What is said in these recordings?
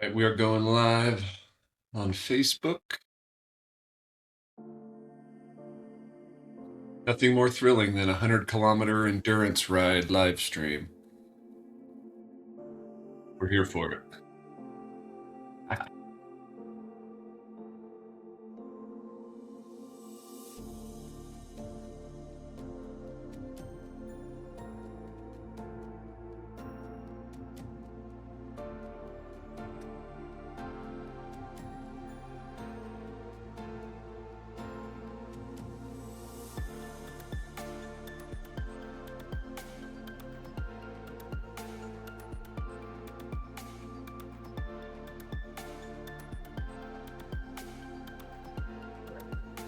Right, we are going live on Facebook. Nothing more thrilling than a 100-kilometer endurance ride live stream. We're here for it.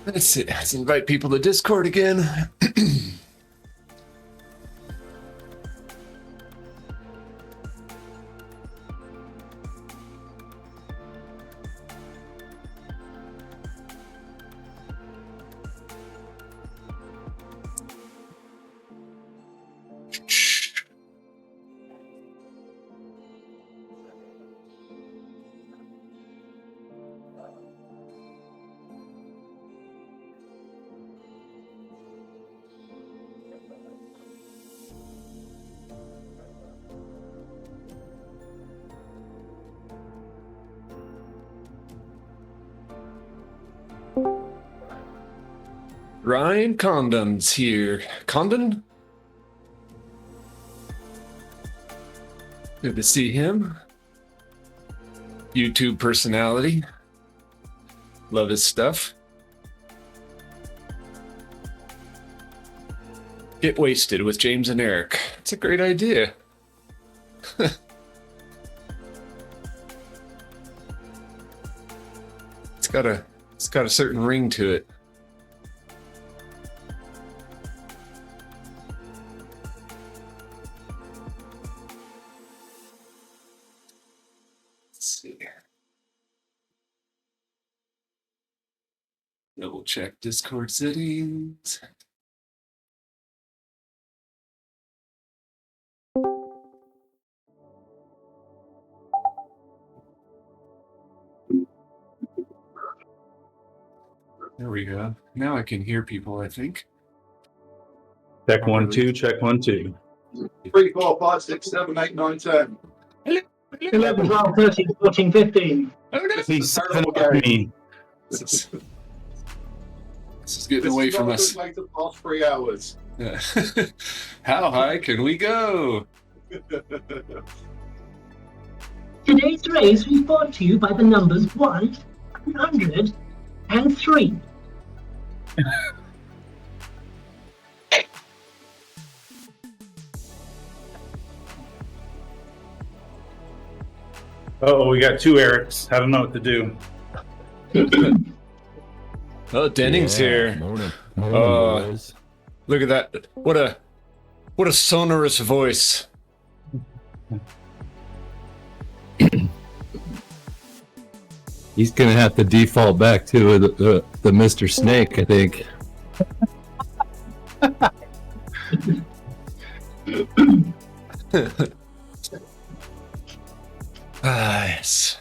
Let's see. Let's invite people to Discord again. Ryan Condon's here. Condon? Good to see him. YouTube personality. Love his stuff. Get wasted with James and Eric. It's a great idea. It's got a certain ring to it. Double check Discord settings. There we go. Now I can hear people, I think. Check 1 2, check 1 2. 3, 4, 5, 6, 7, 8, 9, 10. 11, 12, 13, 14, 15. He's seven of me. This is getting away from us. Like the past 3 hours. Yeah. How high can we go? Today's race was brought to you by the numbers 1, 100, and 3. Oh, we got 2 Erics. I don't know what to do. Oh, Denning's here. Morning. Boys. Look at that. What a sonorous voice. He's gonna have to default back to the Mr. Snake, I think. Yes.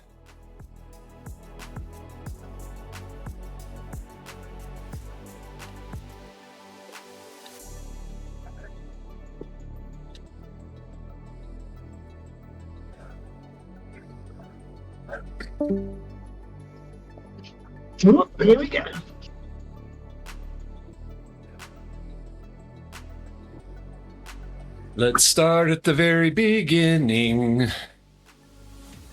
Oh, here we go. Let's start at the very beginning.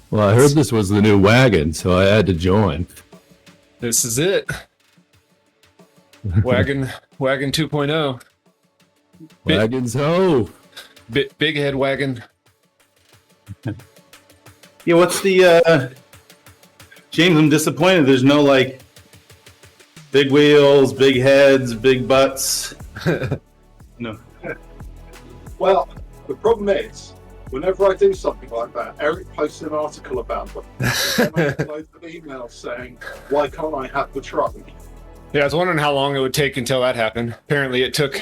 Well, I heard this was the new wagon, so I had to join. This is it. Wagon 2.0. Wagons ho! Big head wagon. Yeah, what's the James, I'm disappointed there's no like big wheels, big heads, big butts. No. Well, the problem is, whenever I do something like that, Eric posts an article about them. And then I get loads of emails saying, why can't I have the truck? Yeah, I was wondering how long it would take until that happened. Apparently it took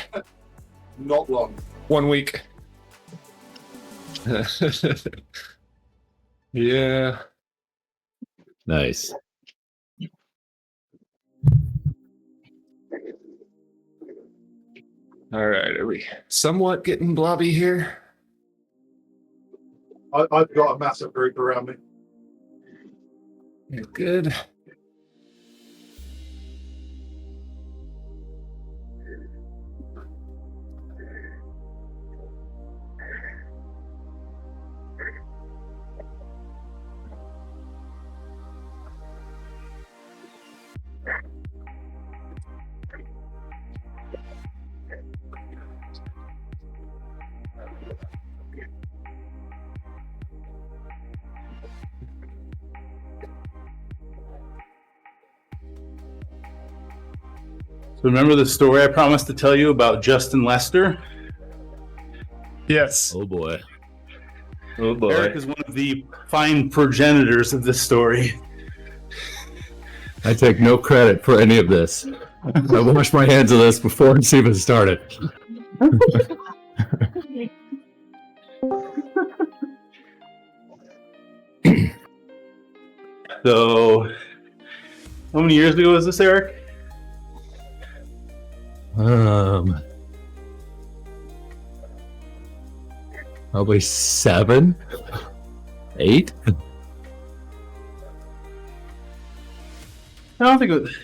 Not long. 1 week. Yeah. Nice. All right, are we somewhat getting blobby here? I've got a massive group around me. Yeah, good. So remember the story I promised to tell you about Justin Lester? Yes. Oh boy. Oh boy. Eric is one of the fine progenitors of this story. I take no credit for any of this. I washed my hands of this before it's even started. So, how many years ago was this, Eric? Probably 7, 8. I don't think it was,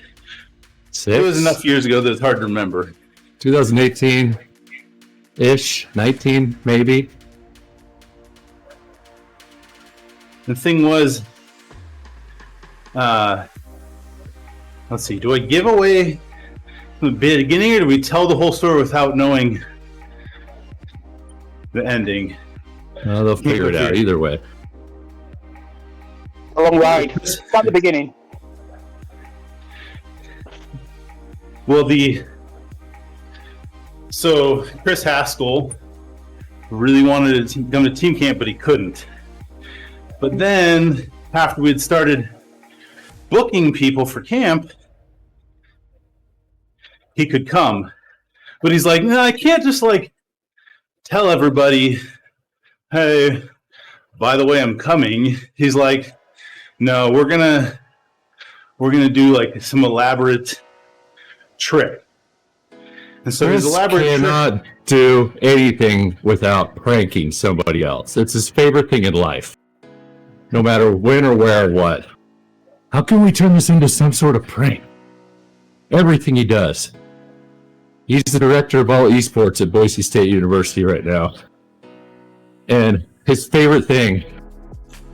6. it was enough years ago that it's hard to remember. 2018-ish, 19 maybe. The thing was, let's see, do I give away the beginning or do we tell the whole story without knowing the ending? They'll figure it out either way. A long ride. Start the beginning. Well, so Chris Haskell really wanted to come to team camp, but he couldn't. But then after we had started booking people for camp, he could come. But he's like, no, I can't just like tell everybody, hey, by the way, I'm coming. He's like, no, we're gonna do like some elaborate trick. And so his Chris elaborate cannot do anything without pranking somebody else. It's his favorite thing in life. No matter when or where or what. How can we turn this into some sort of prank? Everything he does. He's the director of all esports at Boise State University right now. And his favorite thing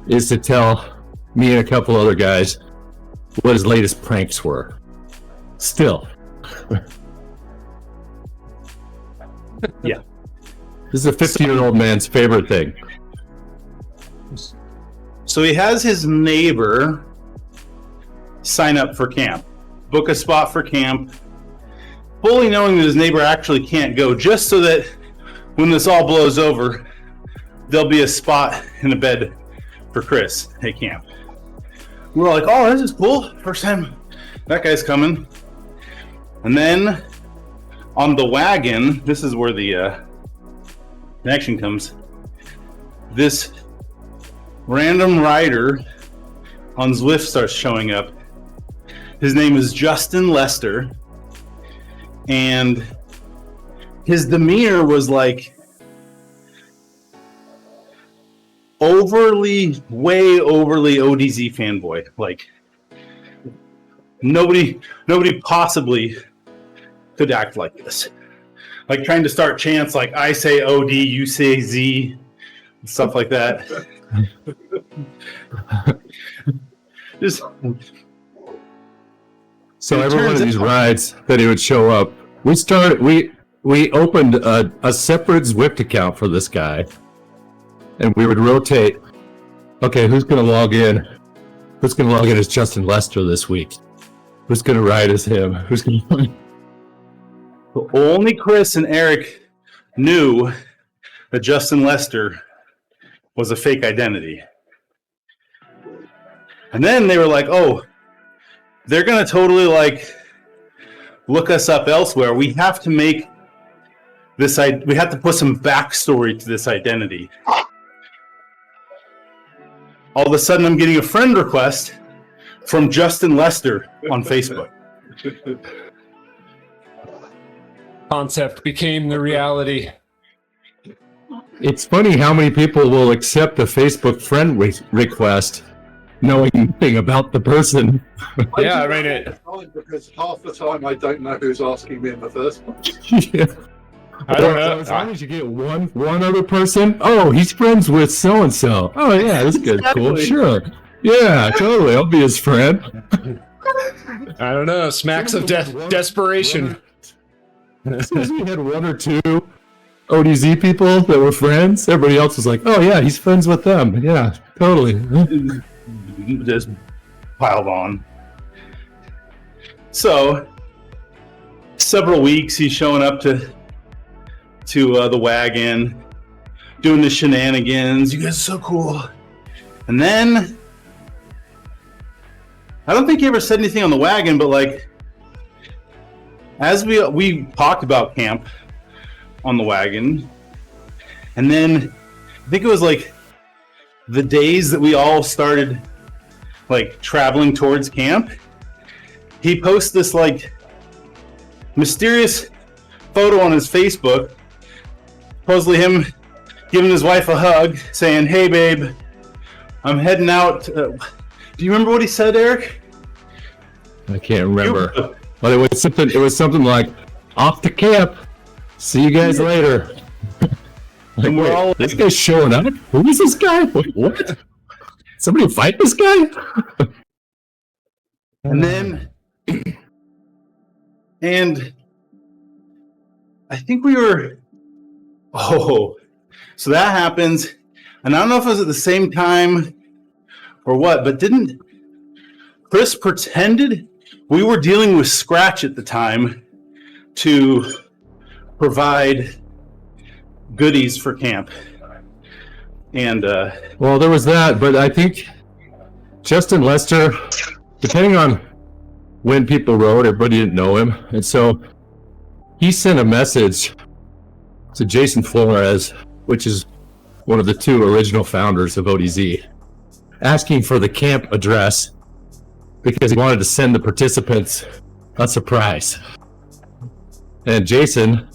is to tell me and a couple other guys what his latest pranks were. Still. Yeah. This is a 50-year-old man's favorite thing. So he has his neighbor sign up for camp, book a spot for camp, fully knowing that his neighbor actually can't go, just so that when this all blows over, there'll be a spot in a bed for Chris at camp. We're like, oh, this is cool. First time that guy's coming. And then on the wagon, this is where the connection comes. This random rider on Zwift starts showing up. His name is Justin Lester, and his demeanor was like way overly ODZ fanboy. Like nobody possibly could act like this. Like trying to start chants like I say OD, you say Z, stuff like that. Just So every one of these rides that he would show up, we opened a separate Zwift account for this guy, and we would rotate. Okay, who's gonna log in? Who's gonna log in as Justin Lester this week? Who's gonna ride as him? Who's gonna? Only Chris and Eric knew that Justin Lester was a fake identity. And then they were like, oh, they're going to totally like look us up elsewhere. We have to make this, we have to put some backstory to this identity. All of a sudden I'm getting a friend request from Justin Lester on Facebook. Concept became the reality. It's funny how many people will accept a Facebook friend request knowing nothing about the person. Yeah, I mean it. Because half the time I don't know who's asking me in the first place. Yeah. I don't So know. as long as you get one other person, oh, he's friends with so and so. Oh yeah, that's good. Cool. Exactly. Sure. Yeah, totally. I'll be his friend. I don't know. Smacks of desperation. As soon as we had one or two ODZ people that were friends, everybody else was like, "Oh yeah, he's friends with them." Yeah, totally. Just piled on. So, several weeks he's showing up to the wagon, doing the shenanigans. You guys are so cool. And then, I don't think he ever said anything on the wagon, but like, as we talked about camp on the wagon, and then I think it was like the days that we all started like traveling towards camp, he posts this like mysterious photo on his Facebook, supposedly him giving his wife a hug, saying, "Hey babe, I'm heading out." Do you remember what he said, Eric? I can't remember, but it was something like, "Off to camp. See you guys later." Like, And we're wait, all this guy's showing up? Who is this guy? Wait, what? Somebody fight this guy? And then, and I think we were, so that happens. And I don't know if it was at the same time or what, but didn't Chris pretended we were dealing with Scratch at the time to provide goodies for camp? And Well, there was that, but I think Justin Lester, depending on when people wrote, everybody didn't know him. And so he sent a message to Jason Flores, which is one of the two original founders of ODZ, asking for the camp address because he wanted to send the participants a surprise. And Jason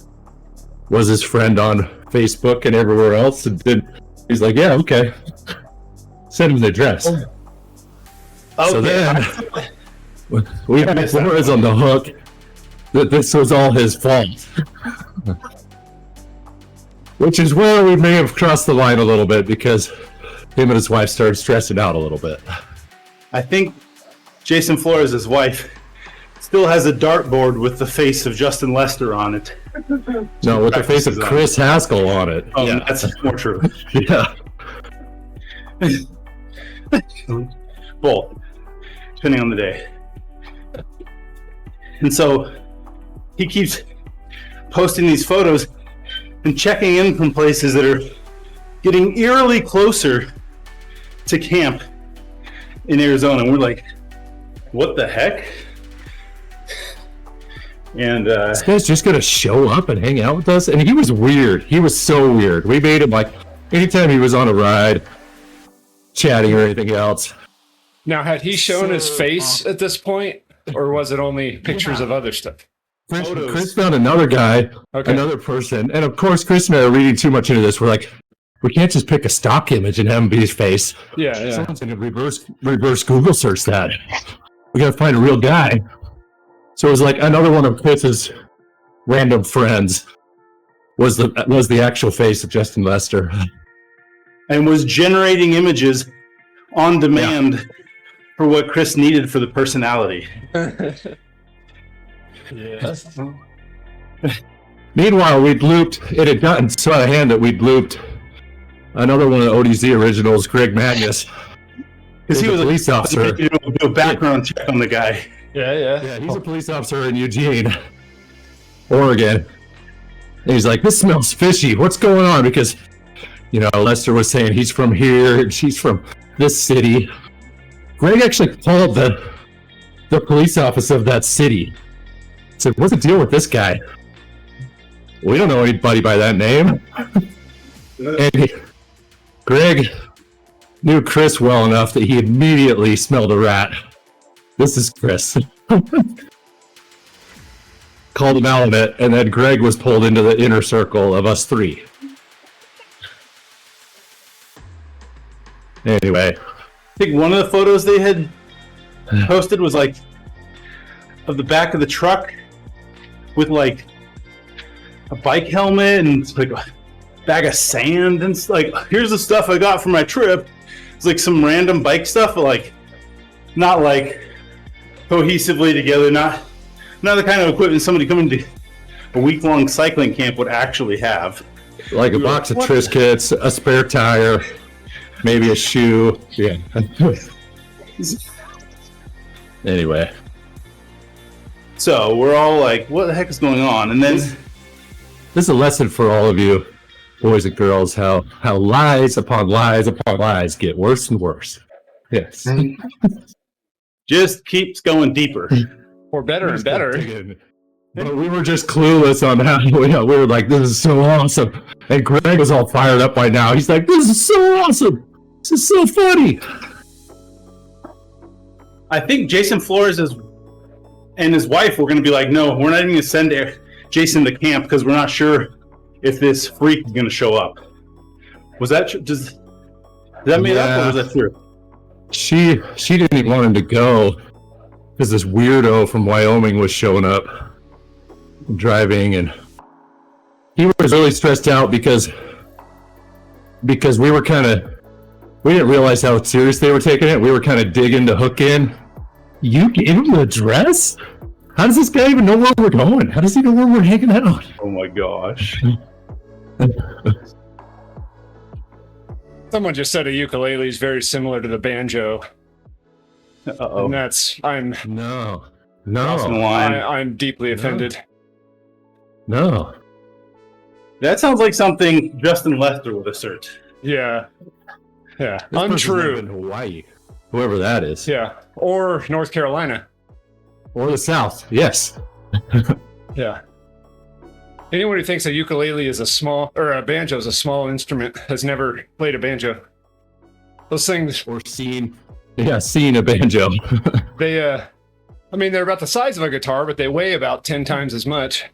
was his friend on Facebook and everywhere else, and he's like, "Yeah, okay, send him the address." So then we had Flores on the hook that this was all his fault, which is where we may have crossed the line a little bit because him and his wife started stressing out a little bit. I think Jason Flores' wife still has a dartboard with the face of Justin Lester on it. No, with the face of Chris Haskell on it. Oh, Yeah. that's more true. Yeah. Both, depending on the day. And so he keeps posting these photos and checking in from places that are getting eerily closer to camp in Arizona. And we're like, what the heck? And This guy's just gonna show up and hang out with us? And he was weird. He was so weird. We made him like, anytime he was on a ride, chatting or anything else. Now, had he shown his face at this point, or was it only pictures of other stuff? Chris found another guy, Okay. another person. And of course, Chris and I are reading too much into this. We're like, we can't just pick a stock image and have him be his face. Yeah, yeah. Someone's gonna reverse Google search that. We gotta find a real guy. So it was like another one of Chris's random friends was the actual face of Justin Lester. and was generating images on demand for what Chris needed for the personality. Yes. Meanwhile, it had gotten so out of hand that we'd looped another one of the ODZ originals, Greg Magnus. Because he was a police officer. Do a background check on the guy. Yeah. He's a police officer in Eugene, Oregon. And he's like, this smells fishy. What's going on? Because, Lester was saying he's from here and she's from this city. Greg actually called the police office of that city. Said, what's the deal with this guy? We don't know anybody by that name. And Greg knew Chris well enough that he immediately smelled a rat This is Chris. Called him out on it, and then Greg was pulled into the inner circle of us three. Anyway, I think one of the photos they had posted was like of the back of the truck with like a bike helmet and like a bag of sand and like, here's the stuff I got for my trip. It's like some random bike stuff, but like not like cohesively together, not the kind of equipment somebody coming to a week-long cycling camp would actually have. like a box of Triscuits, a spare tire, maybe a shoe. Yeah. Anyway. So we're all like, what the heck is going on? And then This is a lesson for all of you, boys and girls, how lies upon lies upon lies get worse and worse. Yes. just keeps going deeper. Or better and better. But we were just clueless on how we were like, this is so awesome. And Greg was all fired up by now. He's like, this is so awesome. This is so funny. I think Jason Flores and his wife were going to be like, no, we're not even going to send Jason to camp because we're not sure if this freak is going to show up. Was that true? Is that made up or was that true? She didn't even want him to go because this weirdo from Wyoming was showing up, driving, and he was really stressed out because we didn't realize how serious they were taking it. We were kind of digging to hook in. You gave him the address? How does this guy even know where we're going? How does he know where we're hanging out? Oh my gosh. Someone just said a ukulele is very similar to the banjo, Uh-oh. and that's I'm No. Crossing the line. I'm deeply offended. No. That sounds like something Justin Lester would assert. Yeah, yeah, This person's untrue. in Hawaii. Whoever that is. Yeah, or North Carolina. Or the South. Yes. Yeah. Anyone who thinks a ukulele is a banjo is a small instrument has never played a banjo. Those things, Or seen a banjo. they're about the size of a guitar, but they weigh about 10 times as much.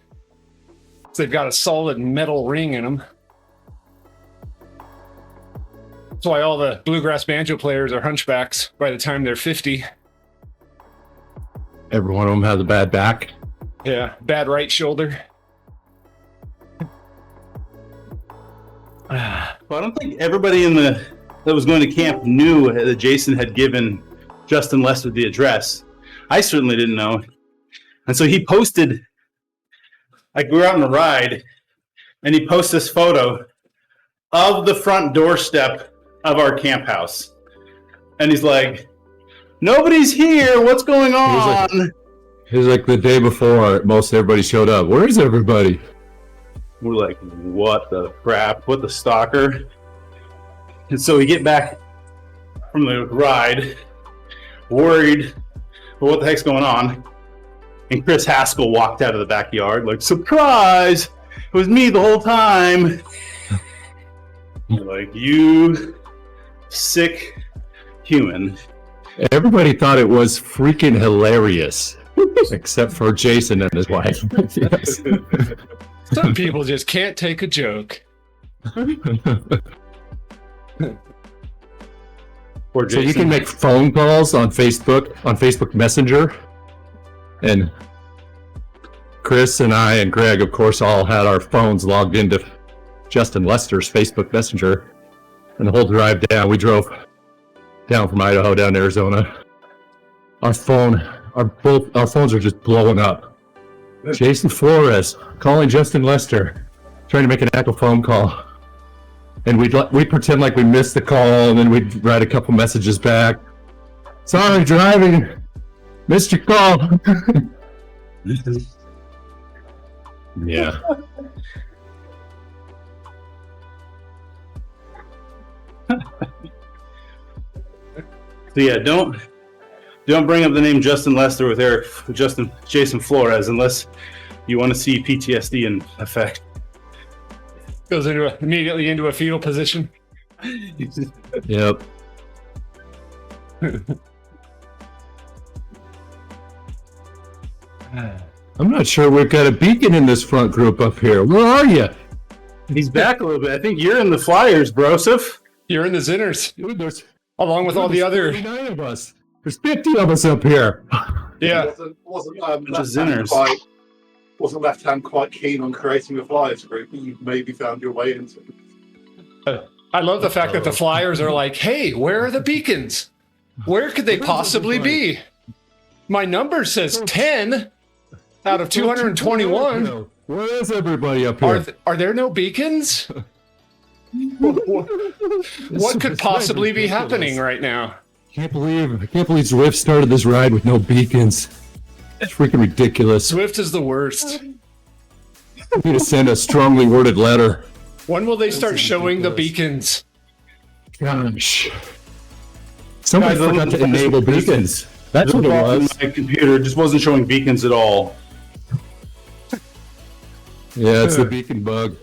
So they've got a solid metal ring in them. That's why all the bluegrass banjo players are hunchbacks by the time they're 50. Every one of them has a bad back. Yeah, bad right shoulder. Well, I don't think everybody that was going to camp knew that Jason had given Justin Lester the address. I certainly didn't know. And so he posted, like we were out on a ride, and he posted this photo of the front doorstep of our camp house. And he's like, nobody's here. What's going on? It was like the day before most everybody showed up. Where is everybody? We're like, what the crap? What the stalker? And so we get back from the ride, worried, well, what the heck's going on? And Chris Haskell walked out of the backyard like, surprise! It was me the whole time. We're like, you sick human. Everybody thought it was freaking hilarious. Except for Jason and his wife. Yes. Some people just can't take a joke. Poor So you Jason. can make phone calls on Facebook Messenger. And Chris and I and Greg, of course, all had our phones logged into Justin Lester's Facebook Messenger. And the whole drive down, we drove down from Idaho down to Arizona. Our phones are just blowing up. Jason Flores calling Justin Lester, trying to make an actual phone call. And we'd pretend like we missed the call, and then we'd write a couple messages back. Sorry, driving. Missed your call. Yeah. So yeah, don't bring up the name Justin Lester with Jason Flores unless you want to see PTSD in effect. Goes immediately into a fetal position. Yep. I'm not sure we've got a beacon in this front group up here. Where are you? He's back a little bit. I think you're in the Flyers, Broseph. You're in the Zinners, Dude, there's along with all the other. 49 of us. There's 50 of us up here. Yeah, Wasn't Left Hand quite keen on creating a Flyers group that you maybe found your way into? I love the fact that the Flyers are like, hey, where are the beacons? Where could they possibly be? My number says 10 out of 221. Where is everybody up here? Are there no beacons? What could possibly be happening right now? I can't believe Zwift started this ride with no beacons. It's freaking ridiculous. Swift is the worst. We need to send a strongly worded letter. When will they start showing the beacons? Gosh. Somebody Guys, forgot to enable beacons. That's what it was. My computer just wasn't showing beacons at all. Yeah, it's the beacon bug.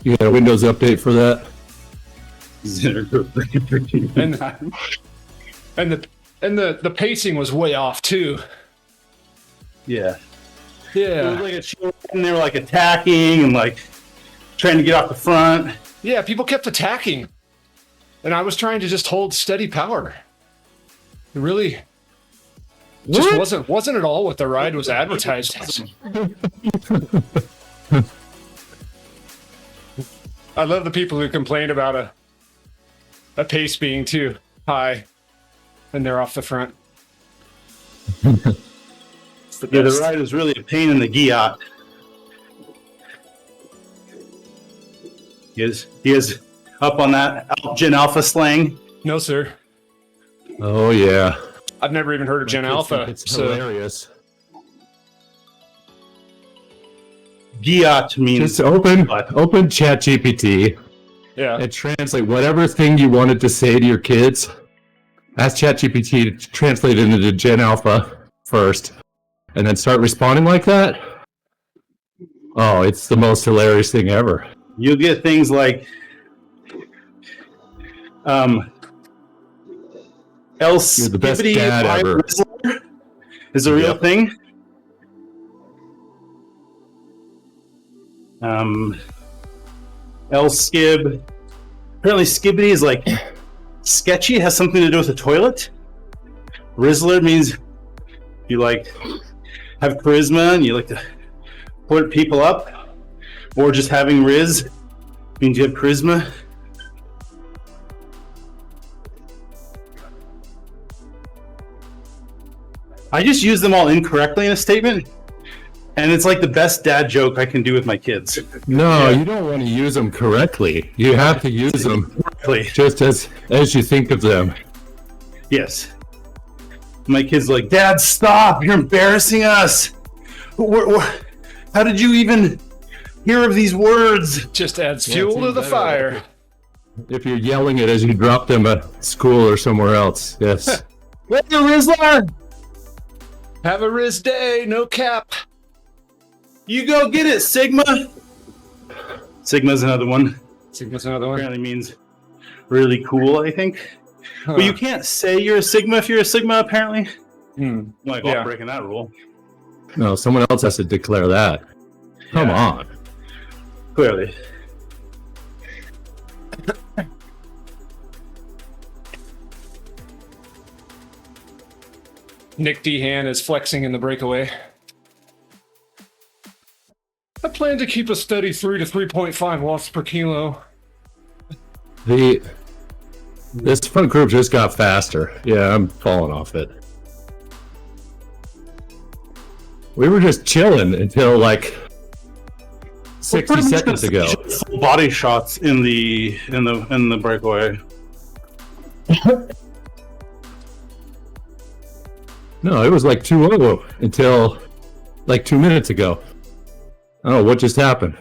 You got a Windows update for that? And the pacing was way off too. Yeah. It was Yeah. like a show, and they were like attacking and like trying to get off the front. Yeah, people kept attacking. And I was trying to just hold steady power. It really just wasn't at all what the ride was advertised as. I love the people who complained about a pace being too high and they're off the front. It's the Yeah, the best. ride was really a pain in the Giat. He is up on that Gen Alpha slang. No, sir. Oh, yeah. I've never even heard of Gen Alpha. It's So hilarious. Giat means Just open ChatGPT yeah. and translate whatever thing you wanted to say to your kids. Ask ChatGPT to translate it into Gen Alpha first, and then start responding like that. Oh, it's the most hilarious thing ever. you'll get things like else You're the best dad ever. is a real Yep. thing. Skib. Apparently, skibbity is like sketchy. It has something to do with the toilet. Rizzler means you like have charisma and you like to put people up, or just having Riz means you have charisma. I just use them all incorrectly in a statement, and it's like the best dad joke I can do with my kids. No, you don't want to use them correctly. You have to use them Really? just as you think of them. Yes. My kids are like, Dad, stop! You're embarrassing us. How did you even hear of these words? Just adds Yeah, fuel it's to even the better fire. If you're yelling it as you drop them at school or somewhere else, yes. Where's the Rizzler? Have a Riz day, no cap. You go get it, Sigma. Sigma's another one. Sigma's another one. Apparently means really cool, I think. But you can't say you're a Sigma if you're a Sigma, apparently. Hmm. Like, Yeah. breaking that rule. No, someone else has to declare that. Come Yeah. on. Clearly. Nick Dehan is flexing in the breakaway. I plan to keep a steady 3 to 3.5 watts per kilo. This front group just got faster. Yeah, I'm falling off it. We were just chilling until like 60 seconds ago. Full body shots in the breakaway. No, it was like 2-0 until like 2 minutes ago. Oh, what just happened?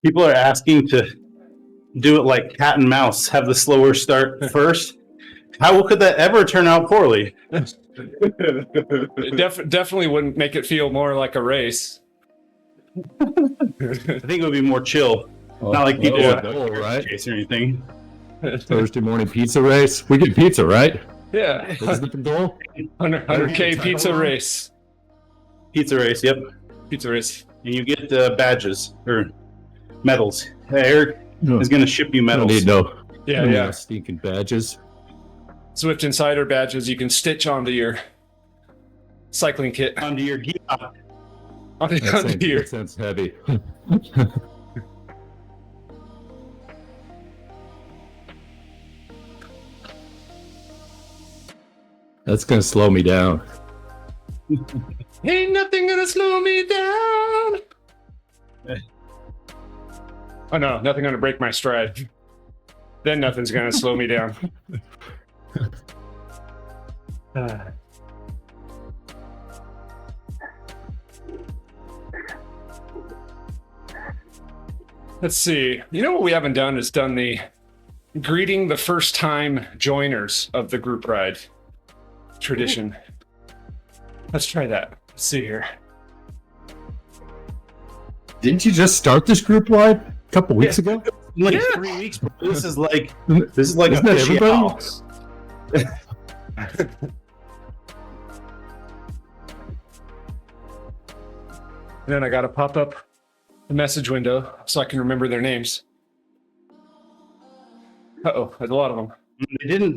People are asking to do it like cat and mouse, have the slower start first. How could that ever turn out poorly? It definitely wouldn't make it feel more like a race. I think it would be more chill. Not like people Oh, right? chase or anything. Thursday morning pizza race. We get pizza, right? Yeah. Isn't it the goal? 100K pizza race. Pizza race, yep. Pizza race. And you get badges or medals. Eric is going to ship you I don't medals. need no, Yeah, no yeah. stinking badges. Swift Insider badges you can stitch onto your cycling kit. Onto your gear. Onto your That sounds heavy. That's gonna slow me down. Ain't nothing gonna slow me down. Oh no, nothing gonna break my stride. Then nothing's gonna slow me down. Let's see. You know what we haven't done is done the greeting the first time joiners of the group ride tradition. Let's try that. Let's see here. Didn't you just start this group live a couple weeks ago? Like Yeah. 3 weeks. Bro. This is like a Isn't that official. everybody? And then I got to pop up the message window so I can remember their names. Uh-oh, there's a lot of them.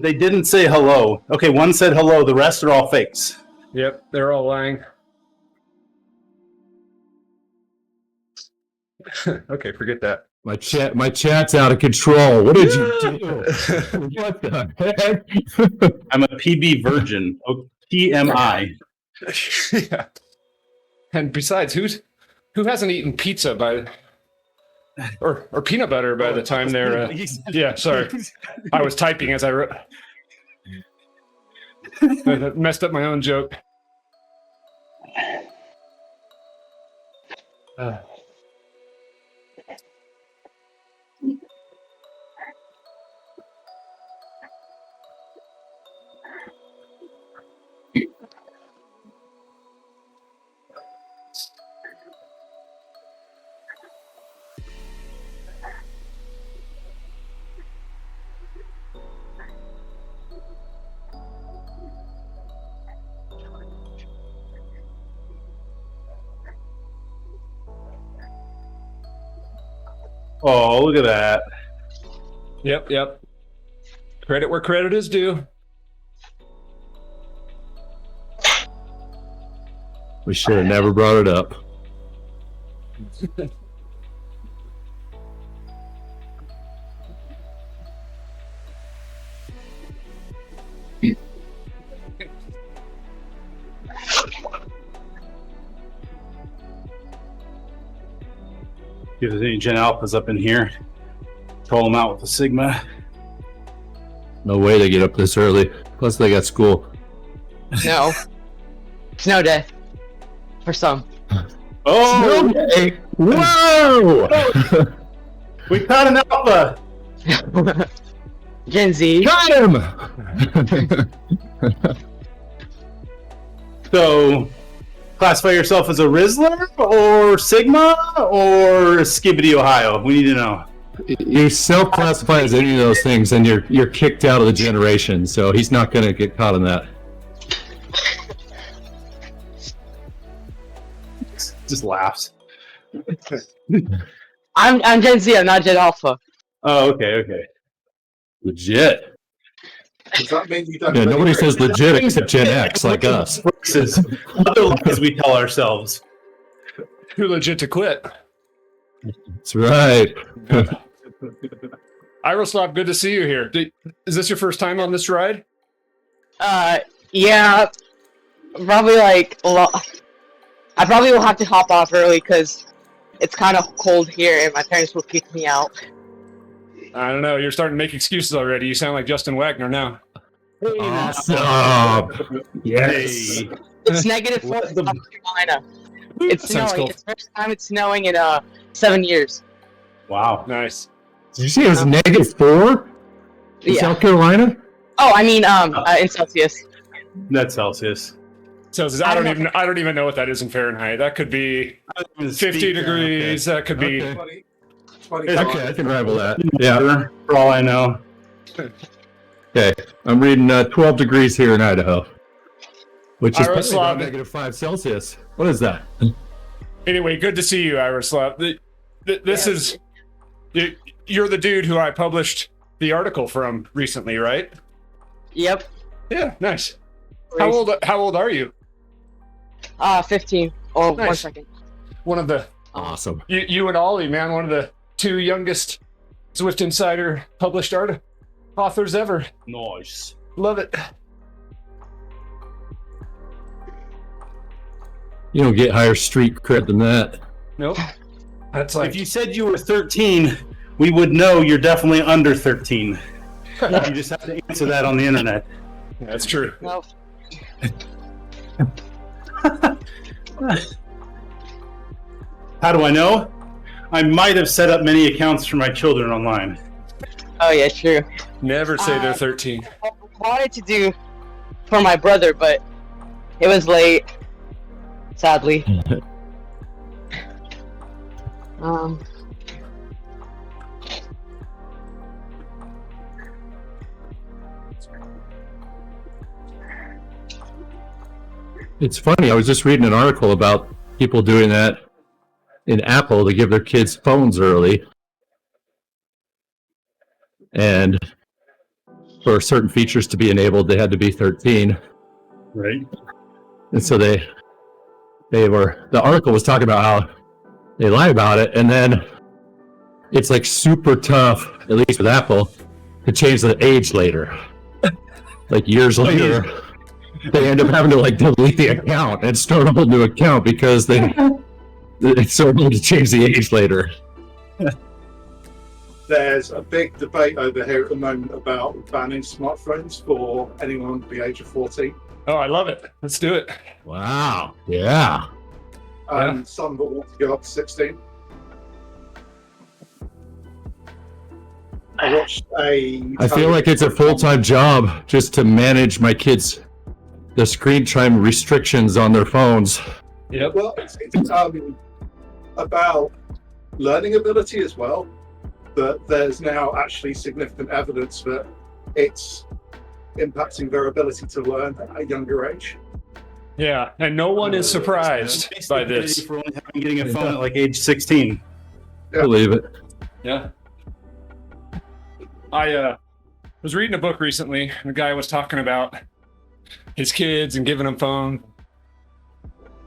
They didn't say hello. Okay, one said hello. The rest are all fakes. Yep, they're all lying. Okay, forget that. My chat's out of control. What did you do? What the heck? I'm a PB virgin. Oh, TMI. Yeah. And besides, who hasn't eaten pizza by or peanut butter by the time they're yeah, sorry. I was typing as I wrote. I messed up my own joke. Oh, look at that. Yep. Credit where credit is due. We should have never brought it up. If there's any Gen Alphas up in here, troll them out with the Sigma. No way they get up this early. Plus, they got school. No. Snow day. For some. Oh, Hey, whoa! we caught an Alpha. Gen Z. Got him! So, classify yourself as a Rizzler or Sigma or Skibbity, Ohio. We need to know. You self-classify as any of those things, and you're kicked out of the generation. So he's not going to get caught in that. Just laughs. I'm Gen Z, I'm not Gen Alpha. Oh, okay. Legit. Does that mean you don't? Yeah, nobody says legit except Gen X, like us. Versus other lies we tell ourselves. Too legit to quit. That's right. Iroslop, good to see you here. Is this your first time on this ride? Yeah. Probably like a lot. I probably will have to hop off early because it's kind of cold here and my parents will kick me out. I don't know. You're starting to make excuses already. You sound like Justin Wagner now. Awesome. Yes. Hey. It's -4 in South Carolina. It's Sounds snowing. cool. It's the first time it's snowing in 7 years. Wow. Nice. Did you say it was -4 in Yeah. South Carolina? Oh, I mean, in Celsius. That's Celsius. So I don't even know what that is in Fahrenheit. That could be 50 degrees. That could be. Okay. 25. Okay, I can rival that. Yeah. For all I know. Okay, I'm reading 12 degrees here in Idaho, which is probably about Iroslav. -5 Celsius. What is that? Anyway, good to see you, Iroslav. This is you're the dude who I published the article from recently, right? Yep. Yeah, nice. How old are you? 15. Oh, Nice. 1 second. One of the Awesome. you and Ollie, man, one of the 2 youngest Zwift Insider published authors ever. Nice. Love it. You don't get higher street cred than that. Nope. That's like If you said you were 13, we would know you're definitely under 13. You just have to answer that on the internet. that's true. No. How do I know? I might have set up many accounts for my children online. Oh, yeah, true. Never say they're 13. I wanted to do for my brother, but it was late. Sadly. It's funny. I was just reading an article about people doing that in Apple to give their kids phones early. And for certain features to be enabled, they had to be 13. Right. And so the article was talking about how they lie about it. And then it's like super tough, at least with Apple, to change the age later. Like years later, they end up having to like delete the account and start a whole new account because it's so hard to change the age later. There's a big debate over here at the moment about banning smartphones for anyone under the age of 14. Oh, I love it. Let's do it. Wow. Yeah. And some that want to go up to 16. I watched I feel like it's a full-time job just to manage my kids' the screen time restrictions on their phones. Yep. Well, it's about learning ability as well. But there's now actually significant evidence that it's impacting their ability to learn at a younger age. Yeah, and no one is surprised by this. For only getting a phone at like age 16. Yeah. Believe it. Yeah. I was reading a book recently, and the guy was talking about his kids and giving them phone.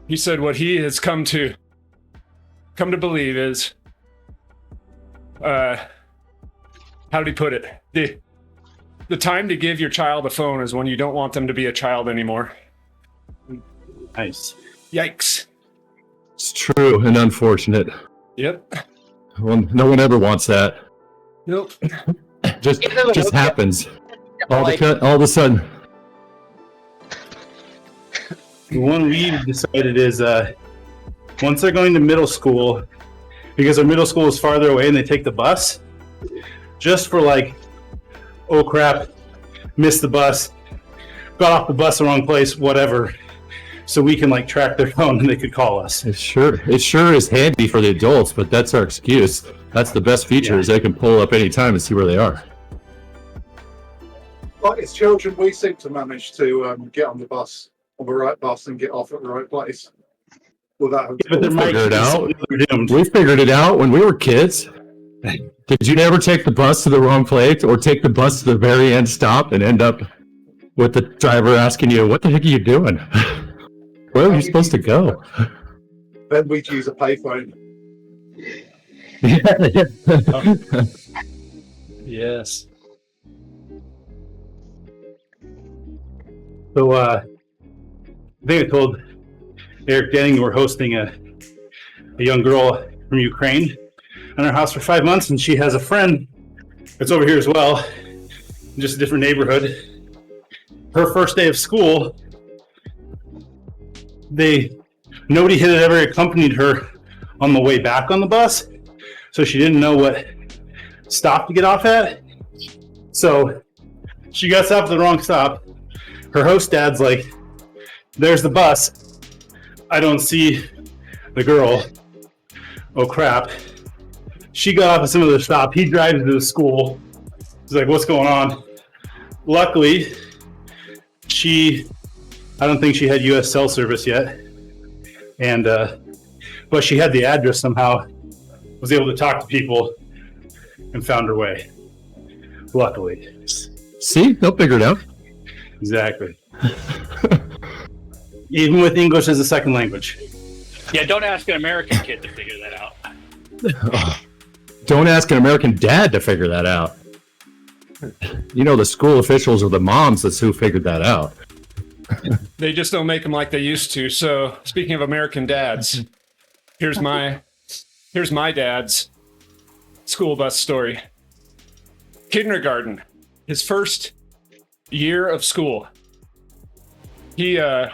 He said what he has come to believe is, how did he put it? The time to give your child a phone is when you don't want them to be a child anymore. Nice. Yikes. It's true and unfortunate. Yep. Well, no one ever wants that. Nope. Just happens. All Like- of a sudden. The one we decided is once they're going to middle school, because our middle school is farther away and they take the bus, just for like, oh crap, missed the bus, got off the bus the wrong place, whatever, so we can like track their phone and they could call us. It sure is handy for the adults, but that's our excuse. That's the best feature is they can pull up anytime and see where they are. Like as children, we seem to manage to get on the bus, on the right bus, and get off at the right place without having to But there might Figure it be out. some that are doomed. We figured it out when we were kids. Did you never take the bus to the wrong place or take the bus to the very end stop and end up with the driver asking you, what the heck are you doing? Where are you supposed to go? Then we'd use a payphone. Yes. So I think I told Eric Denning we're hosting a young girl from Ukraine in our house for 5 months, and she has a friend that's over here as well, in just a different neighborhood. Her first day of school, nobody had ever accompanied her on the way back on the bus, so she didn't know what stop to get off at. So she got stopped at the wrong stop. Her host dad's like, there's the bus. I don't see the girl. Oh crap. She got off at some other stop. He drives to the school. He's like, what's going on? luckily, I don't think she had U.S. cell service yet, and but she had the address somehow. Was able to talk to people and found her way. Luckily, See, they'll figure it out. exactly. Even with English as a second language. Yeah, don't ask an American kid to figure that out. Don't ask an American dad to figure that out. You know, the school officials or the moms that's who figured that out. They just don't make them like they used to. So, speaking of American dads, here's my dad's school bus story. Kindergarten, his first year of school. Their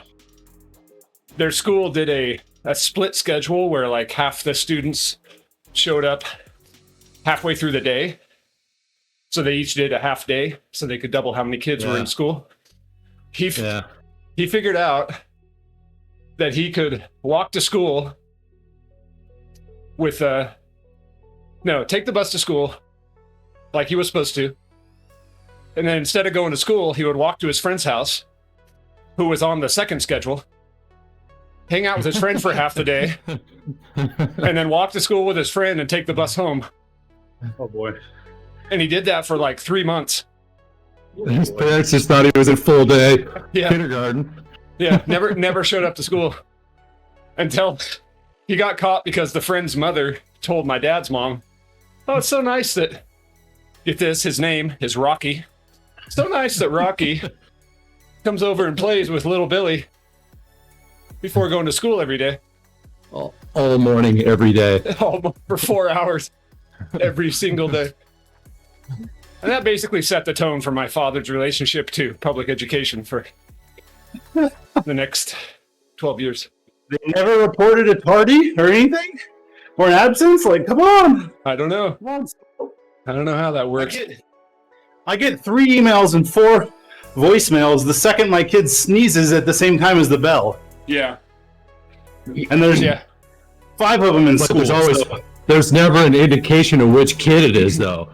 school did a split schedule where like half the students showed up halfway through the day. So they each did a half day so they could double how many kids were in school. He figured out that he could walk to school with take the bus to school like he was supposed to. And then instead of going to school, he would walk to his friend's house, who was on the second schedule, hang out with his friend for half the day, and then walk to school with his friend and take the bus home. Oh boy. And he did that for like 3 months. His parents just thought he was in full day Yeah. kindergarten. Yeah, never showed up to school until he got caught because the friend's mother told my dad's mom, "Oh, it's so nice that," get this, his name is Rocky. So nice that Rocky comes over and plays with little Billy before going to school every day." All morning, every day. All for 4 hours every single day. And that basically set the tone for my father's relationship to public education for the next 12 years. They never reported a tardy or anything? Or an absence? Like, come on! I don't know. Come on. I don't know how that works. I get 3 emails and 4 voicemails the second my kid sneezes at the same time as the bell. Yeah. And there's 5 of them in But school. there's never an indication of which kid it is, though.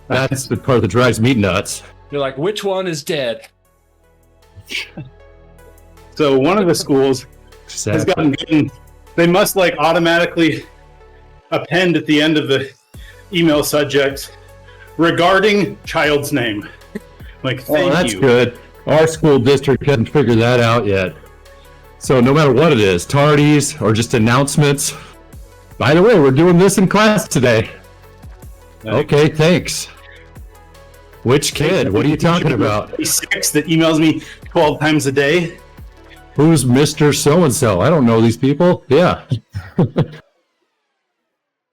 That's the part that drives me nuts. You're like, which one is dead? So one of the schools has gotten good. They must like automatically append at the end of the email subject regarding child's name. Like, thank that's you. good. Our school district hasn't figured that out yet. So no matter what it is, tardies or just announcements. By the way, we're doing this in class today. Okay, thanks. Which kid? What are you talking about? 6 that emails me 12 times a day. Who's Mr. So-and-so? I don't know these people. Yeah. All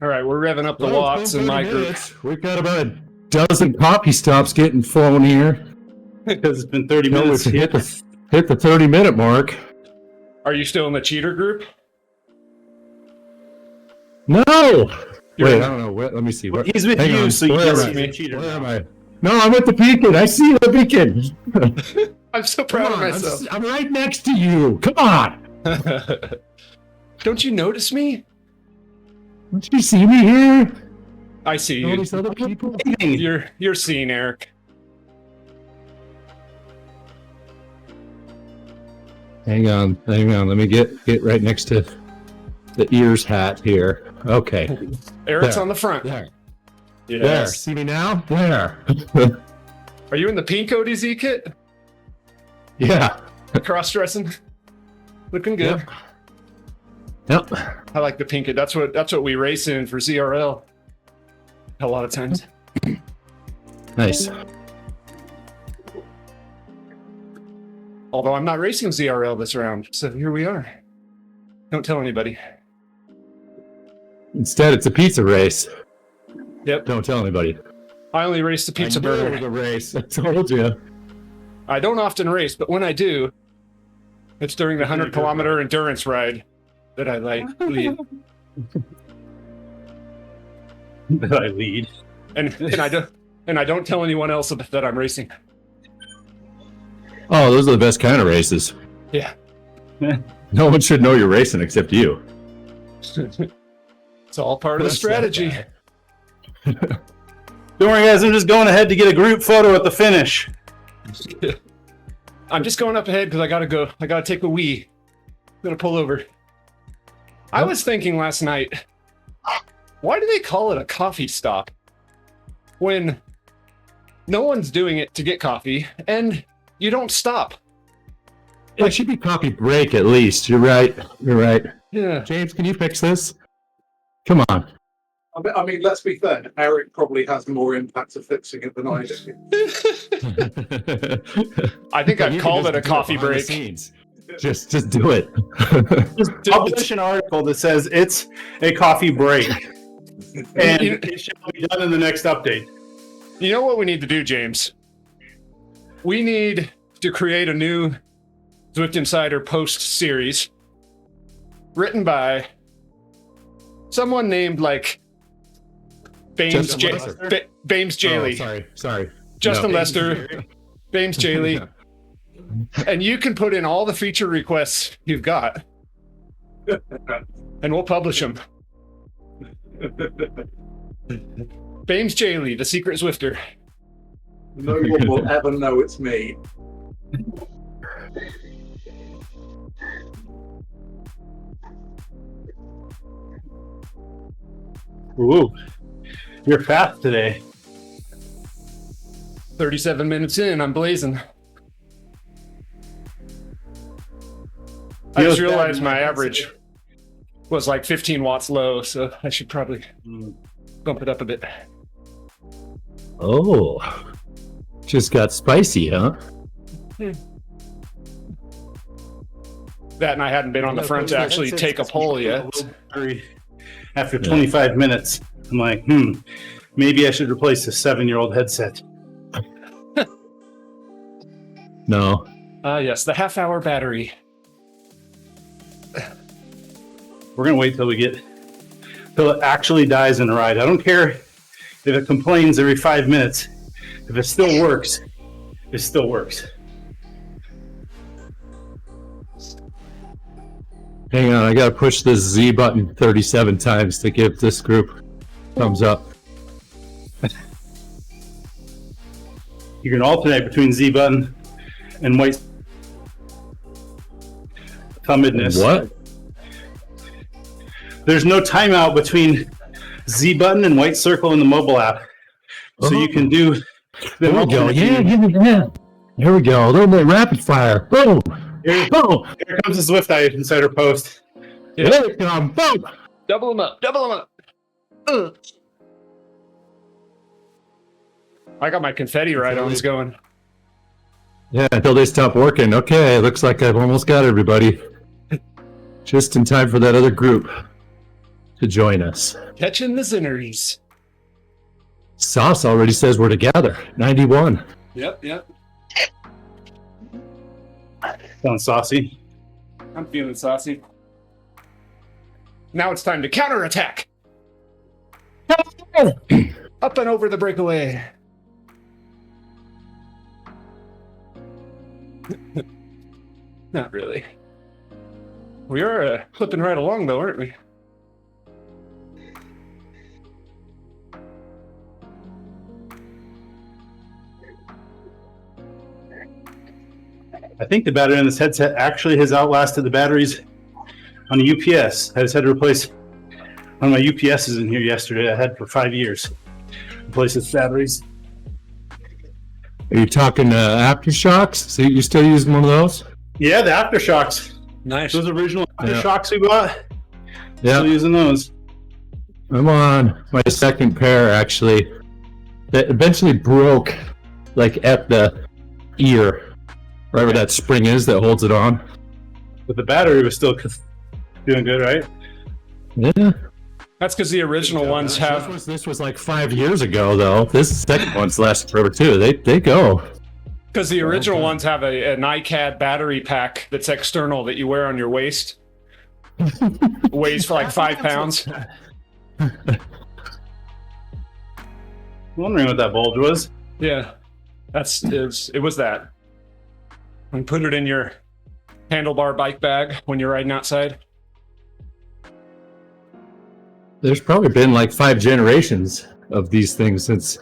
right, we're revving up the watts in my group. We've got about a dozen coffee stops getting flown here. Because it's been 30 No, minutes. we've hit the 30-minute mark. Are you still in the cheater group? No! You're Wait, in- I don't know. Let me see. Where, He's with hang you, on. so you Where guess am he's I? a cheater. Where am I? No, I'm at the beacon. I see the beacon. I'm so proud of myself. I'm right next to you. Come on. Don't you notice me? Don't you see me here? I see All you. these other people. You're seen, Eric. Hang on. Let me get right next to the ears hat here. Okay. Eric's There. on the front. There. There. Yes. See me now? There. Are you in the pink ODZ kit? Yeah. Cross-dressing? Looking good. Yep. I like the pink. That's what we race in for ZRL. A lot of times. Nice. Although I'm not racing ZRL this round, so here we are. Don't tell anybody. Instead, it's a pizza race. Yep. Don't tell anybody. I only race the pizza I knew it was burger. a race. I told you. I don't often race, but when I do, it's during the 100-kilometer endurance ride that I lead. That I lead. And I don't tell anyone else that I'm racing. Oh, those are the best kind of races. Yeah. No one should know you're racing except you. It's all part of the strategy. Don't worry, guys. I'm just going ahead to get a group photo at the finish. I'm just going up ahead because I gotta go. I gotta take a wee. I'm gonna pull over. I was thinking last night, why do they call it a coffee stop when no one's doing it to get coffee and you don't stop? It should be coffee break at least. You're right. You're right. Yeah. James, can you fix this? Come on. I mean, let's be fair. Eric probably has more impact of fixing it than I do. I think I've called it a coffee break. Just do it. Just publish an article that says it's a coffee break, and it shall be done in the next update. You know what we need to do, James? We need to create a new Zwift Insider post series written by someone named like Bames Jaley. Sorry. Justin No. Lester, Bames Jaley. And you can put in all the feature requests you've got. And we'll publish them. Bames Jaley, the secret Zwifter. No one will ever know it's me. Ooh, you're fast today. 37 minutes in, I'm blazing. I just realized my average was like 15 watts low, so I should probably bump it up a bit. Oh, just got spicy, huh? That and I hadn't been on the front to actually take a poll yet. After 25 minutes, I'm like, maybe I should replace this 7-year-old headset. No. Yes, the half-hour battery. We're gonna wait till it actually dies in a ride. I don't care if it complains every 5 minutes. If it still works, it still works. Hang on, I gotta push this Z button 37 times to give this group thumbs up. You can alternate between Z button and white thumbedness. What? There's no timeout between Z button and white circle in the mobile app. So you can do There we go. Yeah. There we go. A little bit rapid fire. Boom. Here comes the Zwift Insider post. Yeah. There we go. Boom. Double them up. Double them up. I got my confetti ride-ons going. Yeah, until they stop working. Okay, looks like I've almost got everybody. Just in time for that other group to join us. Catching the Zinneries. Sauce already says we're together. 91. Yep. Sounds saucy. I'm feeling saucy. Now it's time to counterattack. Up and over the breakaway. Not really. We are clipping right along, though, aren't we? I think the battery on this headset actually has outlasted the batteries on a UPS. I just had to replace one of my UPSs in here yesterday. I had for 5 years. Replace its batteries. Are you talking aftershocks? So you're still using one of those? Yeah, the Aftershocks. Nice. Those original Aftershocks we bought. Yeah. Still using those. I'm on my second pair, actually. That eventually broke, like, at the ear. Right where that spring is that holds it on. But the battery was still doing good, right? Yeah. That's because the original ones have... This was like 5 years ago, though. This second one's lasted forever, too. They go. Because the original ones have an iCAD battery pack that's external that you wear on your waist. Weighs for like 5 pounds. Wondering what that bulge was. Yeah, it was that. And put it in your handlebar bike bag when you're riding outside. There's probably been like 5 generations of these things since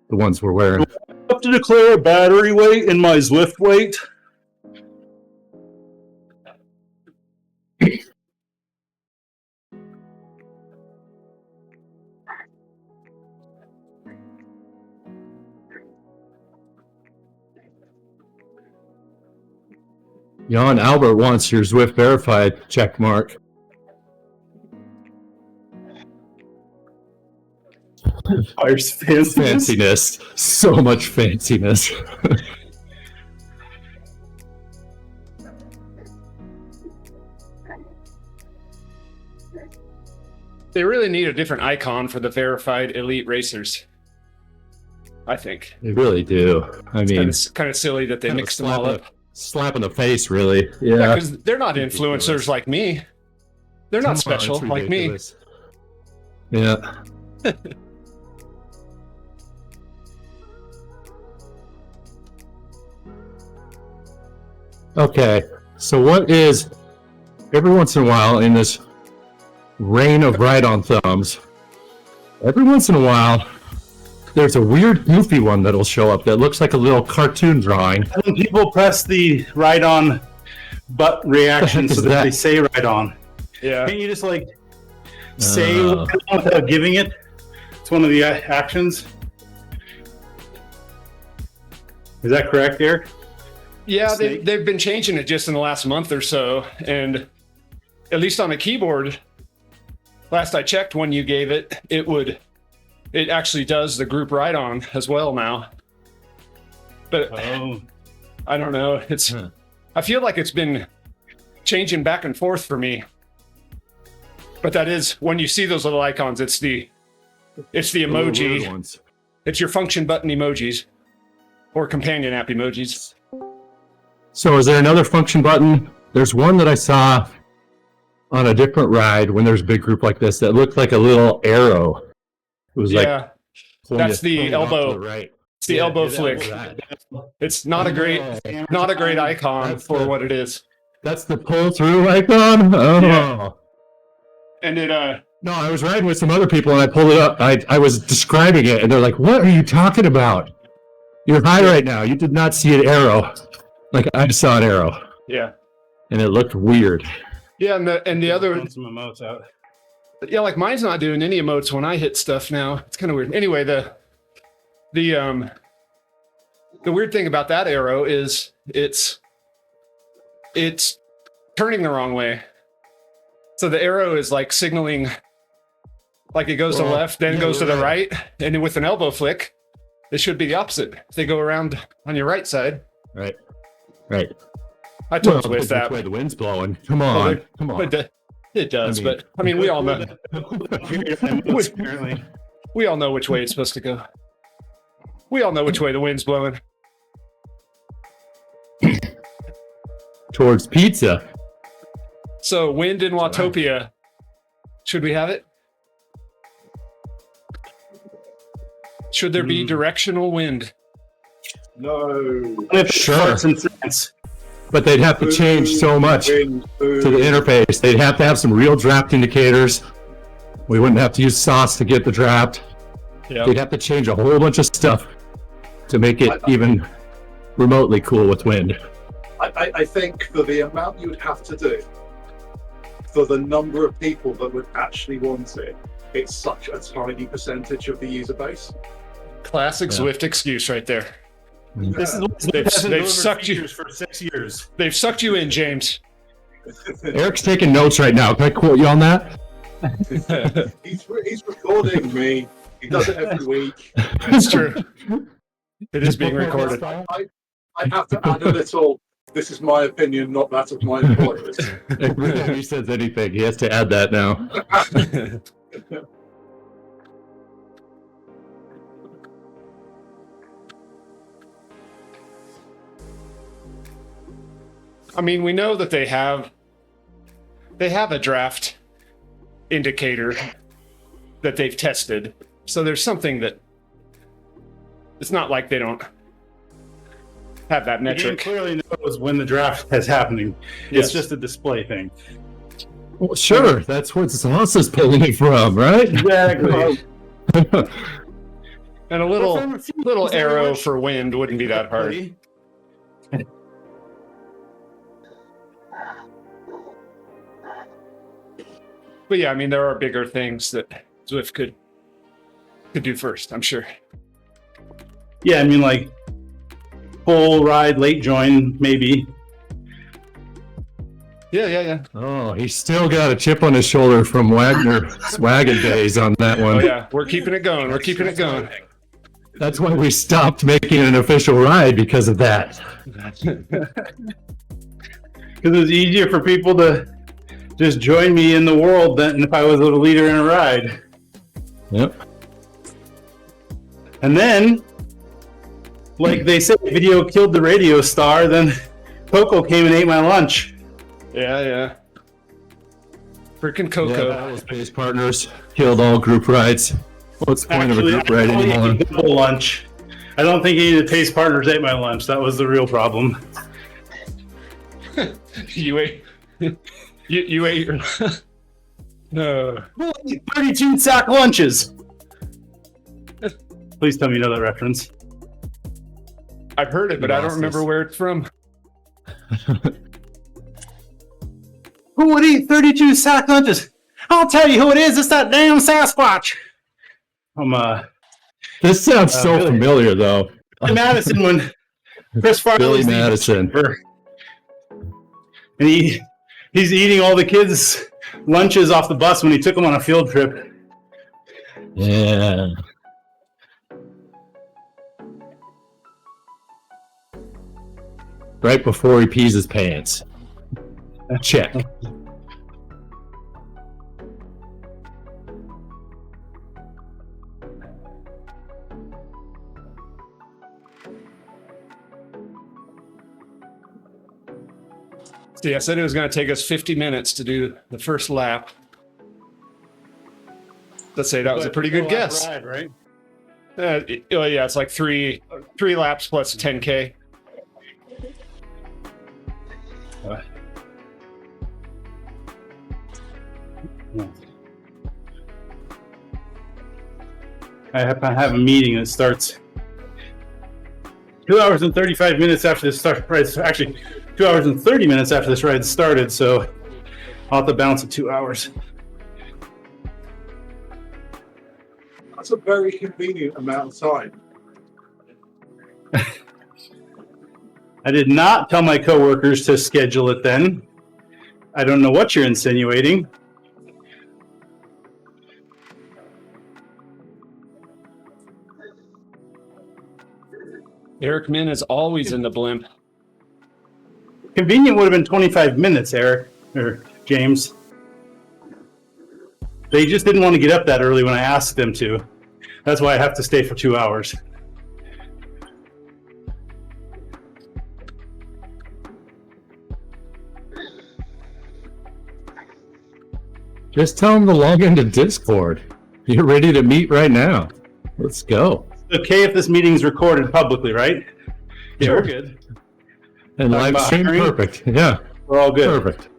the ones we're wearing. have to declare a battery weight and my Zwift weight. Jan Albert wants your Zwift verified check mark. Fires fanciness. Fanciness. So much fanciness. They really need a different icon for the verified elite racers. I think. They really do. I mean, It's kind of silly that they kind of mixed them all up. Slap in the face, really. Yeah, Yeah. because they're not influencers Ridiculous. like me. They're not Come on, special it's like me. ridiculous. Yeah. Okay, so what is every once in a while in this reign of ride-on thumbs? Every once in a while, there's a weird, goofy one that'll show up that looks like a little cartoon drawing. And when people press the right on butt reaction so that they say right on. Yeah. Can't you just like say right on without giving it? It's one of the actions. Is that correct, Eric? Yeah, Snake? they've been changing it just in the last month or so, and at least on the keyboard, last I checked when you gave it, it actually does the group ride-on as well now. But Oh, I don't know. I feel like it's been changing back and forth for me. But that is when you see those little icons, it's the emoji. Ones. It's your function button emojis or companion app emojis. So is there another function button? There's one that I saw on a different ride when there's a big group like this that looked like a little arrow. It was like Yeah, pulling that's you- the pulling you off to elbow. the right. it's the Yeah, elbow yeah, that flick. was that. It's not a great icon That's for the- what it is. That's the pull through icon. Oh. Yeah. And it No, I was riding with some other people and I pulled it up. I was describing it and they're like, "What are you talking about? You're high right now. You did not see an arrow." Like I saw an arrow yeah. and it looked weird. Yeah, and the other some emotes out. yeah, like mine's not doing any emotes when I hit stuff now. It's kind of weird. Anyway, the weird thing about that arrow is it's turning the wrong way. So the arrow is like signaling like it goes to the left, then yeah, goes to the right. right, and then with an elbow flick, it should be the opposite. They go around on your right side. Right. Right. I told Well, Swift which that. way the wind's blowing. Come Well, on. they- Come on. But it does, I mean- but I mean, we all know Apparently. we all know which way it's supposed to go. We all know which way the wind's blowing. Towards pizza. So, wind in Watopia. Should we have it? Should there be directional wind? No. If it Sure. starts in France. But they'd have to change so much Wind, to the interface. They'd have to have some real draft indicators. We wouldn't have to use sauce to get the draft. Yeah. They'd have to change a whole bunch of stuff to make it even remotely cool with wind. I think for the amount you would have to do, for the number of people that would actually want it, it's such a tiny percentage of the user base. Classic Yeah. Zwift excuse right there. This is what They've- hasn't they've delivered sucked you- features for 6 years. They've sucked you in, James. Eric's taking notes right now. Can I quote you on that? He's recording me. He does it every week. It's true. It is being recorded. I have to add a little. This is my opinion, not that of my employers. Every time he says anything, he has to add that now. I mean, we know that they have a draft indicator that they've tested. So there's something that it's not like they don't have that The game metric. clearly knows when the draft is happening. Yes. It's just a display thing. Well, sure, that's what sauce is pulling it from, right? Exactly. And a little arrow for wind wouldn't be that hard. But yeah, I mean, there are bigger things that Zwift could do first, I'm sure. Yeah, I mean, like full ride, late join, maybe. Yeah. Oh, he's still got a chip on his shoulder from Wagner's wagon days on that Oh one. yeah, we're keeping it going. We're keeping it going. That's why we stopped making an official ride because of that. Because it was easier for people to just join me in the world than if I was a leader in a ride. Yep. And then, like they say, video killed the radio star, then Coco came and ate my lunch. Yeah. Freaking Coco. Yeah, those base partners killed all group rides. What's the point of a group ride I anymore? ate double lunch. I don't think any of the taste partners ate my lunch. That was the real problem. You ate. You ate your. No. 32 sack lunches. Please tell me you know that reference. I've heard it, but I don't remember where it's from. Who would eat 32 sack lunches? I'll tell you who it is. It's that damn Sasquatch. This sounds so Billy. familiar, though. Billy Madison when Chris Farley Billy was the Madison. keeper. And he's eating all the kids' lunches off the bus when he took them on a field trip. Yeah. Right before he pees his pants. Check. See, I said it was going to take us 50 minutes to do the first lap. Let's say that was a pretty good guess. Ride, right? Oh yeah, it's like three laps plus 10K. I have a meeting that starts 2 hours and 35 minutes after this start. Right, it's actually 2 hours and 30 minutes after this ride started, so I'll have to balance it 2 hours. That's a very convenient amount of time. I did not tell my coworkers to schedule it then. I don't know what you're insinuating. Eric Min is always in the blimp. Convenient would have been 25 minutes, Eric, or James. They just didn't want to get up that early when I asked them to. That's why I have to stay for 2 hours. Just tell him to log into Discord. You're ready to meet right now. Let's go. Okay if this meeting's recorded publicly, right? Yeah, we're good. And Talk live about stream, hiring? perfect. Yeah, We're all good. perfect.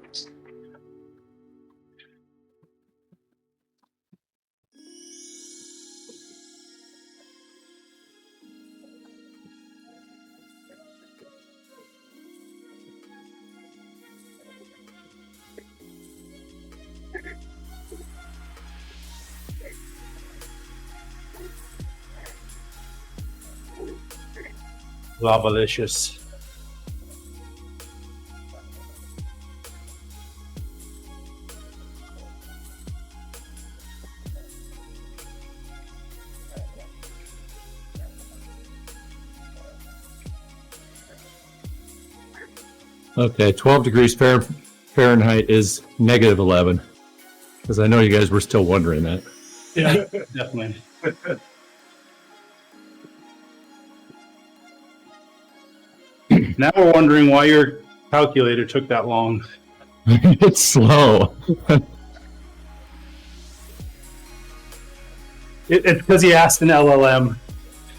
Lavalicious. Okay, 12 degrees Fahrenheit is negative 11. Because I know you guys were still wondering that. Yeah, definitely. Now we're wondering why your calculator took that long. It's slow. It's because he asked an LLM.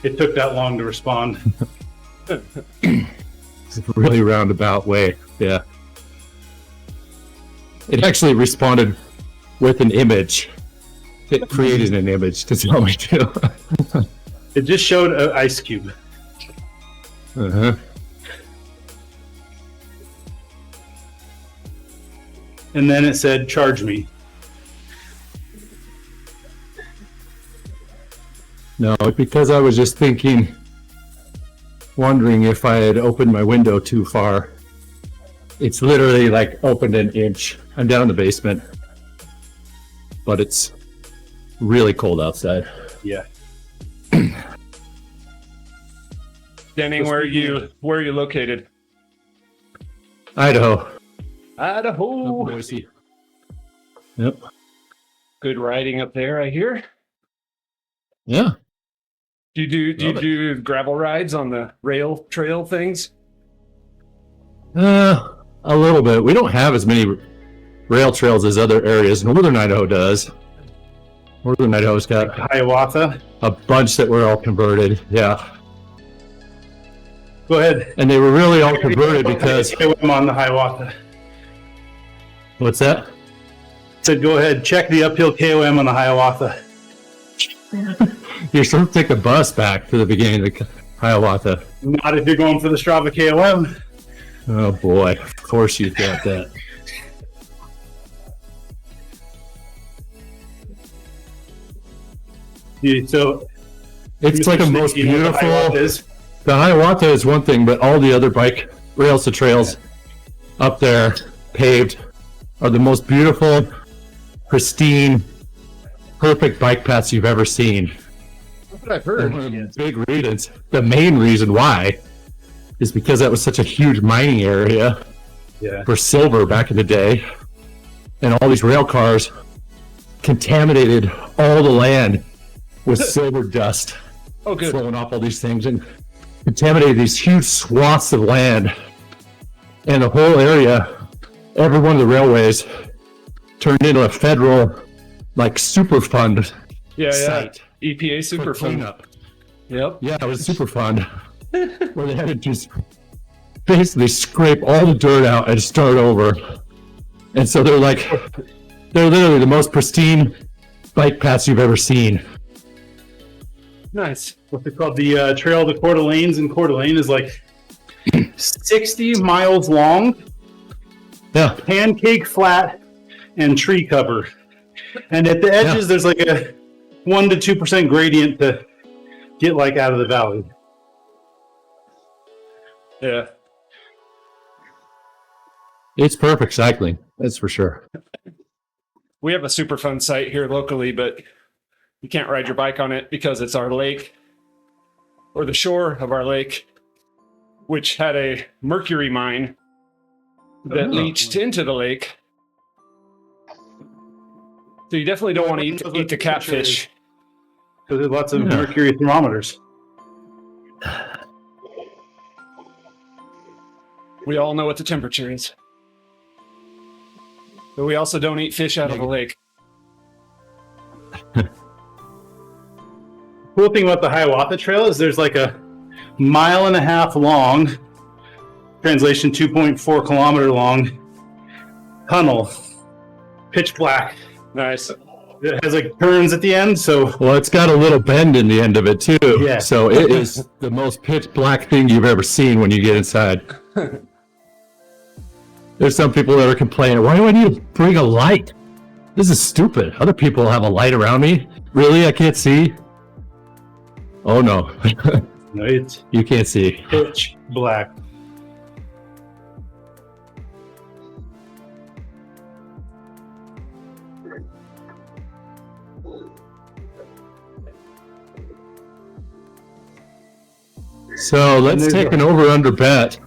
It took that long to respond. It's a really roundabout way. Yeah. It actually responded with an image. It created an image to tell me to. It just showed an ice cube. Uh-huh. And then it said, charge me. No, because I was just thinking, wondering if I had opened my window too far. It's literally like opened an inch. I'm down in the basement, but it's really cold outside. Yeah. Denning, where are you located? Idaho. Idaho. Boise. Yep. Good riding up there, I hear. Yeah. Do you do gravel rides on the rail trail things? A little bit. We don't have as many rail trails as other areas. Northern Idaho does. Northern Idaho's got Hiawatha. a bunch that were all converted. Yeah. Go ahead. And they were really all converted because... I'm on the Hiawatha. What's that? Said go ahead, check the uphill KOM on the Hiawatha. You're supposed to take a bus back to the beginning of the Hiawatha. Not if you're going for the Strava KOM. Oh boy, of course you got that. So It's like a most you know what the Hiawatha beautiful... is? The Hiawatha is one thing, but all the other bike rails to trails up there, paved, are the most beautiful, pristine, perfect bike paths you've ever seen. That's what I've heard. One of the big reasons, the main reason why, is because that was such a huge mining area Yeah. for silver back in the day, and all these rail cars contaminated all the land with silver dust, Oh, good. flowing off all these things, and contaminated these huge swaths of land, and the whole area, every one of the railways, turned into a federal, like, Superfund Yeah, site. yeah. EPA for Superfund. cleanup. Yep. Yeah, it was Superfund, where they had to just basically scrape all the dirt out and start over. And so they're literally the most pristine bike paths you've ever seen. Nice. What's it called? The Trail to Coeur d'Alene's in Coeur d'Alene is like 60 miles long, Yeah, pancake flat, and tree cover. And at the edges, there's like a 1 to 2% gradient to get like out of the valley. Yeah. it's perfect cycling, that's for sure. We have a Superfund site here locally, but you can't ride your bike on it because it's our lake, or the shore of our lake, which had a mercury mine that leached into the lake. So you definitely don't want to eat the catfish. Because there's lots of Yeah. mercury thermometers. We all know what the temperature is. But we also don't eat fish out of the lake. Cool thing about the Hiawatha Trail is there's like a 1.5 miles long, translation 2.4 kilometer long tunnel, pitch black. Nice. It has like turns at the end, so Well, it's got a little bend in the end of it too. Yeah. So it is the most pitch black thing you've ever seen when you get inside. There's some people that are complaining, why do I need to bring a light? This is stupid. Other people have a light around me. Really? I can't see? Oh no. it's You can't see. pitch black. So let's there's take a- an over-under bet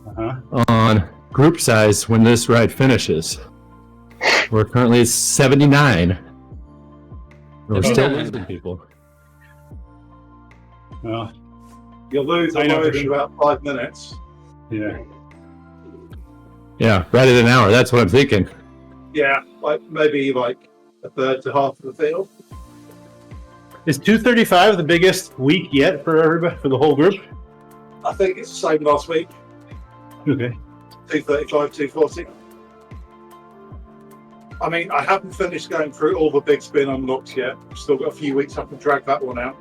Uh-huh. on group size when this ride finishes. We're currently at 79. We're still 79. losing people. Well, You'll lose I a know for load in sure. about 5 minutes. yeah. Yeah, right at an hour. That's what I'm thinking. Yeah, like maybe like a third to half of the field. Is 235 the biggest week yet for everybody, for the whole group? I think it's the same last week. Okay. 235, 240. I mean, I haven't finished going through all the big spin unlocks yet. I've still got a few weeks. I can drag that one out.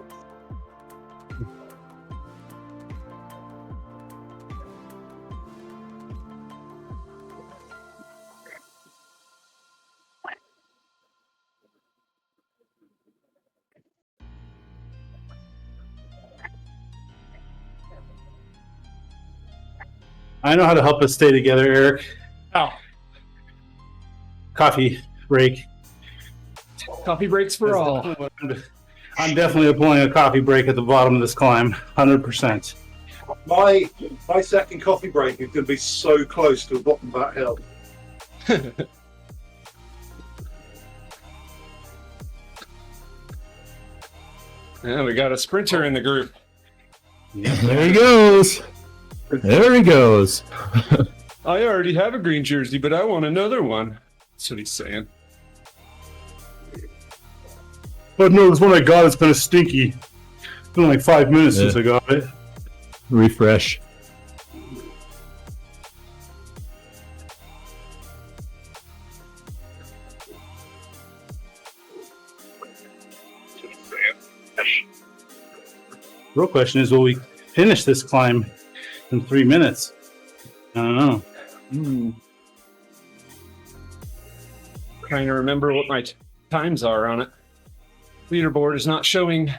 I know how to help us stay together, Eric. Oh, Coffee break. coffee breaks for all. I'm definitely applying a coffee break at the bottom of this climb, 100%. My second coffee break is going to be so close to the bottom of that hill. Yeah, we got a sprinter in the group. There he goes. There he goes. I already have a green jersey, but I want another one. That's what he's saying. But no, this one I got is kind of stinky. It's been like 5 minutes since I got it. Refresh. Real question is, will we finish this climb in 3 minutes? I don't know. Trying to remember what my times are on it. Leaderboard is not showing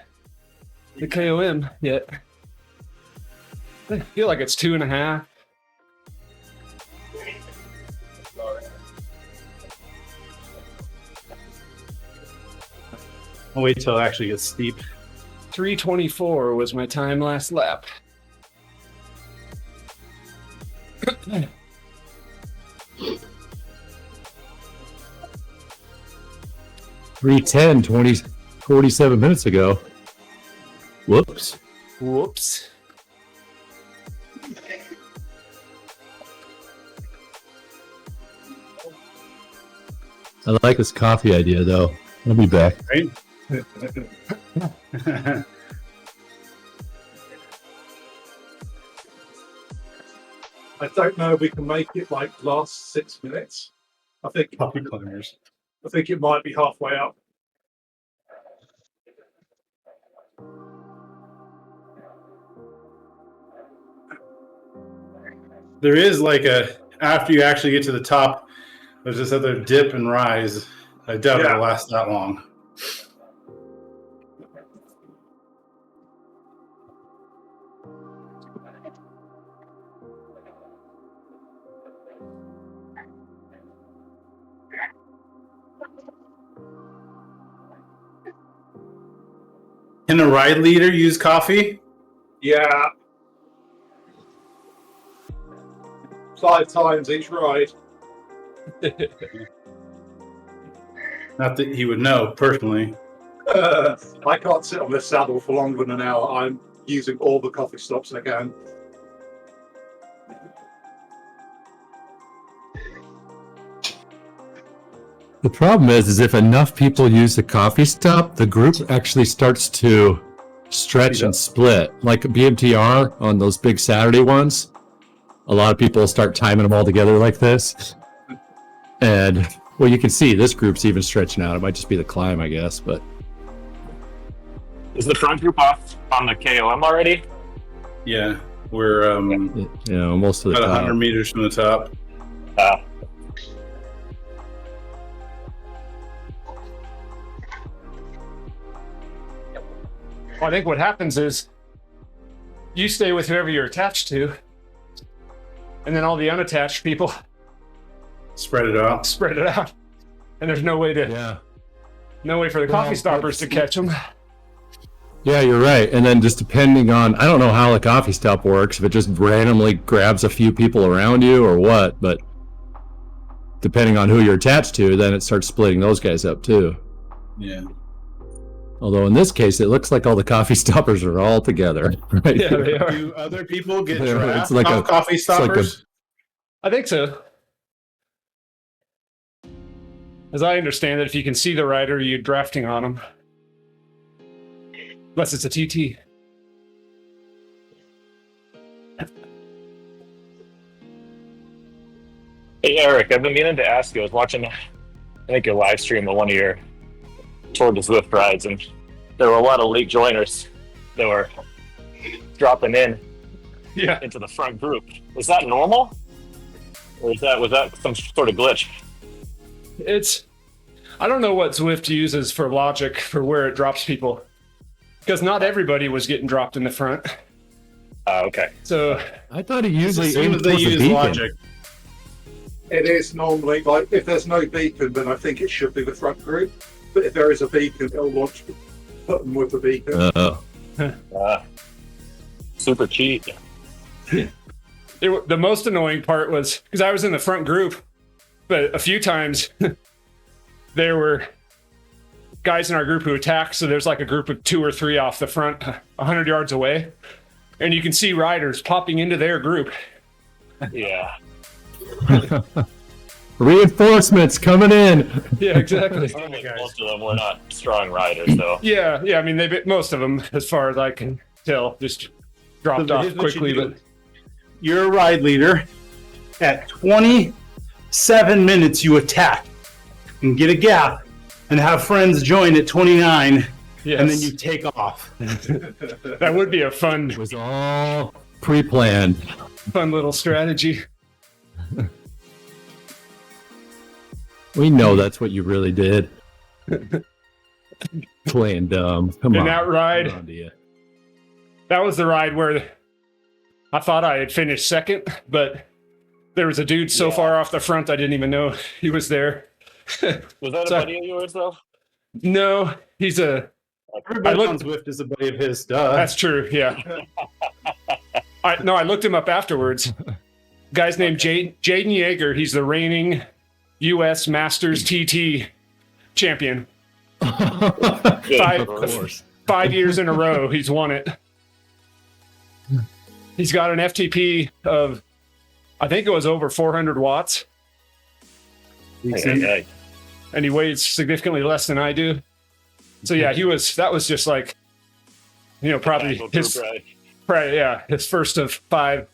the KOM yet. I feel like it's 2.5. I'll wait till it actually gets steep. 3:24 was my time last lap. 3:10, 47 minutes ago. Whoops. Whoops. I like this coffee idea, though. I'll be back. Right? I don't know if we can make it like last 6 minutes. I think Coffee climbers. it might be halfway up. There is like after you actually get to the top, there's this other dip and rise. I doubt it'll last that long. Can a ride leader use coffee? Yeah. 5 times each ride. Not that he would know personally. I can't sit on this saddle for longer than an hour. I'm using all the coffee stops I can. The problem is if enough people use the coffee stop, the group actually starts to stretch and split. Like BMTR on those big Saturday ones, a lot of people start timing them all together like this. And, well, you can see this group's even stretching out. It might just be the climb, I guess, but... Is the front group off on the KOM already? Yeah, we're most of the about top. 100 meters from the top. Well, I think what happens is you stay with whoever you're attached to, and then all the unattached people Spread it out. spread it out. And there's no way to, no way for the coffee stoppers to catch them. Yeah, you're right. And then just depending on, I don't know how the coffee stop works, if it just randomly grabs a few people around you or what, but depending on who you're attached to, then it starts splitting those guys up too. Yeah. Although in this case, it looks like all the coffee stoppers are all together. Right? Yeah, they are. Do other people get Yeah, trapped it's like off coffee it's like stoppers? I think so. As I understand it, if you can see the rider, you're drafting on them. Unless it's a TT. Hey, Eric, I've been meaning to ask you. I was watching, I think, your live stream of one of your Tour de Zwift rides, and there were a lot of late joiners that were dropping in into the front group. Was that normal? Or was that some sort of glitch? I don't know what Zwift uses for logic for where it drops people. Because not everybody was getting dropped in the front. Okay. So I thought he usually As soon aimed as they towards the use beacon. logic. It is normally like if there's no beacon, then I think it should be the front group. But if there is a beacon, it'll launch put them with the beacon. Super cheat. the most annoying part was because I was in the front group, but a few times there were guys in our group who attacked. So there's like a group of 2 or 3 off the front, 100 yards away, and you can see riders popping into their group. Yeah. Reinforcements coming in. Yeah, exactly. Most of them were not strong riders, though. Yeah. I mean, most of them, as far as I can tell, just dropped So off here's what you quickly. do. But You're a ride leader. At 27 minutes, you attack and get a gap and have friends join at 29, yes, and then you take off. that would be a fun It was all pre-planned. little strategy. We know that's what you really did. Playing dumb. Come In on. that ride, Come on, to you. that was the ride where I thought I had finished second, but there was a dude so far off the front I didn't even know he was there. Was that a So- buddy of yours, though? No, he's a. Everybody I looked- on Zwift is a buddy of his. Duh. That's true. Yeah. I looked him up afterwards. Guy's named Jaden Yeager. He's the reigning U.S. Masters TT champion. Good. Five, 5 years in a row, he's won it. He's got an FTP of, I think it was over 400 watts, Hey. and he weighs significantly less than I do. So yeah, that was just like, probably Tackle his, group ride. his first of 5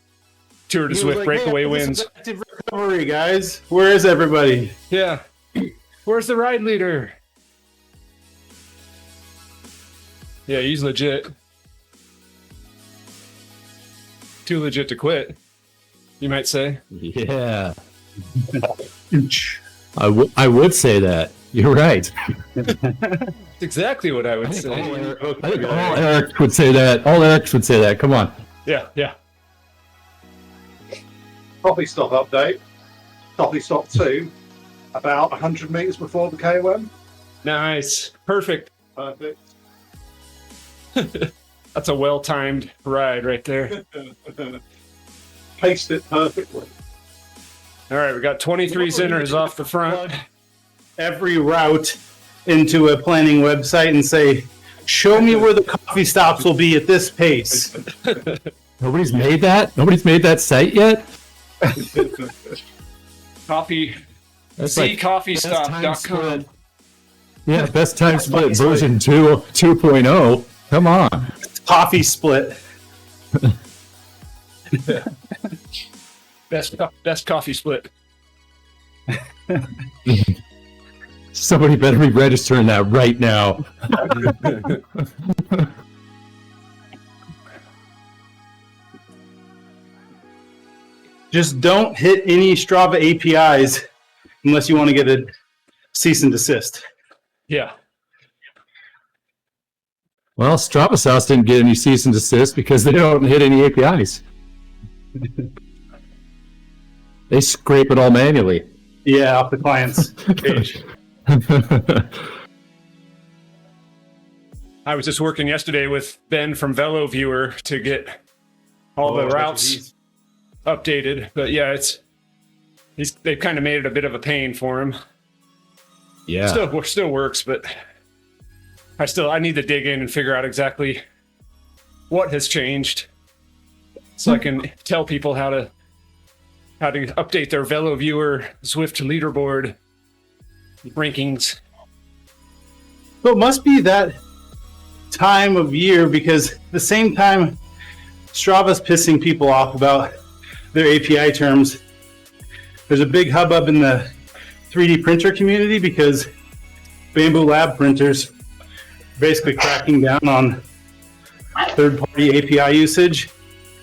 Tour de He was Zwift like, breakaway "Hey, wins. active recovery, guys. Where is everybody? Yeah. Where's the ride leader? Yeah, he's legit. Too legit to quit, you might say. Yeah. I would say that. You're right. That's exactly what I would say. I think all Erics would say that. All Erics would say that. Come on. Yeah. Coffee stop update. Coffee stop 2, about 100 meters before the KOM. Nice. Perfect. Perfect. That's a well-timed ride right there. Paced it perfectly. All right, we got 23 Zinners off the front. Every route into a planning website and say, show me where the coffee stops will be at this pace. Nobody's made that? Nobody's made that site yet? Coffee. That's like ccoffeestop.com. Yeah, best time split version 2.0. Come on. Coffee split. Best coffee split. Somebody better be registering that right now. Just don't hit any Strava APIs unless you want to get a cease and desist. Yeah. Well, Strava Sauce didn't get any cease and desist because they don't hit any APIs. They scrape it all manually. Yeah, off the client's page. I was just working yesterday with Ben from VeloViewer to get all the routes updated. But yeah, they've kind of made it a bit of a pain for him. Yeah. Still works, but I need to dig in and figure out exactly what has changed, so I can tell people how to update their VeloViewer Zwift leaderboard rankings. But it must be that time of year because the same time Strava's pissing people off about their API terms, there's a big hubbub in the 3D printer community because Bamboo Lab printers basically cracking down on third-party API usage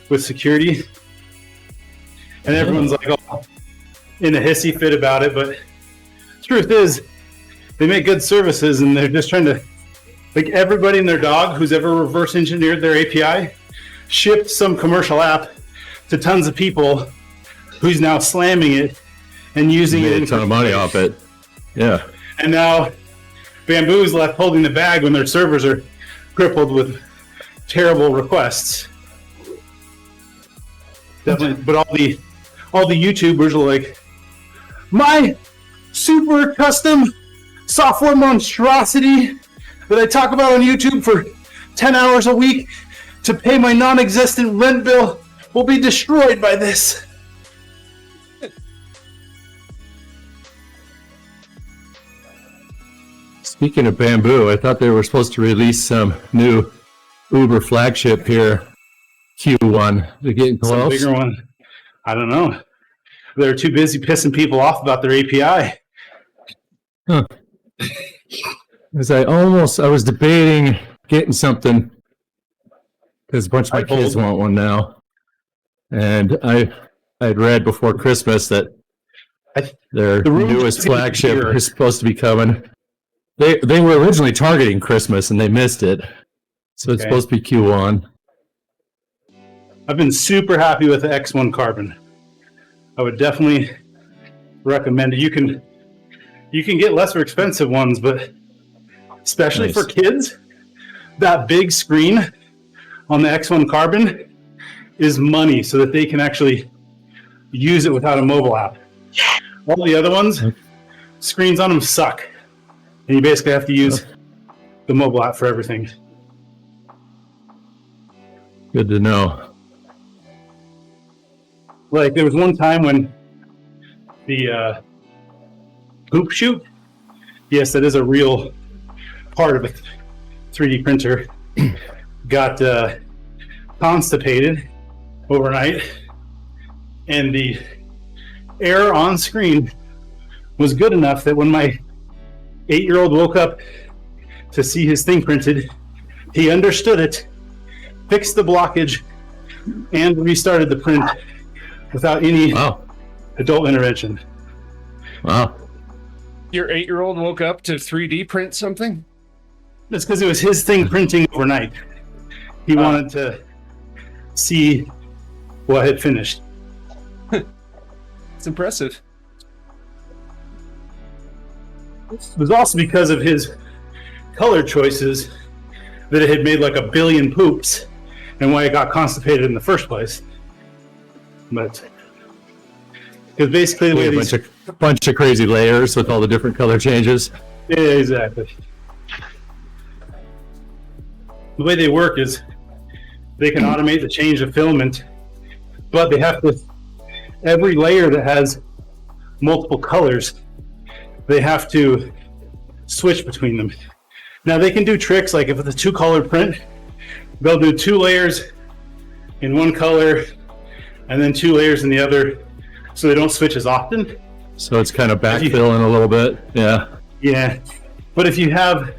with security. And everyone's like, oh, in a hissy fit about it. But truth is, they make good services and they're just trying to, like everybody and their dog who's ever reverse engineered their API shipped some commercial app to tons of people who's now slamming it and using Made it. a ton of money off it. Yeah. And now Bamboo's left holding the bag when their servers are crippled with terrible requests. Definitely, but all the YouTubers are like, my super custom software monstrosity that I talk about on YouTube for 10 hours a week to pay my non-existent rent bill will be destroyed by this. Speaking of Bamboo, I thought they were supposed to release some new Uber flagship here. Q1. They're getting Some close. bigger one. I don't know. They're too busy pissing people off about their API. As I was debating getting something because a bunch of my kids want one now, and I'd read before Christmas that their The rumors newest seem to flagship be- is supposed to be coming. They were originally targeting Christmas and they missed it, so it's Okay. supposed to be Q1. I've been super happy with the X1 Carbon. I would definitely recommend it. You can get lesser expensive ones, but especially Nice. for kids, that big screen on the X1 Carbon is money so that they can actually use it without a mobile app. All the other ones, screens on them suck. And you basically have to use the mobile app for everything. Good to know. Like there was one time when the hoop shoot, yes, that is a real part of a 3D printer, got constipated overnight, and the error on screen was good enough that when my 8-year-old woke up to see his thing printed, he understood it, fixed the blockage, and restarted the print without any Wow. adult intervention. Wow. Your 8-year-old woke up to 3D print something? That's because it was his thing printing overnight. He wanted to see what had finished. It's impressive. It was also because of his color choices that it had made like a billion poops and why it got constipated in the first place. But because basically the way A these bunch of crazy layers with all the different color changes. Yeah, exactly. The way they work is they can automate the change of filament, but they have to, every layer that has multiple colors, they have to switch between them. Now they can do tricks like if it's a 2-color print, they'll do 2 layers in one color and then 2 layers in the other, so they don't switch as often. So it's kind of backfilling a little bit. Yeah. Yeah, but if you have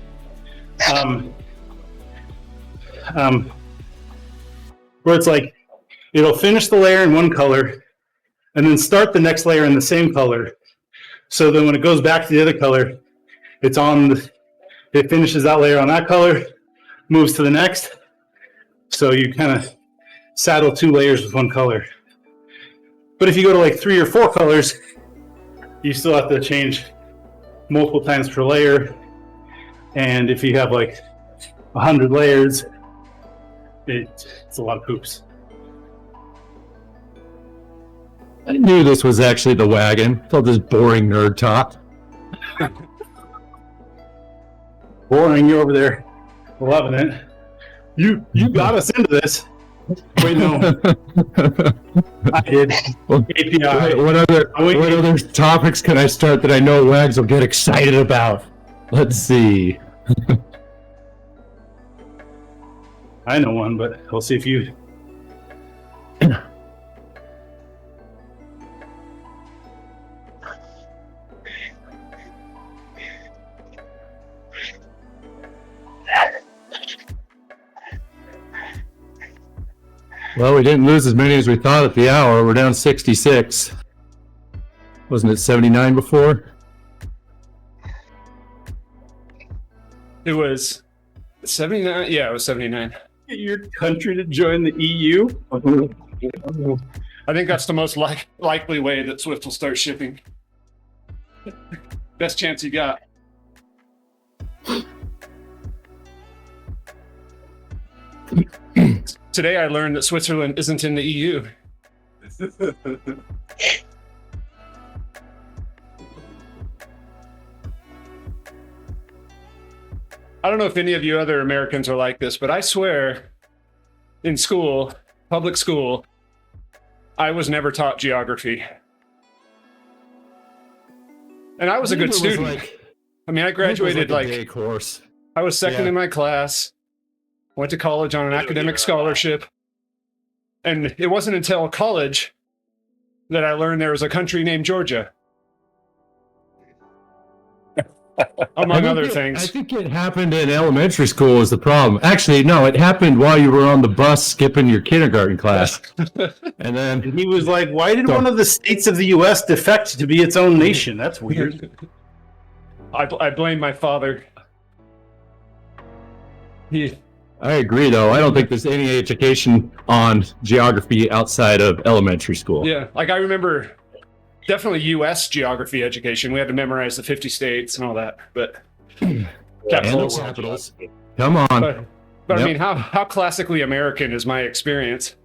where it's like it'll finish the layer in one color and then start the next layer in the same color, so then when it goes back to the other color, it's on it finishes that layer on that color, moves to the next, so you kind of saddle 2 layers with one color. But if you go to like 3 or 4 colors, you still have to change multiple times per layer, and if you have like 100 layers, it's a lot of poops. I knew this was actually the wagon. It's all this boring nerd talk. Boring, you're over there loving it. You got us into this. Wait, no, I did. Well, API. what other topics can I start that I know Wags will get excited about? Let's see. I know one, but we'll see if you. Well, we didn't lose as many as we thought at the hour. We're down 66. Wasn't it 79 before? It was 79. Yeah, it was 79. Get your country to join the EU? I think that's the most likely way that Swift will start shipping. Best chance you got. Today I learned that Switzerland isn't in the EU. I don't know if any of you other Americans are like this, but I swear in school, public school, I was never taught geography. And I was a good student. I mean, I graduated like a day course. I was second in my class, went to college on an academic scholarship. And it wasn't until college that I learned there was a country named Georgia. Among other things. I think it happened in elementary school is the problem. Actually, no, it happened while you were on the bus skipping your kindergarten class. And then He was like, why did one of the states of the U.S. defect to be its own nation? That's weird. I blame my father. I agree, though. I don't think there's any education on geography outside of elementary school. Yeah, like I remember definitely U.S. geography education. We had to memorize the 50 states and all that, but And the capitals. capitals. Come on. But I Yep. mean, how classically American is my experience?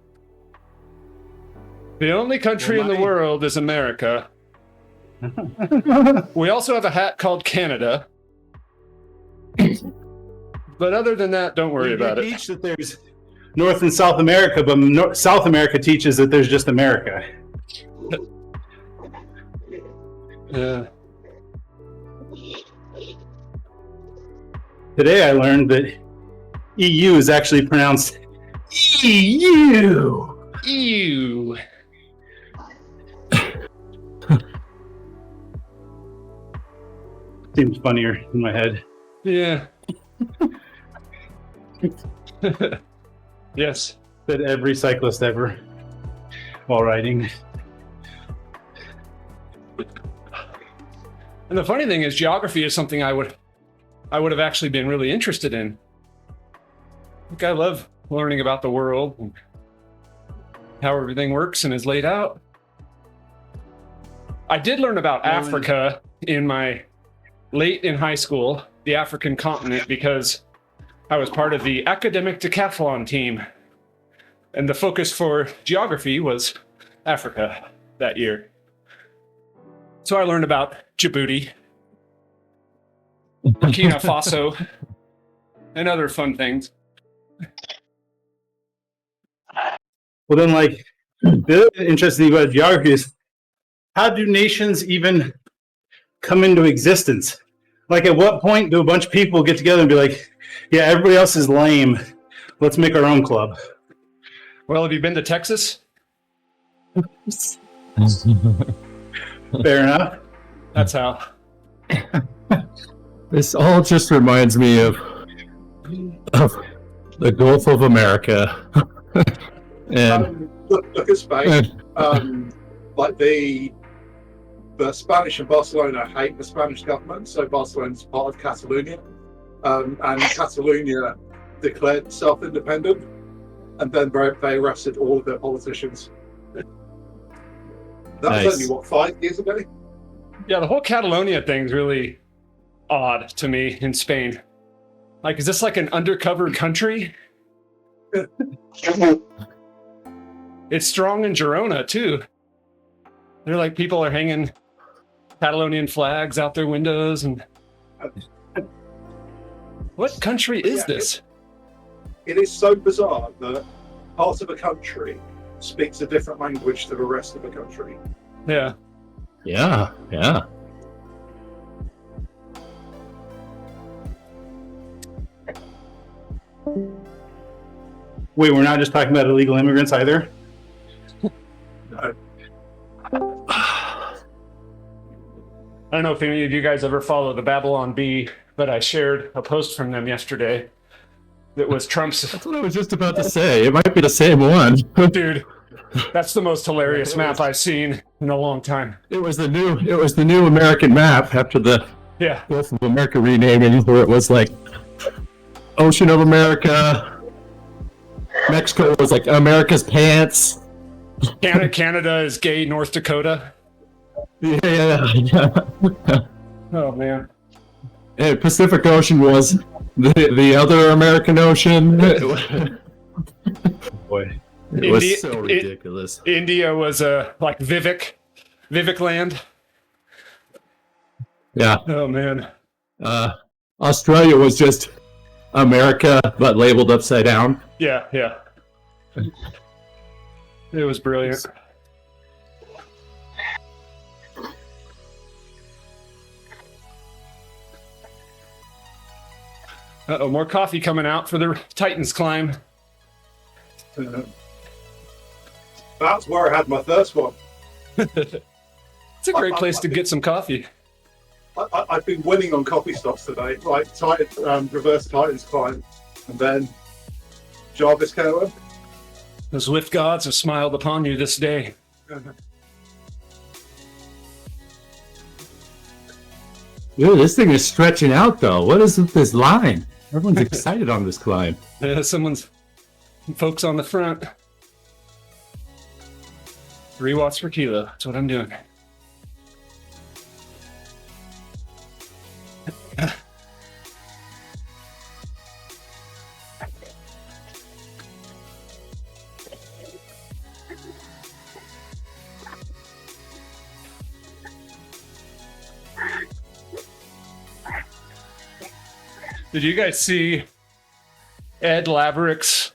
The only country in the world is America. We also have a hat called Canada. But other than that, don't worry about it. Teach that there's North and South America, but South America teaches that there's just America. Yeah. Today I learned that EU is actually pronounced EU. Ew. Seems funnier in my head. Yeah. Yes. That every cyclist ever while riding. And the funny thing is, geography is something I would have actually been really interested in. Like I love learning about the world and how everything works and is laid out. I did learn about Africa late in high school, the African continent, because I was part of the academic decathlon team. And the focus for geography was Africa that year. So I learned about Djibouti, Burkina Faso, and other fun things. Well, then, like, the other interesting thing about geography is how do nations even come into existence? Like, at what point do a bunch of people get together and be like, yeah, everybody else is lame. Let's make our own club. Well, have you been to Texas? Fair enough. That's how. This all just reminds me of the Gulf of America. And Look at Spain. Like the Spanish and Barcelona hate the Spanish government, so Barcelona's part of Catalonia, and Catalonia declared self-independent, and then they arrested all of their politicians. That Nice. was only, what, 5 years ago? Yeah, the whole Catalonia thing's really odd to me in Spain. Like, is this like an undercover country? It's strong in Girona, too. They're like, people are hanging Catalonian flags out their windows and... What country is this? It is so bizarre that part of a country speaks a different language to the rest of the country. Yeah. yeah. Wait, we're not just talking about illegal immigrants either? I don't know if any of you guys ever follow the Babylon Bee, but I shared a post from them yesterday that was Trump's... That's what I was just about to say. It might be the same one. Dude, that's the most hilarious map I've seen in a long time. It was the new American map after the Yeah. Gulf of America renaming, where it was like Ocean of America, Mexico was like America's pants. Canada is gay North Dakota. Yeah. Oh man. And Pacific Ocean was the other American Ocean. Boy. It was India- so ridiculous. India was like Vivek land. Yeah. Oh man. Australia was just America, but labeled upside down. Yeah. It was brilliant. Uh-oh, more coffee coming out for the Titans climb. That's where I had my first one. It's a great place to get some coffee. I've been winning on coffee stops today, like reverse Titans climb, and then Jarvis Cohen. The Zwift gods have smiled upon you this day. Ooh, this thing is stretching out, though. What is with this line? Everyone's excited on this climb. Someone's folks on the front. 3 watts per kilo. That's what I'm doing. Did you guys see Ed Laverick's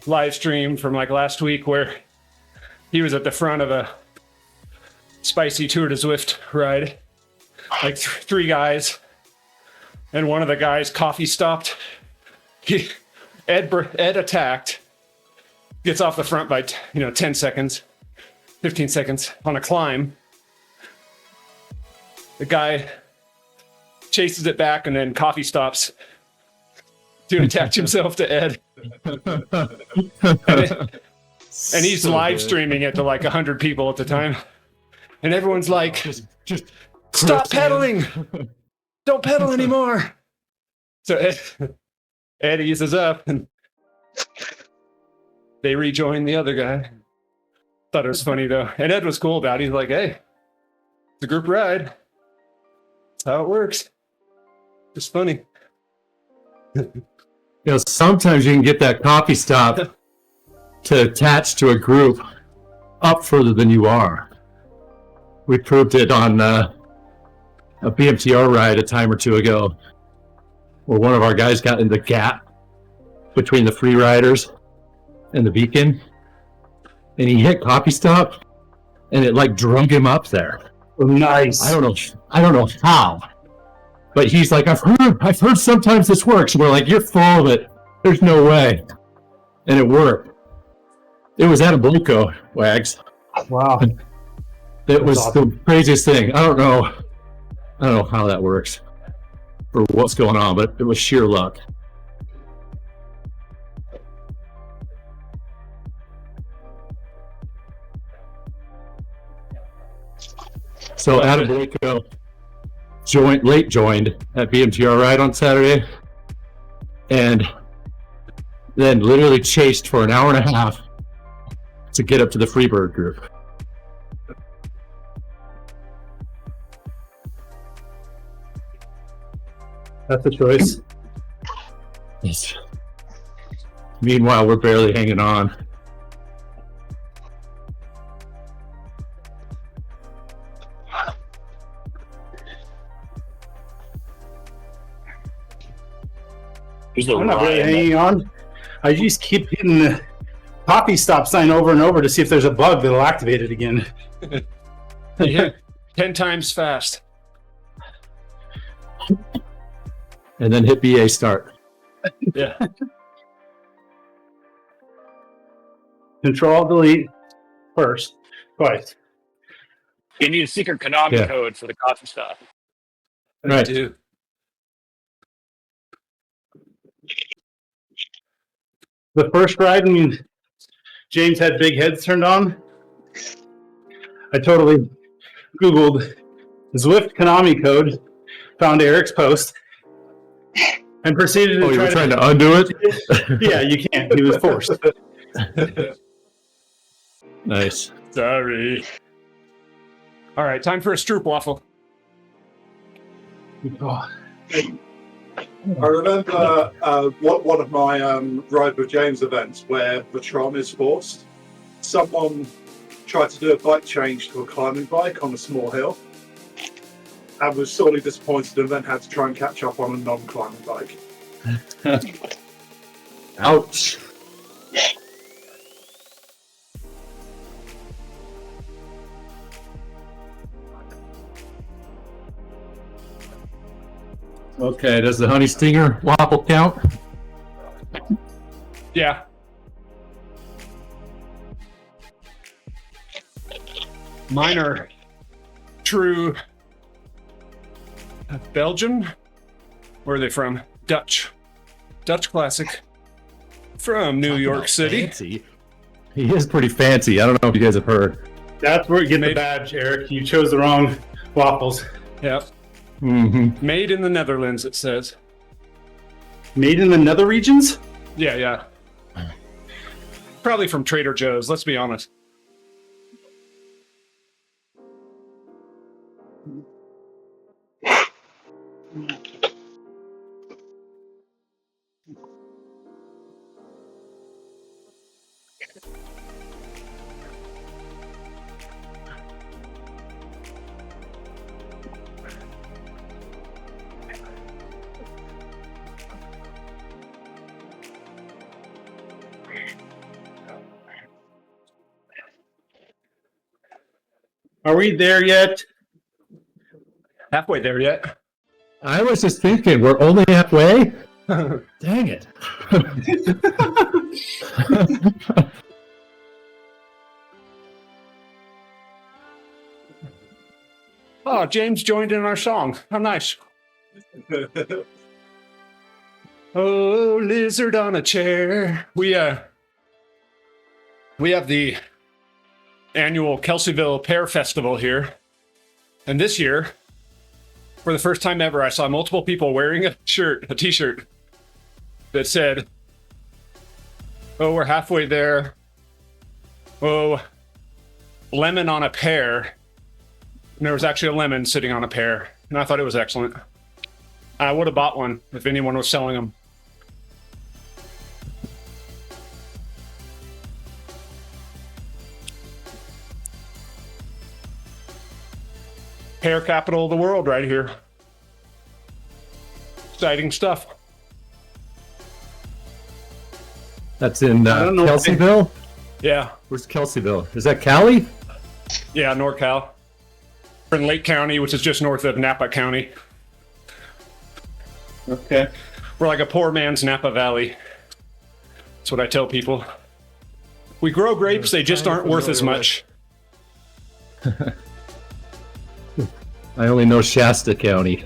live stream from like last week where he was at the front of a spicy Tour de Zwift ride? Like 3 guys, and one of the guys coffee stopped. Ed attacked, gets off the front by 10 seconds, 15 seconds on a climb. The guy chases it back, and then coffee stops to attach himself to Ed. And he's So live good. streaming it to like 100 people at the time. And everyone's like, Just stop cruising. pedaling! Don't pedal anymore! So Ed eases up, and they rejoin the other guy. Thought it was funny, though. And Ed was cool about it. He's like, hey, it's a group ride. That's how it works. Just funny. Sometimes you can get that coffee stop to attach to a group up further than you are. We proved it on a BMTR ride a time or two ago, where one of our guys got in the gap between the free riders and the beacon, and he hit coffee stop, and it like drug him up there. Nice. I don't know how, but he's like, I've heard sometimes this works. And we're like, you're full of it. There's no way. And it worked. It was at a Bluco, Wags. Wow. It was awesome. the craziest thing. I don't know how that works or what's going on, but it was sheer luck. So Adam Bluco late joined at BMTR ride on Saturday, and then literally chased for an hour and a half to get up to the Freebird group. That's a choice. Yes. Meanwhile, we're barely hanging on. Who's the I'm not really Ryan? hanging on. I just keep hitting the coffee stop sign over and over to see if there's a bug that'll activate it again. Yeah, 10 times fast. And then hit BA start. Yeah. Control delete first, twice. You need a secret Konami Yeah. code for the coffee stop. Right. Dude. The first ride when James had big heads turned on, I totally Googled Zwift Konami code, found Eric's post, and proceeded to Oh, you try were trying to undo it? Yeah, you can't. He was forced. Nice. Sorry. All right, time for a stroopwafel. Oh, I remember one of my Ride with James events where the Tron is forced. Someone tried to do a bike change to a climbing bike on a small hill and was sorely disappointed and then had to try and catch up on a non-climbing bike. Ouch. Okay, does the honey stinger waffle count? Yeah. Mine are true Belgian. Where are they from? Dutch. Dutch classic. From New York City. Fancy. He is pretty fancy. I don't know if you guys have heard. that's where you get the Made- badge, Eric. You chose the wrong waffles. Yep. Mm-hmm. Made in the Netherlands, it says. Made in the nether regions? Yeah, yeah. Probably from Trader Joe's, let's be honest. Are we there yet? Halfway there yet? I was just thinking, we're only halfway? Dang it. Oh, James joined in our song. How nice. Oh, lizard on a chair. We have the annual Kelseyville Pear Festival here. And this year, for the first time ever, I saw multiple people wearing a t-shirt that said, "Oh, we're halfway there. Oh, lemon on a pear." And there was actually a lemon sitting on a pear. And I thought it was excellent. I would have bought one if anyone was selling them. Pear capital of the world right here. Exciting stuff. That's in I don't know if they- Kelseyville? Yeah. Where's Kelseyville? Is that Cali? Yeah, NorCal. We're in Lake County, which is just north of Napa County. Okay. We're like a poor man's Napa Valley. That's what I tell people. We grow grapes, they just aren't worth as much. I only know Shasta County.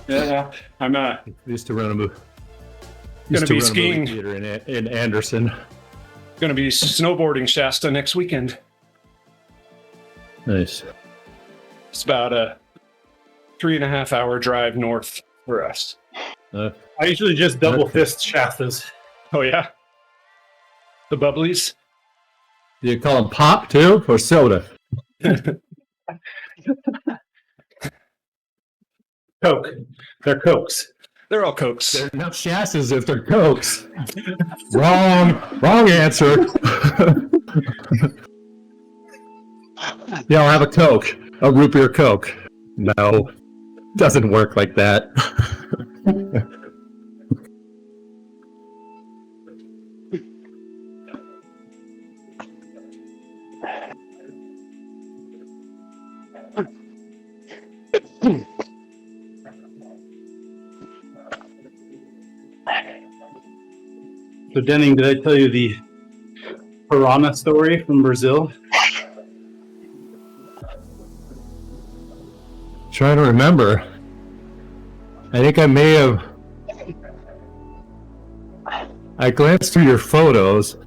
Yeah. I'm Used to run a movie. Gonna be skiing. Theater in Anderson. going to be snowboarding Shasta next weekend. Nice. It's about a 3.5 hour drive north for us. I usually just double fist Shastas. Oh, yeah? The bubblies? Do you call them pop too, or soda? Coke. They're Cokes. They're all Cokes. They're not Shastas if they're Cokes. Wrong answer. Yeah, I'll have a Coke. A root beer Coke. No, doesn't work like that. So Denning, did I tell you the piranha story from Brazil? Trying to remember. I think I may have. I glanced through your photos,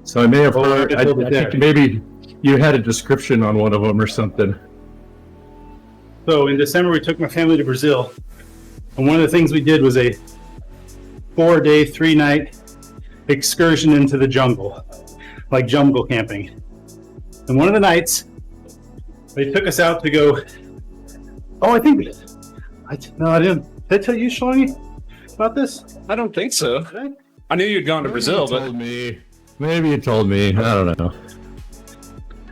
so I may have heard. I think maybe you had a description on one of them or something. So in December, we took my family to Brazil, and one of the things we did was a 4-day, 3-night excursion into the jungle, like jungle camping. And one of the nights, they took us out to go. Oh, I didn't. Did I tell you, Shalongi, about this? I don't think so. Did I? I knew you'd gone to Brazil, but Maybe you told me. I don't know.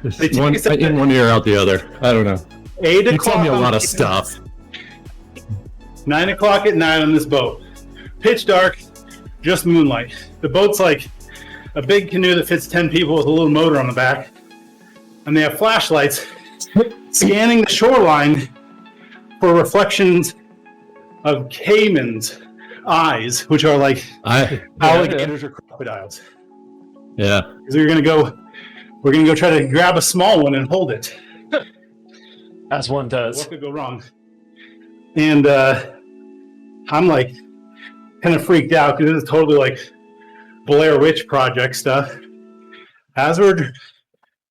They take One, us out in one ear, out the other. I don't know. 8 You o'clock. told me a on lot the of stuff. 9 o'clock at night on this boat. Pitch dark, just moonlight. The boat's like a big canoe that fits 10 people with a little motor on the back. And they have flashlights scanning the shoreline for reflections of caimans' eyes, which are like alligators or crocodiles. Yeah. So we're gonna go try to grab a small one and hold it. as one does. What could go wrong? And I'm like kind of freaked out because this is totally like Blair Witch Project stuff. As we're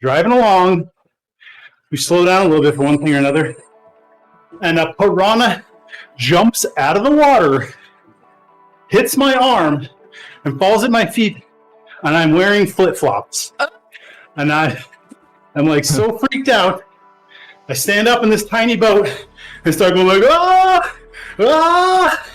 driving along, we slow down a little bit for one thing or another, and a piranha jumps out of the water, hits my arm, and falls at my feet, and I'm wearing flip-flops. And I'm like so freaked out. I stand up in this tiny boat and start going like, ah, ah.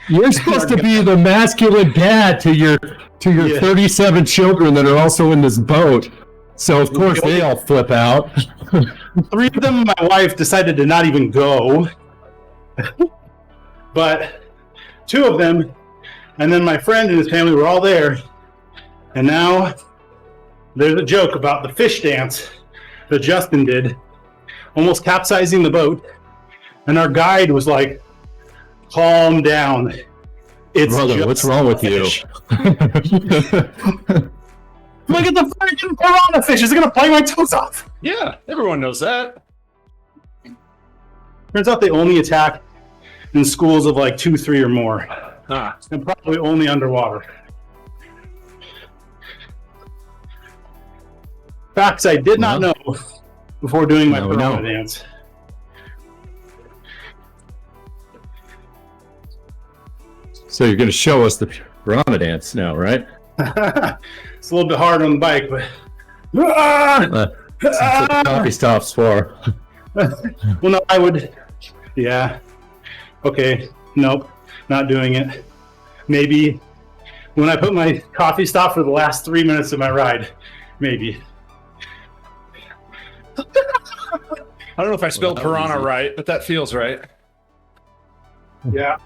You're supposed to be the masculine dad to your Yeah. 37 children that are also in this boat. So of course they all flip out. 3 of them, my wife decided to not even go. But 2 of them, and then my friend and his family were all there. And now there's a joke about the fish dance that Justin did, almost capsizing the boat. And our guide was like, calm down. It's Brother, just what's wrong with a you? fish." Look at the freaking piranha fish. It's going to bite my toes off. Yeah, everyone knows that. Turns out they only attack in schools of like 2, 3 or more. Ah, And probably only underwater. Facts I did not know before doing my Now we piranha know. dance. So you're going to show us the piranha dance now, right? It's a little bit hard on the bike, but That's what the coffee stops for. well, no, I would. Yeah. Okay. Nope. Not doing it. Maybe when I put my coffee stop for the last 3 minutes of my ride. Maybe. I don't know if I spelled that was piranha easy. right, but that feels right. Yeah.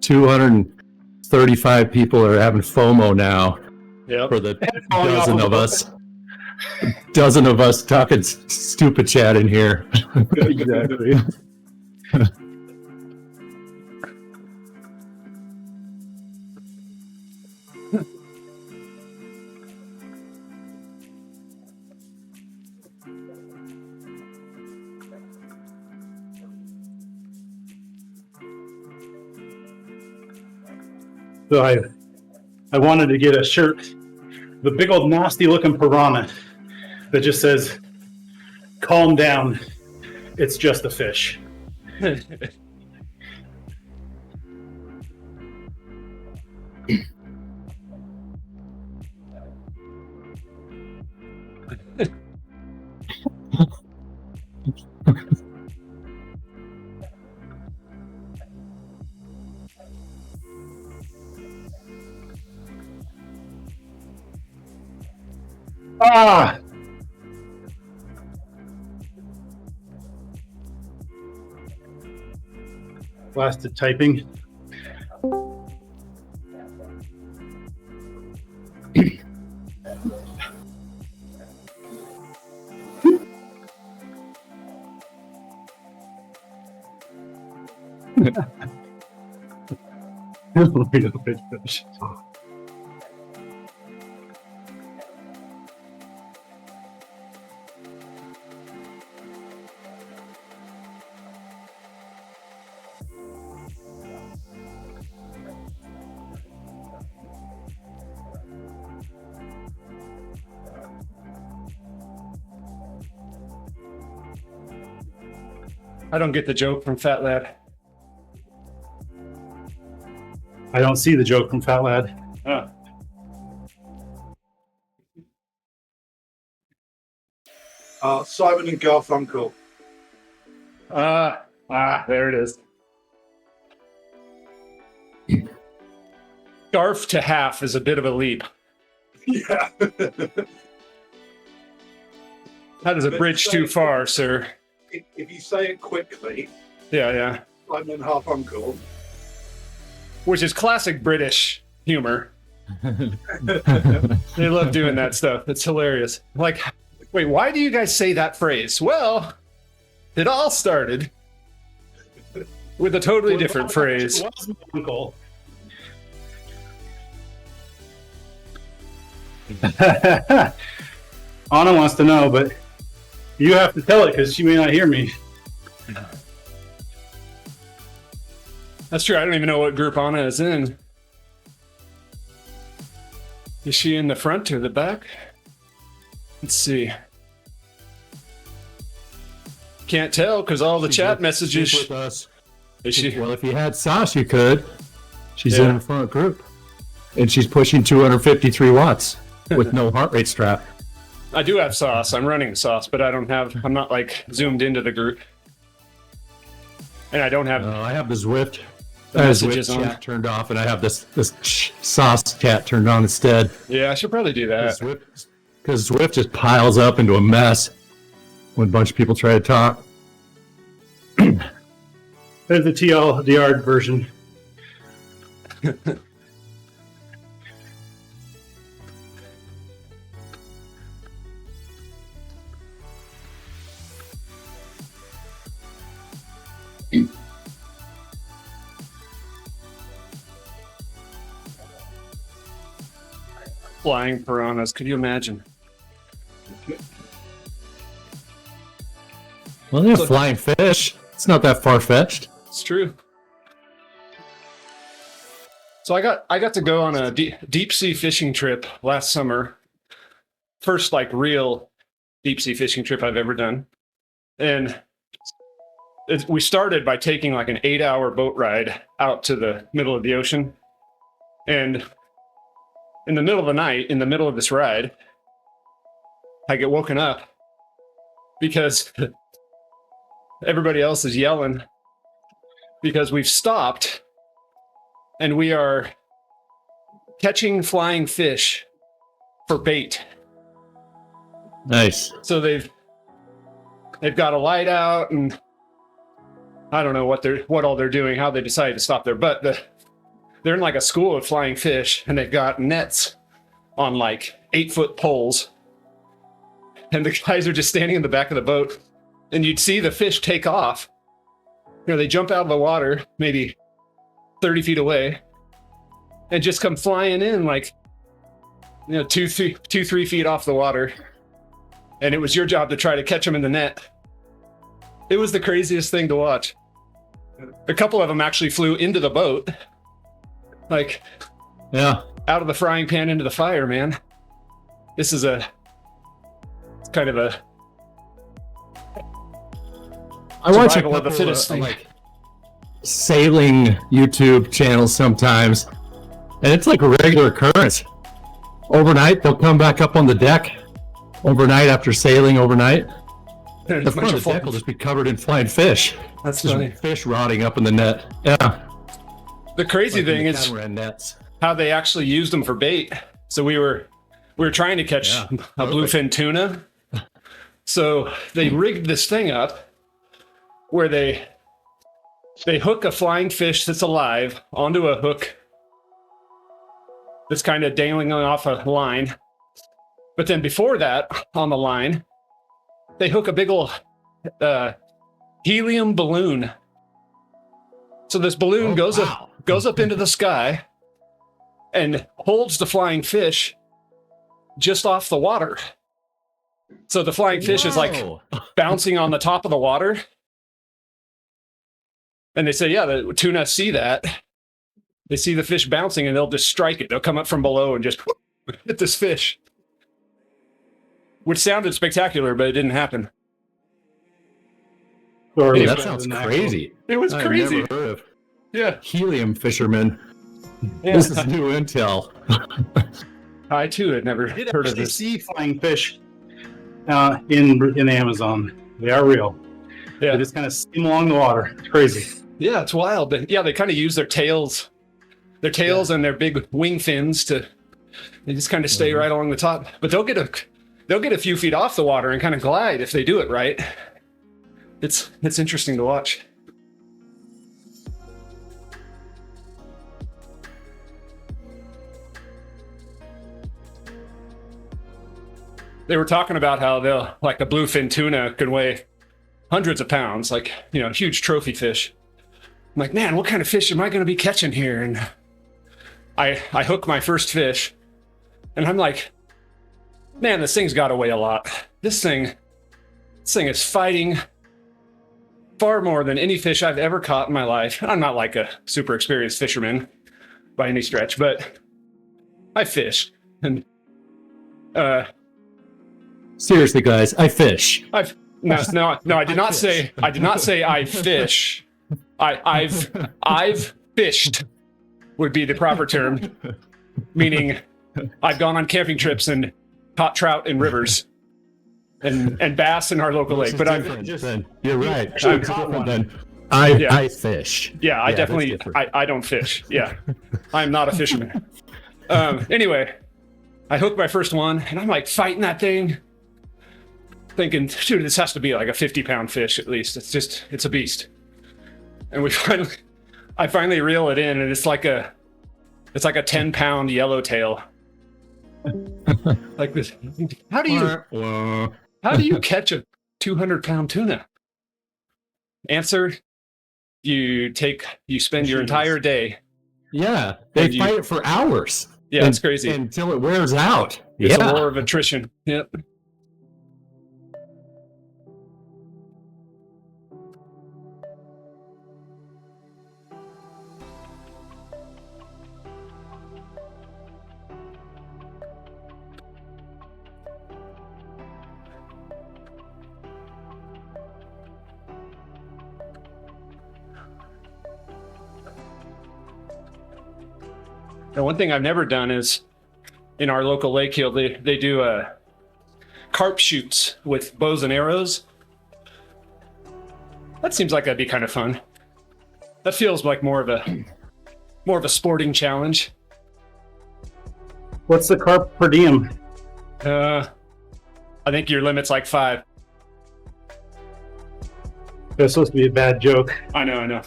$235 people are having FOMO now Yep. for the Falling off dozen of of the us. Dozen of us talking stupid chat in here. Exactly. So I wanted to get a shirt, the big old nasty looking piranha that just says, calm down, it's just a fish. Ah! Blasted typing. I don't get the joke from Fat Lad. I don't see the joke from Fat Lad. Oh. Simon and Garfunkel. There it is. Garf to half is a bit of a leap. Yeah. That is a bridge too far, sir. If you say it quickly, Yeah. Simon and Garfunkel. Which is classic British humor. They love doing that stuff. It's hilarious. Like, wait, why do you guys say that phrase? Well, it all started with a totally different phrase. What's my uncle? Anna wants to know, but you have to tell it because she may not hear me. That's true. I don't even know what group Anna is in. Is she in the front or the back? Let's see. Can't tell because all the chat messages. She's with us. Is she? Well, if you had sauce, you could. She's Yeah. in the front group. And she's pushing 253 watts with no heart rate strap. I do have sauce. I'm running sauce, but I'm not like zoomed into the group. And I don't have I have the Zwift. the messages Zwift on. chat turned off, and I have this sauce chat turned on instead. Yeah, I should probably do that. Because Zwift just piles up into a mess when a bunch of people try to talk. There's the TLDR version. Flying piranhas. Could you imagine? Well, yeah, flying fish. It's not that far fetched. It's true. So I got to go on a deep sea fishing trip last summer. First like real deep sea fishing trip I've ever done. And we started by taking like an 8-hour boat ride out to the middle of the ocean. And in the middle of the night, in the middle of this ride, I get woken up because everybody else is yelling because we've stopped and we are catching flying fish for bait. Nice. So they've got a light out, and I don't know what all they're doing, how they decided to stop there, but they're in like a school of flying fish, and they've got nets on like 8-foot poles, and the guys are just standing in the back of the boat, and you'd see the fish take off. You know, they jump out of the water, maybe 30 feet away, and just come flying in like, 2-3 feet off the water. And it was your job to try to catch them in the net. It was the craziest thing to watch. A couple of them actually flew into the boat, like Yeah. out of the frying pan into the fire, man. This is it's kind of a I watch a survival of the couple fittest of, thing. like sailing YouTube channels sometimes, and it's like a regular occurrence. Overnight, they'll come back up on the deck. Overnight, after sailing overnight, There's the a bunch front of of the deck fl- will just be covered in flying fish. That's Just funny. fish rotting up in the net. Yeah. The crazy Like in thing the is catamaran nets. how they actually used them for bait. So we were trying to catch Yeah, a bluefin tuna. So they rigged this thing up where they hook a flying fish that's alive onto a hook that's kind of dangling off a line. But then before that, on the line, they hook a big old helium balloon. So this balloon goes up into the sky and holds the flying fish just off the water. So the flying fish is like Whoa. bouncing on the top of the water. And they say, yeah, the tuna see that. They see the fish bouncing and they'll just strike it. They'll come up from below and just hit this fish. Which sounded spectacular, but it didn't happen. story. Anyway, that sounds crazy. It was I've crazy. never heard of Yeah. helium fishermen. Yeah. This is new intel. I too had never I did heard of actually this. see flying fish in the Amazon. They are real. Yeah. They just kind of skim along the water. It's crazy. Yeah, it's wild. But yeah, they kind of use their tails and their big wing fins to. They just kind of stay right along the top. But they'll get a few feet off the water and kind of glide if they do it right. It's interesting to watch. They were talking about how the bluefin tuna could weigh hundreds of pounds, like, huge trophy fish. I'm like, man, what kind of fish am I going to be catching here? And I hook my first fish, and I'm like, man, this thing's got to weigh a lot. This thing is fighting far more than any fish I've ever caught in my life. I'm not like a super experienced fisherman by any stretch, but I fish, and Seriously, guys, I fish. No, I did not say I fish. I've fished would be the proper term, meaning I've gone on camping trips and caught trout in rivers and bass in our local lake. But You're right. I've Different one. than Yeah. I fish. yeah, I Yeah, definitely that's different. I don't fish. Yeah, I'm not a fisherman. Anyway, I hooked my first one, and I'm like fighting that thing, thinking, dude, this has to be like a 50-pound fish at least. It's a beast. And I finally reel it in, and it's like a 10-pound yellowtail. Like this. How do you catch a 200-pound tuna? Answer: you spend your entire day. Yeah, they And you- fight it for hours. Yeah, it's crazy. Until it wears out. It's yeah. a war of attrition. Yep. Now, one thing I've never done is in our local lake here, they do carp shoots with bows and arrows. That seems like that'd be kind of fun. That feels like more of a sporting challenge. What's the carp per diem? I think your limit's like 5. That's supposed to be a bad joke. I know.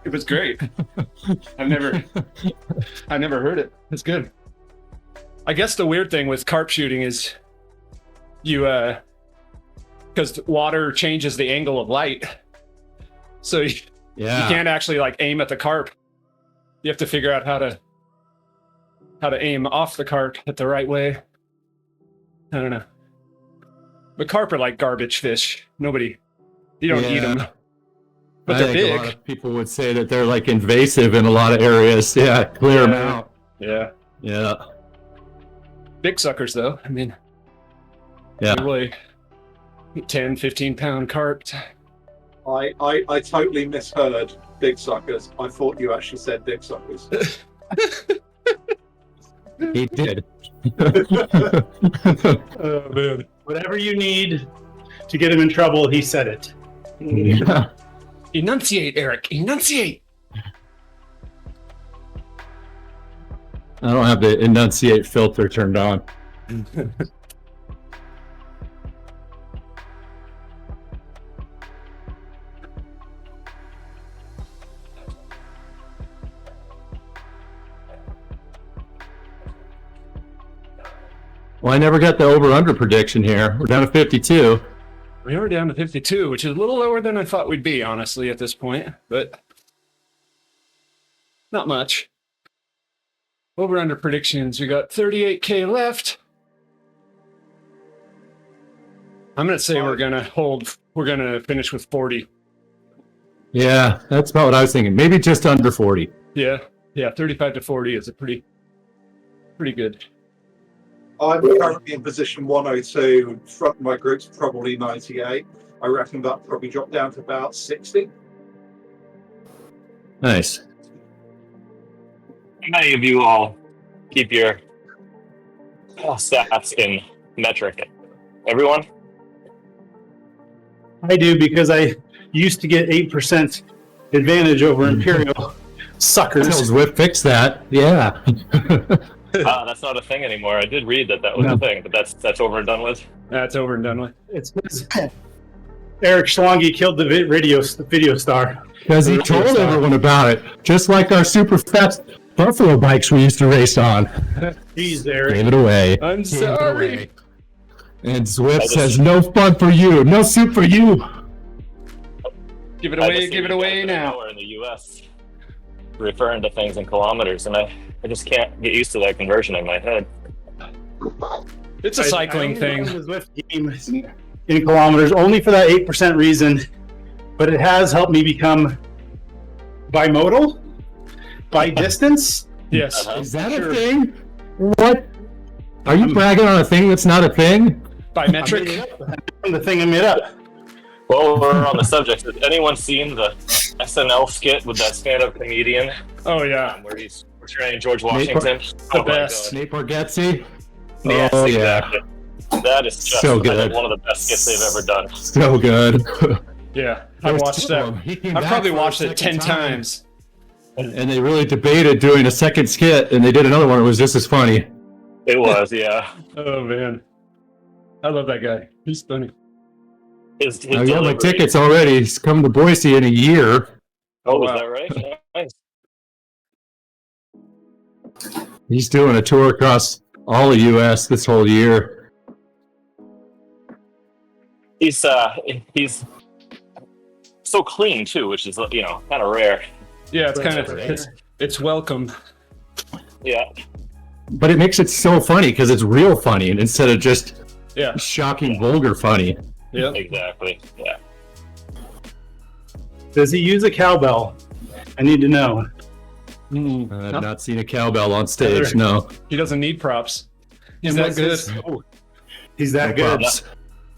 It was great. I've never heard it. It's good. I guess the weird thing with carp shooting is because water changes the angle of light. So you can't actually like aim at the carp. You have to figure out how to aim off the carp at the right way. I don't know. But carp are like garbage fish. You don't eat them. But they're I think big. a lot of people would say that they're like invasive in a lot of areas. Yeah, clear them out. Yeah. Yeah. Big suckers though. I mean, Yeah. they weigh 10, 15-pound carp. I totally misheard big suckers. I thought you actually said big suckers. He did. Oh man. Whatever you need to get him in trouble, he said it. Yeah. Enunciate, Eric. Enunciate. I don't have the enunciate filter turned on. Well, I never got the over-under prediction here. We're down to 52. We are down to 52, which is a little lower than I thought we'd be, honestly, at this point, but not much. Over under predictions, we got 38K left. I'm going to say we're going to finish with 40. Yeah, that's about what I was thinking. Maybe just under 40. Yeah, 35 to 40 is a pretty good. I'm currently in position 102. Front of my group's probably 98. I reckon that probably dropped down to about 60. Nice. How many of you all keep your stats in metric? Everyone? I do because I used to get 8% advantage over Imperial suckers. Zwift fixed that. Yeah. That's not a thing anymore. I did read that was No. a thing, but that's over and done with. That's over and done with. It's because Eric Schlongi killed the video star. Because he told everyone about it. Just like our super fast Buffalo bikes we used to race on. Jeez, Eric. Gave it away. I'm sorry. And Zwift says, no fun for you. No soup for you. Give it I away, just give it see you away guys now. nowhere in the U.S. referring to things in kilometers, and I just can't get used to that conversion in my head. It's a cycling I thing. only run the Zwift game in kilometers only for that 8% reason, but it has helped me become bimodal by distance. Yes. Is that a thing? What? Are you bragging on a thing that's not a thing? By metric. The thing I made up. Well, we're on the subject. Has anyone seen the SNL skit with that stand-up comedian Oh yeah. where he's portraying George Washington? The best. Nate Bargatze? Yes, Oh, exactly. That is just So I think, good. one of the best skits they've ever done. So good. Yeah. I watched that. I've probably watched it 10 times. And they really debated doing a second skit, and they did another one. It was just as funny. It was, yeah. Oh man. I love that guy. He's funny. His I got my delivery- tickets already. He's coming to Boise in a year. Oh, wow. is that right? Nice. He's doing a tour across all the U.S. this whole year. He's so clean too, which is kind of rare. Yeah, it's kind of it's welcome. Yeah. But it makes it so funny because it's real funny and instead of just Yeah. shocking, vulgar funny. Yeah. Exactly. Yeah. Does he use a cowbell? I need to know. I've not seen a cowbell on stage. No. He doesn't need props. He's that good. He's that good. Props.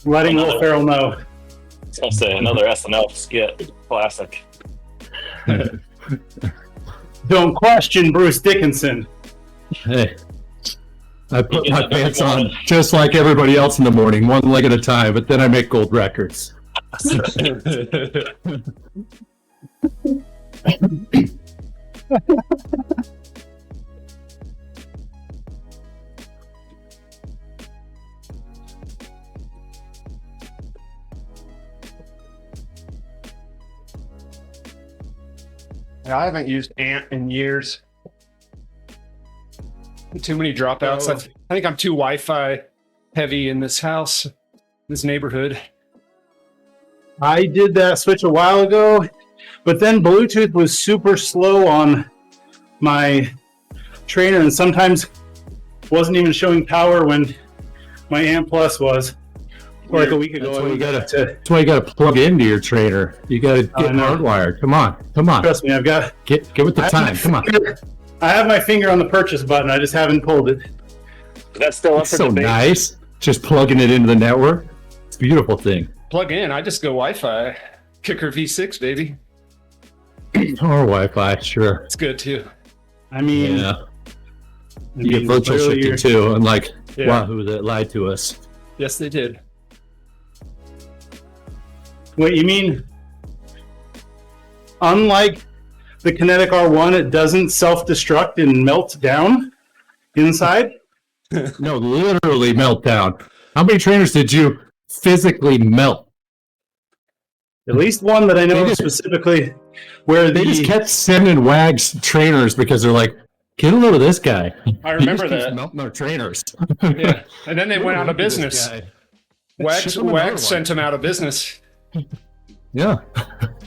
Letting Will Ferrell know. I was gonna say another SNL skit, classic. Don't question Bruce Dickinson. Hey. I put You my get that pants every on morning. just like everybody else in the morning, one leg at a time, but then I make gold records. Yeah, I haven't used Ant in years. Too many dropouts. I think I'm too Wi-Fi heavy in this house, this neighborhood. I did that switch a while ago, but then Bluetooth was super slow on my trainer and sometimes wasn't even showing power when my Amp Plus was. Like a week ago, That's I why you got gotta- to. That's why you got to plug into your trainer. You got to I get know. hardwired. Come on. Come on. Trust me, I've got. Get with the I have time. my Come on. finger- I have my finger on the purchase button. I just haven't pulled it. That's still up It's for so debate. nice. Just plugging it into the network. It's a beautiful thing. Plug in. I just go Wi-Fi. Kicker V6, baby. Or Wi-Fi, sure. It's good too. I mean, Yeah. I You get mean, virtual clearly shifting you're- too, unlike Yeah. Wahoo that lied to us. Yes, they did. Wait, you mean unlike the Kinetic R1, it doesn't self-destruct and melt down inside? No, literally meltdown. How many trainers did you physically melt? At least one that I know They just- specifically where They just the kept sending Wags trainers because they're like, get a load of this guy. I remember He just keeps that. melting our trainers. Yeah. And then they went out of Look at this business. guy. Wax Ship him another one. sent him out of business. Yeah.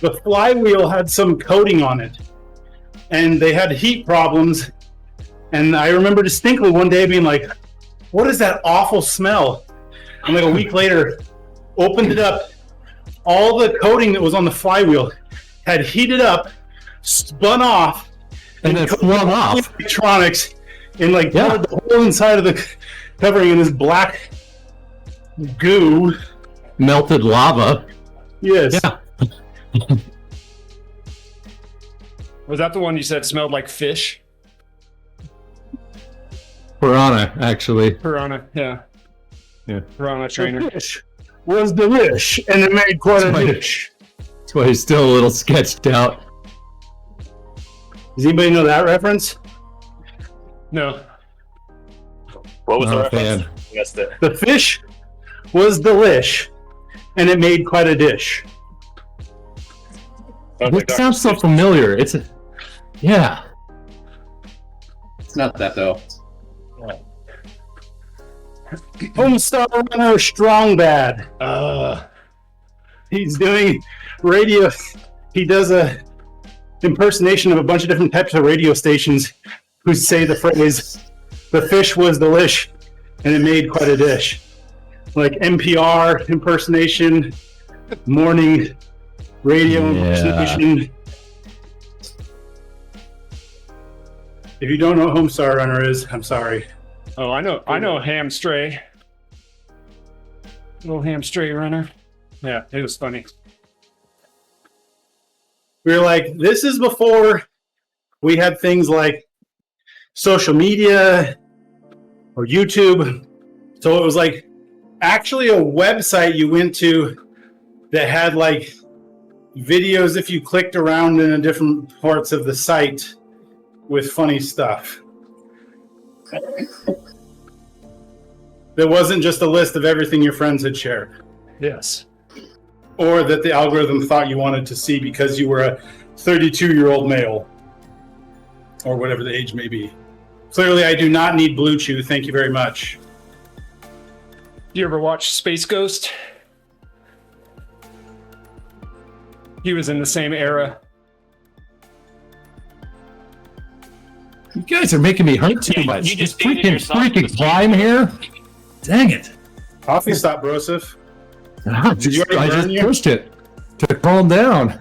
the flywheel had some coating on it, and they had heat problems. And I remember distinctly one day being like, "What is that awful smell?" And like a week later, opened it up. All the coating that was on the flywheel had heated up, spun off, And then coated flung all the off. electronics, and like Yeah. covered the whole inside of the covering in this black goo. Melted lava. Yes. Yeah. Was that the one you said smelled like fish? Piranha, actually. Piranha, yeah. Yeah. Piranha trainer. Fish was delish, and it made quite a That's why- dish. That's why he's still a little sketched out. Does anybody know that reference? No. What was the Not a reference? fan. Yes, The fish was delish, and it made quite a dish. It sounds so familiar. It's a, yeah. It's not that though. Homestar Runner Strong Bad. He's doing radio. He does a impersonation of a bunch of different types of radio stations who say the phrase, "The fish was delish, and it made quite a dish." Like NPR impersonation, morning radio Yeah. impersonation. If you don't know what Homestar Runner is, I'm sorry. Oh, I know Ham Stray. Little Ham Stray runner. Yeah, it was funny. We were like, this is before we had things like social media or YouTube. So it was like actually a website you went to that had like videos if you clicked around in different parts of the site with funny stuff. There wasn't just a list of everything your friends had shared, Yes. or that the algorithm thought you wanted to see because you were a 32-year-old male, or whatever the age may be. Clearly, I do not need Blue Chew. Thank you very much. You ever watch Space Ghost? He was in the same era. You guys are making me hurt too Yeah, much. you just This dated yourself freaking this climb here. Dang it. Coffee stop, Broseph. Did you already I burn just you? pushed it to calm down.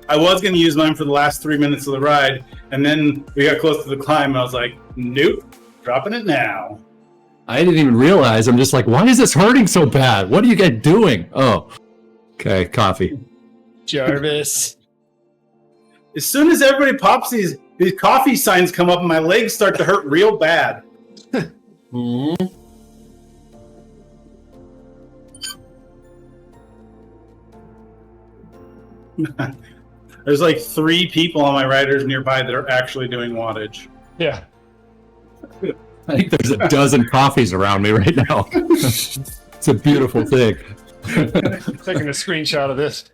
I was going to use mine for the last 3 minutes of the ride, and then we got close to the climb, and I was like, nope, dropping it now. I didn't even realize. I'm just like, why is this hurting so bad? What are you guys doing? Oh, okay, coffee. Jarvis. As soon as everybody pops these coffee signs come up, and my legs start to hurt real bad. There's like 3 people on my riders nearby that are actually doing wattage. Yeah. I think there's a dozen coffees around me right now. It's a beautiful thing. Taking a screenshot of this.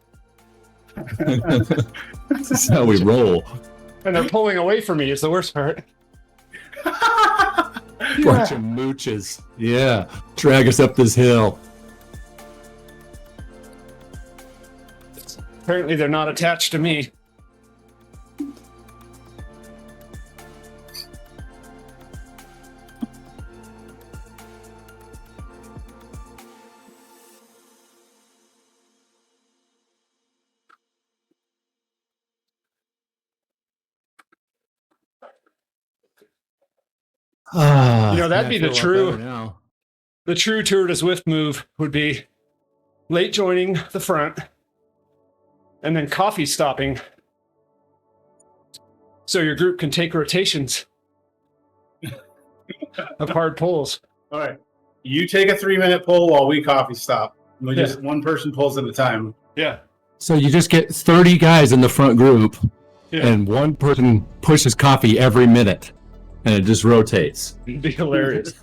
This is how we roll. And they're pulling away from me is the worst part. Bunch of mooches. Yeah. Drag us up this hill. Apparently they're not attached to me. Ah, You know, that'd yeah, be I the feel a lot true- better now. The true Tour de Zwift move would be late joining the front and then coffee stopping so your group can take rotations of hard pulls. All right. You take a 3-minute pull while we coffee stop. We Yeah. just one person pulls at a time. Yeah. So you just get 30 guys in the front group, Yeah. and one person pushes coffee every minute, and it just rotates. It'd be hilarious.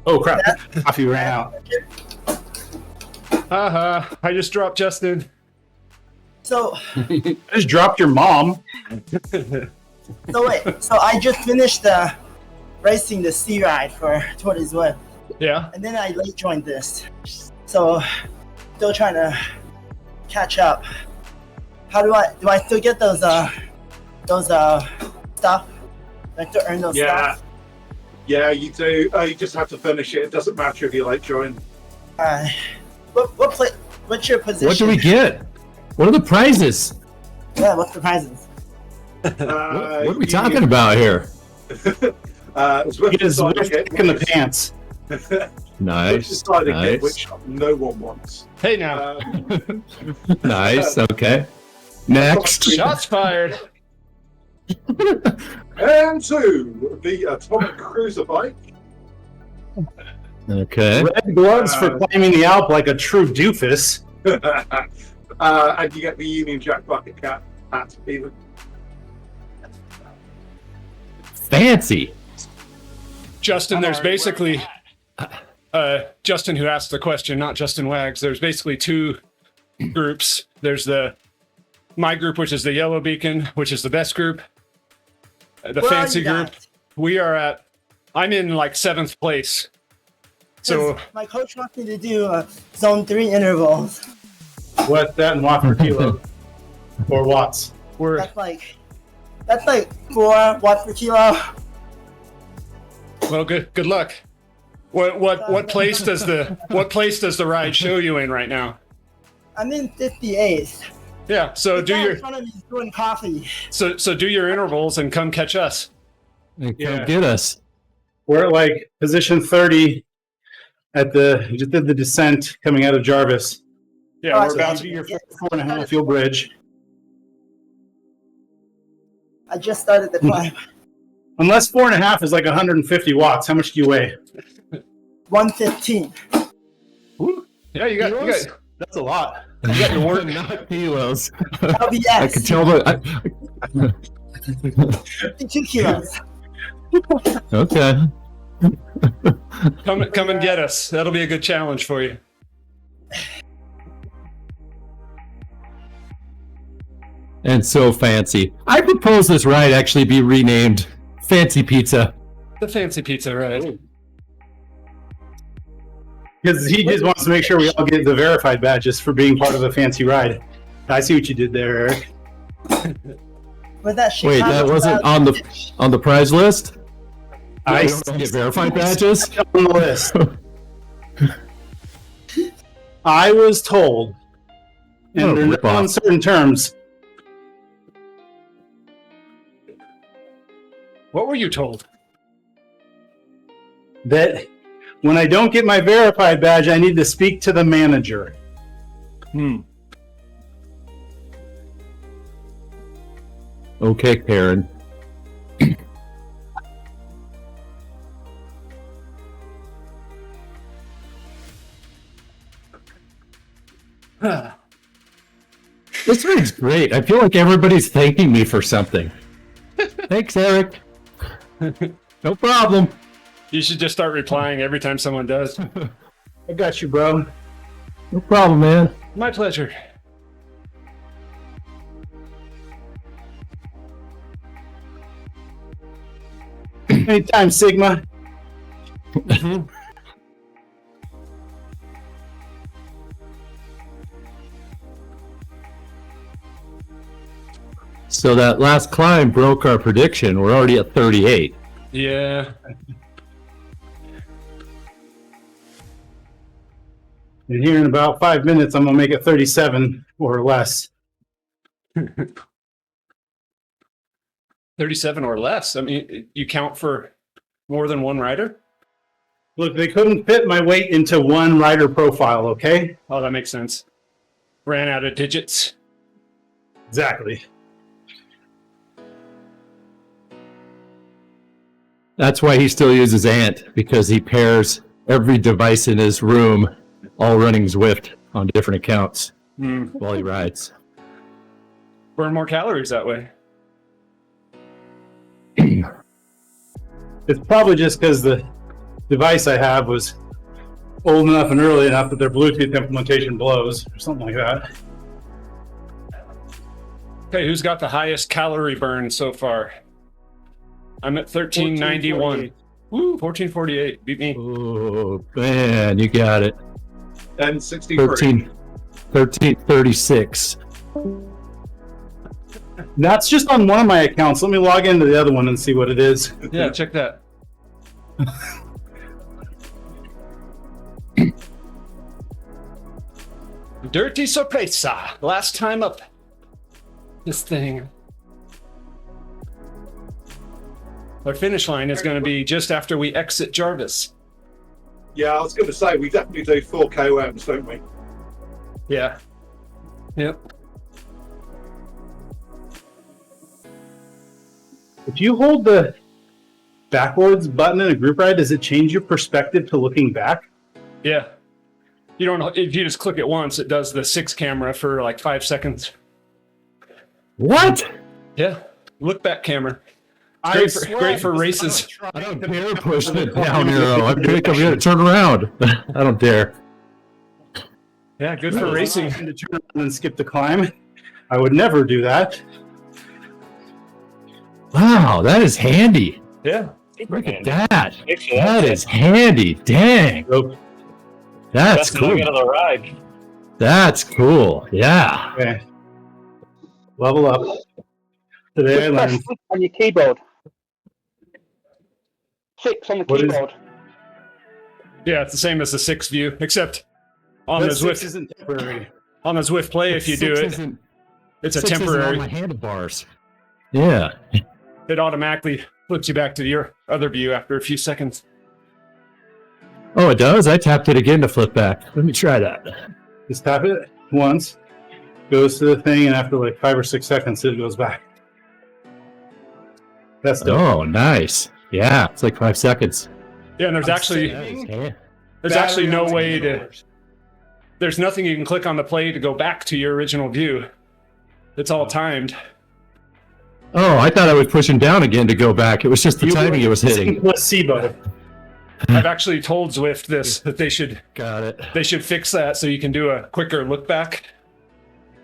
Oh crap! Coffee ran out. Haha. I just dropped Justin. So, I just dropped your mom. so wait. So I just finished racing the sea ride for Tour de Zwift, Yeah. and then I late joined this. So, still trying to catch up. How do I still get those stuff? Like to earn those Yeah. stuff? Yeah, you do. You just have to finish it. It doesn't matter if you late join. What's your position? What do we get? What are the prizes? Yeah, what's the prizes? What are we talking about here? It's worth Get his deciding whiff it, kick in the pants. Nice. deciding it, Nice. which no one wants. Hey now, Nice. Okay. Next. shots fired. And two, the atomic cruiser bike. Okay. Red gloves for climbing the Alp like a true doofus. And you get the Union Jack bucket cap hat even. Fancy. Justin, there's basically Justin who asked the question, not Justin Wags. There's basically two groups. There's my group, which is the Yellow Beacon, which is the best group. The Where are fancy you group. at? We are at. I'm in like 7th place. So 'Cause my coach wants me to do zone 3 intervals. What's that in watt per kilo? Or watts? we're That's like 4 watts per kilo. well. Good luck. What place does the ride show you in right now? I'm in 58th. Yeah. So The do guy your in front of me is doing coffee. so do your intervals and come catch us. Come Yeah. get us. We're at like position 30 you just did the descent coming out of Jarvis. Yeah, Oh, we're I about see. to. Your 4.5 fuel bridge. I just started the climb. Unless 4.5 is like 150 watts, how much do you weigh? 115. Yeah, you got. That's a lot. You got your work, not kilos. LBS. I can tell the. 52 kilos. Okay. Come and get us. That'll be a good challenge for you. And so fancy. I propose this ride actually be renamed Fancy Pizza. The fancy pizza ride. Because he just wants to make sure we all get the verified badges for being part of a fancy ride. I see what you did there, Eric. With that Wait, that Chicago wasn't crowd- on the prize list? I We don't get verified badges? on the list. I was told, What a and in ripoff. uncertain terms, What were you told? that when I don't get my verified badge, I need to speak to the manager. Okay, Karen. This one's great. I feel like everybody's thanking me for something. Thanks, Eric. No problem. You should just start replying every time someone does. I got you, bro. No problem, man. My pleasure. Anytime, Sigma. So that last climb broke our prediction. We're already at 38. Yeah. And here in about 5 minutes, I'm gonna make it 37 or less. 37 or less. I mean, you count for more than one rider? Look, they couldn't fit my weight into one rider profile. Okay. Oh, that makes sense. Ran out of digits. Exactly. That's why he still uses Ant, because he pairs every device in his room, all running Zwift on different accounts while he rides. Burn more calories that way. It's probably just because the device I have was old enough and early enough that their Bluetooth implementation blows or something like that. Okay, who's got the highest calorie burn so far? I'm at 1391. Woo, 1448. Beat me. Oh, man, you got it. And 63. 1336. That's just on one of my accounts. Let me log into the other one and see what it is. Yeah, check that. Dirty sorpresa. Last time up. This thing. Our finish line is going to be just after we exit Jarvis. Yeah, I was going to say, we definitely do 4 KOMs, don't we? Yeah. Yep. If you hold the backwards button in a group ride, does it change your perspective to looking back? Yeah. You don't know if you just click it once, it does the 6 camera for like 5 seconds. What? Yeah. Look back camera. I Great swear great for I was races. I don't dare push the down arrow. I'm gonna turn around. I don't dare. Yeah, good for racing. To turn around and skip the climb. I would never do that. Wow, that is handy. Yeah. Look at that. Make sure That that's is handy. Dang. Nope. That's best cool. nugget of the ride. That's cool. Yeah. Okay. Level up. Today I learned. On your keyboard. 6 on the What is- keyboard. Yeah, it's the same as the 6 view, except on the But Zwift 6 isn't temporary. on the Zwift Play, if you do Six it, isn't- it's a six isn't on temporary. my handlebars. Yeah. It automatically flips you back to your other view after a few seconds. Oh, it does? I tapped it again to flip back. Let me try that. Just tap it once, goes to the thing, and after like 5 or 6 seconds, it goes back. That's dope. Oh, nice. Yeah, it's like 5 seconds. Yeah, and there's actually no way to. There's nothing you can click on the play to go back to your original view. It's all timed. Oh, I thought I was pushing down again to go back. It was just the timing it was hitting. Let's see, button. I've actually told Zwift that they Got it. should fix that so you can do a quicker look back.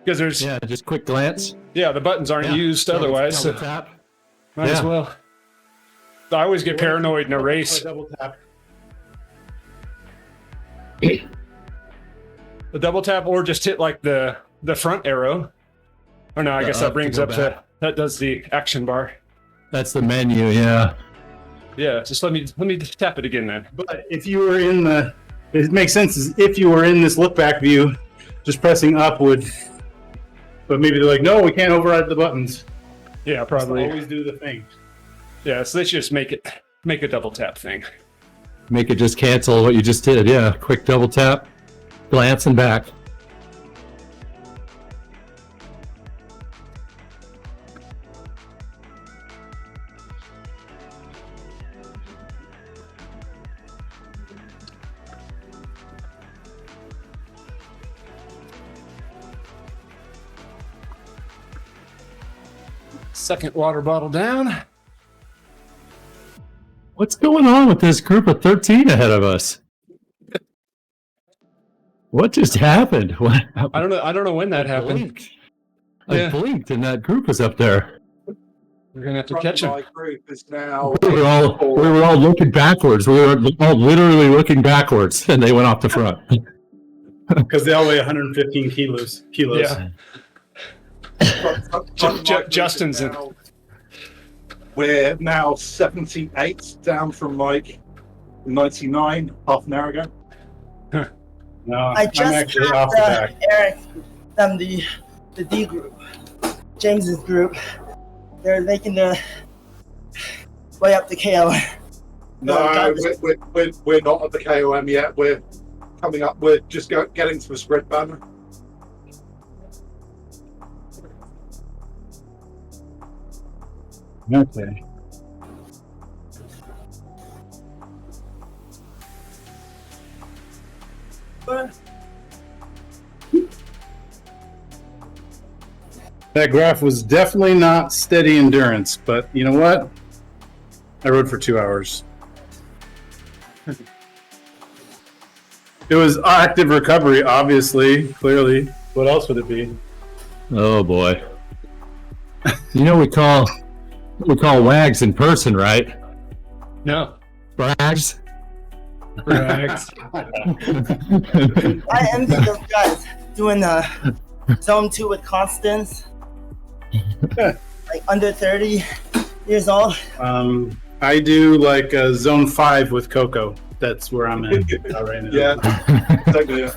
Because there's Yeah, just quick glance. the buttons aren't Yeah. used otherwise, so Double tap. might as Yeah. well. I always get paranoid in a race. Double tap. The double tap or just hit like the front arrow. Or no, I guess that up to brings go up that does the action bar. That's the menu, yeah. Yeah, just let me tap it again then. But if you were in the, it makes sense. Is if you were in this look back view, just pressing up would. But maybe they're like, no, we can't override the buttons. Yeah, Just probably. always do the thing. Yeah, so they should just make a double tap thing. Make it just cancel what you just did. Yeah, quick double tap, glance and back. Second water bottle down. What's going on with this group of 13 ahead of us? What just happened? What? I don't know when that happened. Blinked. I Yeah. blinked and that group was up there. We're gonna have to catch him. My group is now. We were all looking backwards. We were all literally looking backwards, and they went off the front. Because they all weigh 115 kilos. Yeah. Justin's in. We're now 78 down from like 99 half an hour ago. No, I I'm just actually got off the back. Eric from the D group, James's group. They're making their way up the KO. No, we're not at the KOM yet. We're coming up. We're just getting to the sprint banner. Okay. That graph was definitely not steady endurance, but you know what? I rode for 2 hours. It was active recovery, obviously, clearly. What else would it be? Oh boy! You know we call wags in person, right? No. Brags. Brags. I envy those guys doing zone 2 with Constance. Like under 30 years old. I do like zone 5 with Coco. That's where I'm at right now. Yeah. Totally.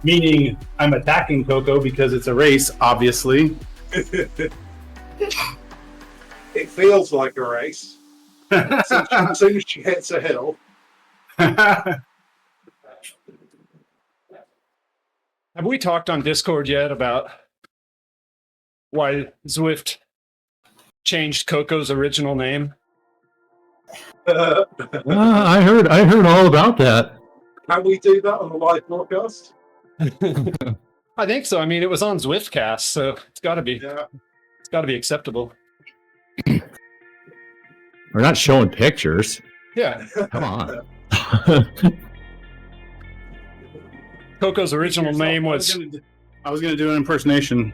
Meaning I'm attacking Coco because it's a race, obviously. It feels like a race. As soon as she hits a hill. Have we talked on Discord yet about why Zwift changed Coco's original name? I heard all about that. Can we do that on the live broadcast? I think so. I mean, it was on Zwiftcast, so it's got to be. Yeah. It's got to be acceptable. We're not showing pictures. Yeah. Come on. Coco's original name I was was going to do an impersonation.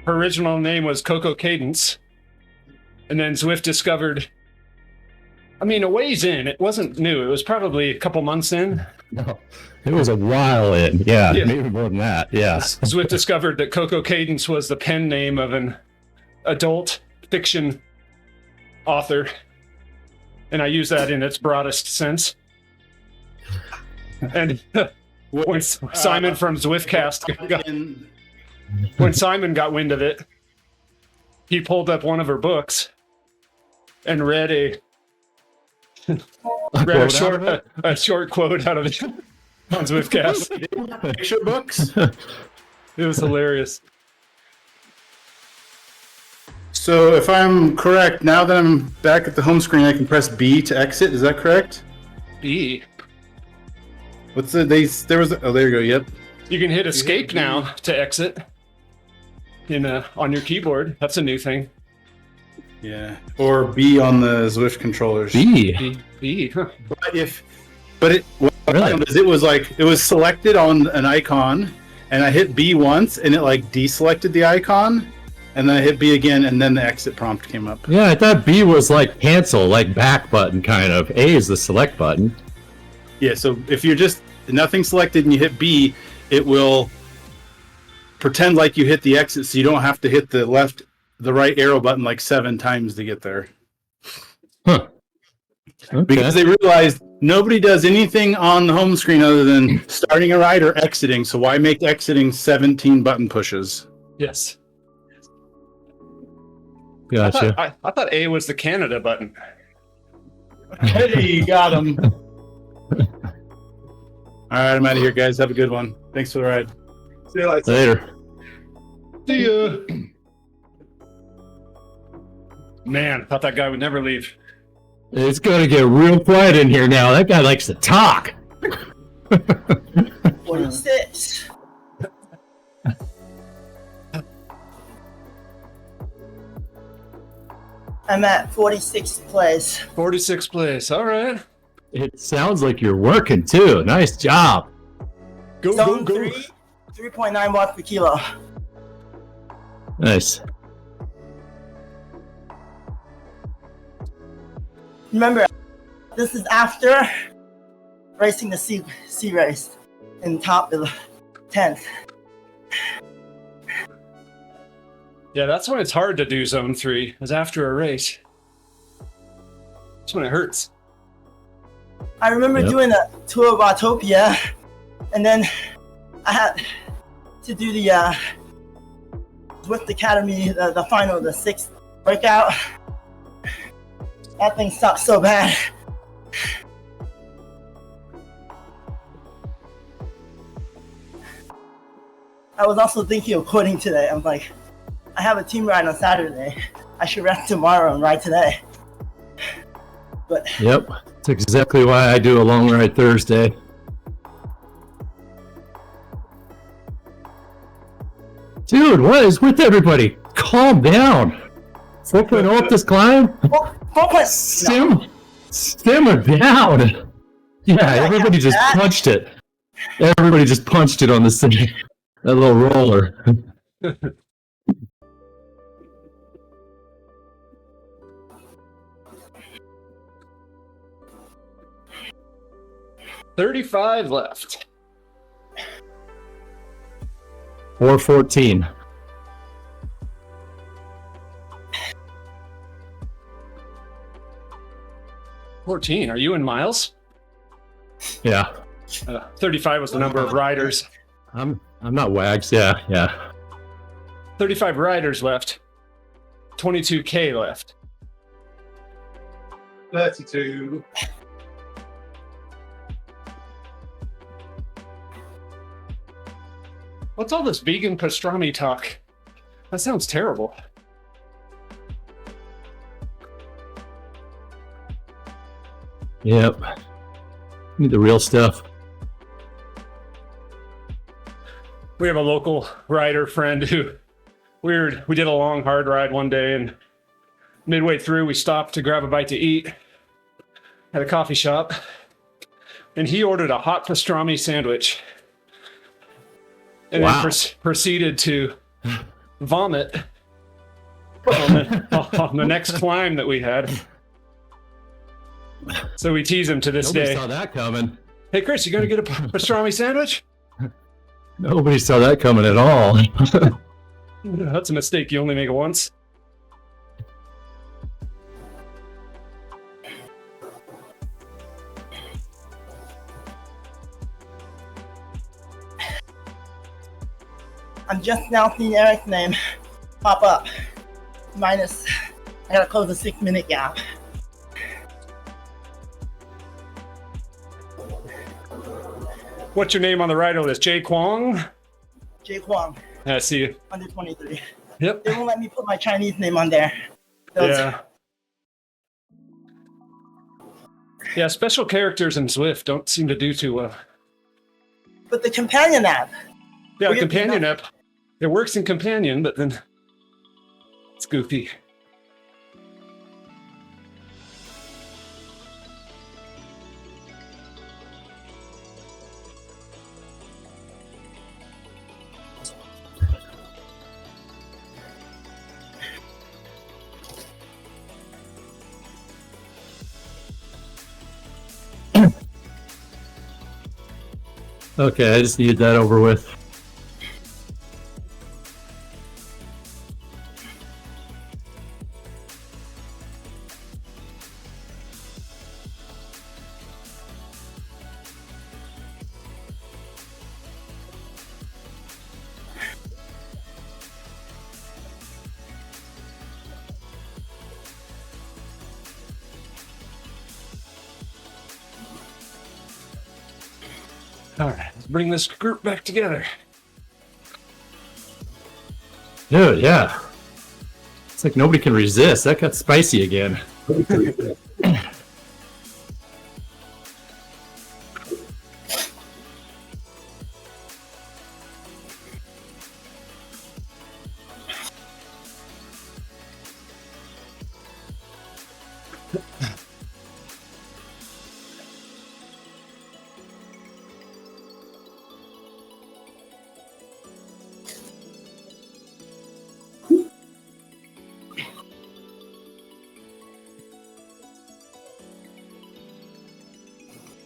her original name was Coco Cadence, and then Zwift discovered. I mean, a ways in. It wasn't new. It was probably a couple months in. No, it was a while in. Yeah, Yeah. maybe more than that. Yes. Zwift discovered that Coco Cadence was the pen name of an adult fiction author, and I use that in its broadest sense. And when Simon from Zwiftcast when Simon got wind of it, he pulled up one of her books and read a short quote out of it on Zwiftcast. Picture books. It was hilarious. So if I'm correct, now that I'm back at the home screen, I can press B to exit. Is that correct? B. What's the there was oh, there you go. Yep. You can hit escape now to exit on your keyboard. That's a new thing. Yeah. Or B on the Zwift controllers. B. B. Huh. What I found is it was selected on an icon, and I hit B once, and it like deselected the icon, and then I hit B again, and then the exit prompt came up. Yeah, I thought B was like cancel, like back button kind of. A is the select button. Yeah. So if you're just nothing selected and you hit B, it will pretend like you hit the exit, so you don't have to hit the right arrow button like 7 times to get there. Huh. Okay. Because they realized nobody does anything on the home screen other than starting a ride or exiting. So why make exiting 17 button pushes? Yes. Gotcha. I thought A was the Canada button. Hey, you got him. All right, I'm out of here, guys. Have a good one. Thanks for the ride. See you later. Later. See ya. Man, I thought that guy would never leave. It's going to get real quiet in here now. That guy likes to talk. 46. I'm at 46th place. 46th place. All right. It sounds like you're working too. Nice job. Go, Zone go, go. 3.9 watts per kilo. Nice. Remember, this is after racing the C race in top of the 10th. Yeah, that's when it's hard to do zone 3, is after a race. That's when it hurts. I remember Yep. doing a tour of Autopia, and then I had to do the Zwift Academy, the final, the 6th breakout. That thing sucks so bad. I was also thinking of quitting today. I'm like, I have a team ride on Saturday. I should rest tomorrow and ride today. But Yep. That's exactly why I do a long ride Thursday. Dude, what is with everybody? Calm down. 4.0 up this climb? 4.0. Simmer down. Yeah, everybody just punched it. Everybody just punched it on the thing. That little roller. 35 left. 4:14. $14. Are you in miles? Yeah. 35 was the number of riders. I'm not Wags. Yeah. 35 riders left. 22K left. 32. What's all this vegan pastrami talk? That sounds terrible. Yep. Need the real stuff. We have a local rider friend who we did a long hard ride one day, and midway through we stopped to grab a bite to eat at a coffee shop, and he ordered a hot pastrami sandwich and Wow. then proceeded to vomit on the next climb that we had. So we tease him to this Nobody day. saw that coming. Hey Chris, you gonna get a pastrami sandwich? Nobody saw that coming at all. That's a mistake you only make once. I'm just now seeing Eric's name pop up. Minus, I gotta close the 6-minute gap. What's your name on the rider list? Jay Kwong? Jay Kwong, I see you. under 23. Yep. They won't let me put my Chinese name on there. Those- Yeah. Yeah, special characters in Zwift don't seem to do too well. But the companion app, Yeah, Weirdly companion enough. app. It works in companion, but then it's goofy. Okay, I just needed that over with. All right, let's bring this group back together. Dude, yeah. It's like nobody can resist. That got spicy again.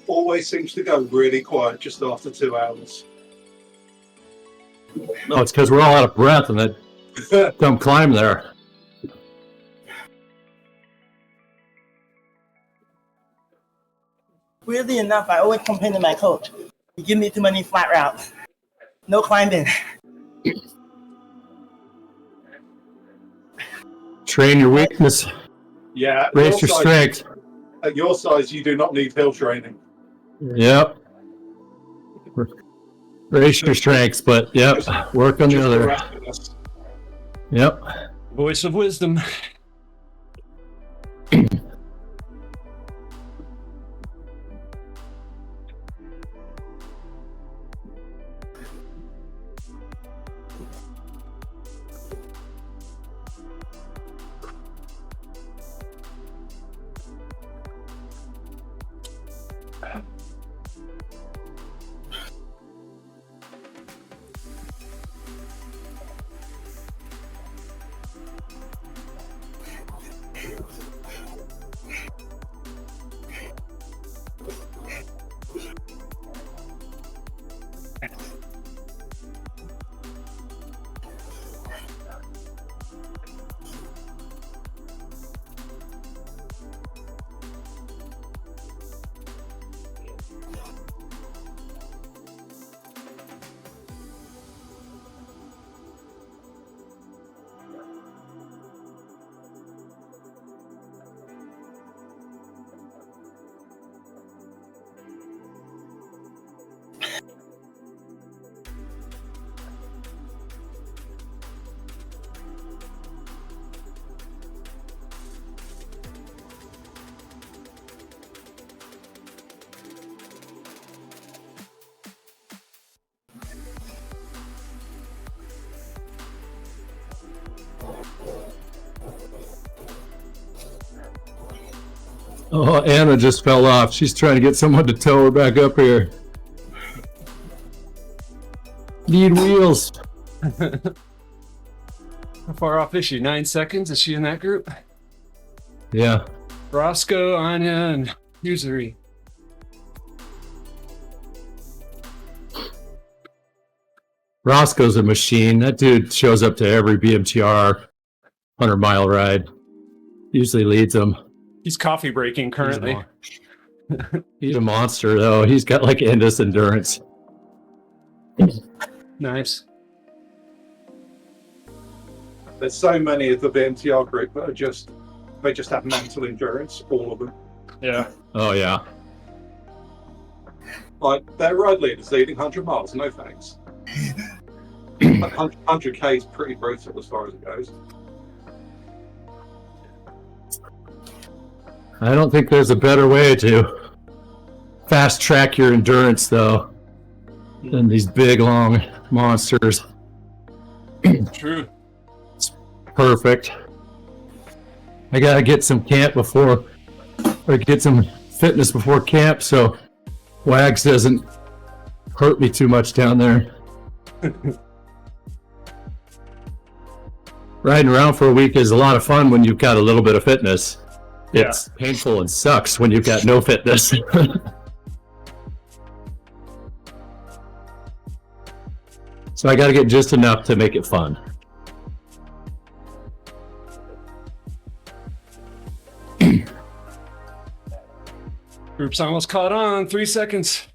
Always seems to go really quiet just after 2 hours. No, it's because we're all out of breath and that dumb climb there. weirdly enough, I always complain to my coach. You give me too many flat routes. No climbing. Train your weakness, Yeah. at raise your size- strength. At your size, you do not need hill training. Yep. Raise your strengths, but yep, work on the Just other. miraculous. Yep. Voice of wisdom. Oh, Anna just fell off. She's trying to get someone to tow her back up here. Need wheels. How far off is she? 9 seconds? Is she in that group? Yeah. Roscoe, Anya, and Yuzuri. Roscoe's a machine. That dude shows up to every BMTR 100-mile ride. Usually leads them. He's coffee breaking currently. He's a monster, though. He's got like endless endurance. Nice. There's so many of the BMTR group that are just have mental endurance, all of them. Yeah. Oh, yeah. Like, they're ride leaders leading 100 miles, no thanks. 100k is pretty brutal as far as it goes. I don't think there's a better way to fast track your endurance, though, than these big, long monsters. True. Perfect. I gotta get some camp before, or get some fitness before camp, so Wags doesn't hurt me too much down there. Riding around for a week is a lot of fun when you've got a little bit of fitness. It's painful and sucks when you've got no fitness. So I gotta get just enough to make it fun. Group's almost caught on. 3 seconds.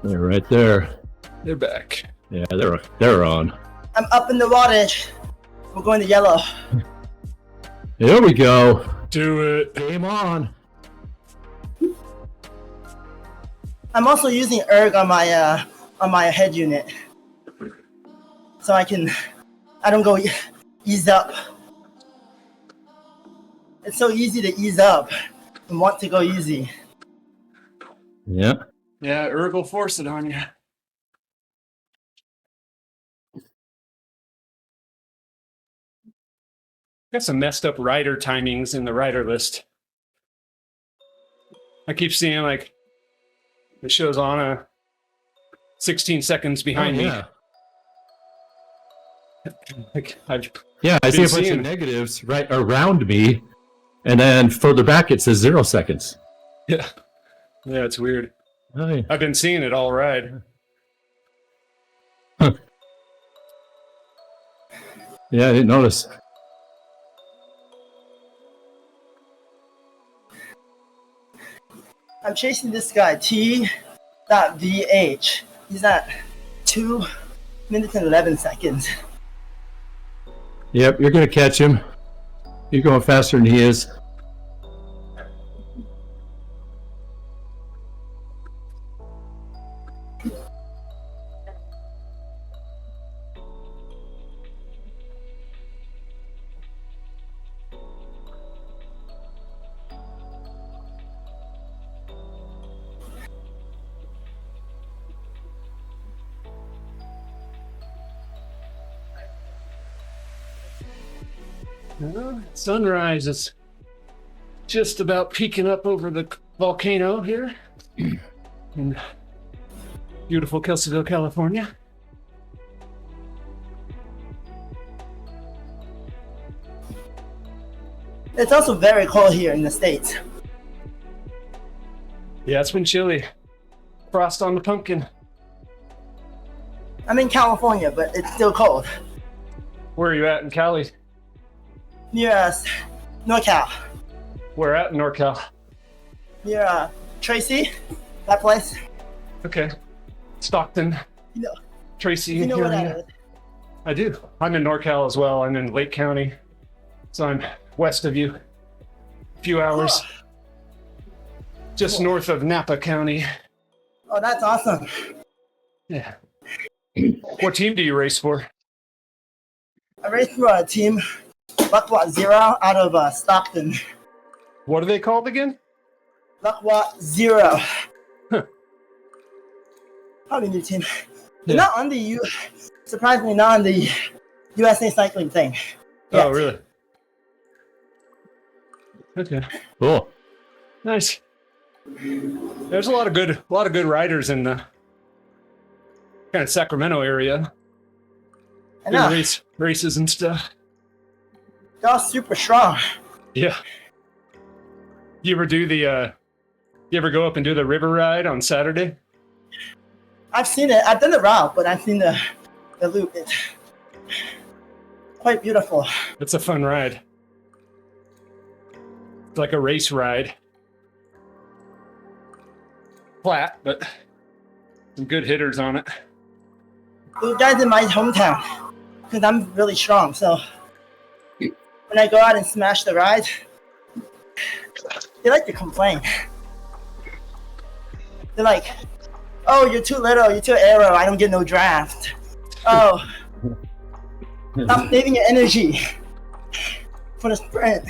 They're right there. They're back. Yeah, they're on. I'm up in the water. We're going to yellow. Here we go. Do it. Game on. I'm also using erg on my head unit, so I don't go ease up. It's so easy to ease up and want to go easy. Yeah. Yeah, Erg will force it on you. Got some messed up rider timings in the rider list. I keep seeing like it shows Anna 16 seconds behind yeah. me. Like I've Yeah, I see a bunch seeing- of negatives right around me, and then further back it says 0 seconds. yeah, it's weird. Oh, yeah. I've been seeing it all ride. Huh. Yeah, I didn't notice. I'm chasing this guy, T.VH. He's at 2 minutes and 11 seconds. Yep, you're gonna catch him. You're going faster than he is. Well, sunrise is just about peeking up over the volcano here in beautiful Kelseyville, California. It's also very cold here in the States. Yeah, it's been chilly. Frost on the pumpkin. I'm in California, but it's still cold. Where are you at in Cali? Near NorCal. Where at in NorCal? Near Tracy, that place. Okay. Stockton. You know, Tracy. you know where area. that is. I do. I'm in NorCal as well. I'm in Lake County. So I'm west of you. A few hours. Oh. Just Cool. north of Napa County. Oh, that's awesome. Yeah. What team do you race for? I raced for a team, Luckwat Zero, out of Stockton. What are they called again? Luckwat Zero. Huh. Probably new team. Yeah. They're not on the surprisingly not on the USA cycling thing. Oh, really? Okay. Cool. Nice. There's a lot of good riders in the kind of Sacramento area. I know. Races and stuff. They're all super strong. Yeah. You ever do the you ever go up and do the river ride on Saturday? I've seen it. I've done the route, but I've seen the loop. It's quite beautiful. It's a fun ride. It's like a race ride. Flat, but some good hitters on it. The guys in my hometown, because I'm really strong. So when I go out and smash the ride, they like to complain. They're like, "Oh, you're too little. You're too aero. I don't get no draft. Oh, stop saving your energy for the sprint."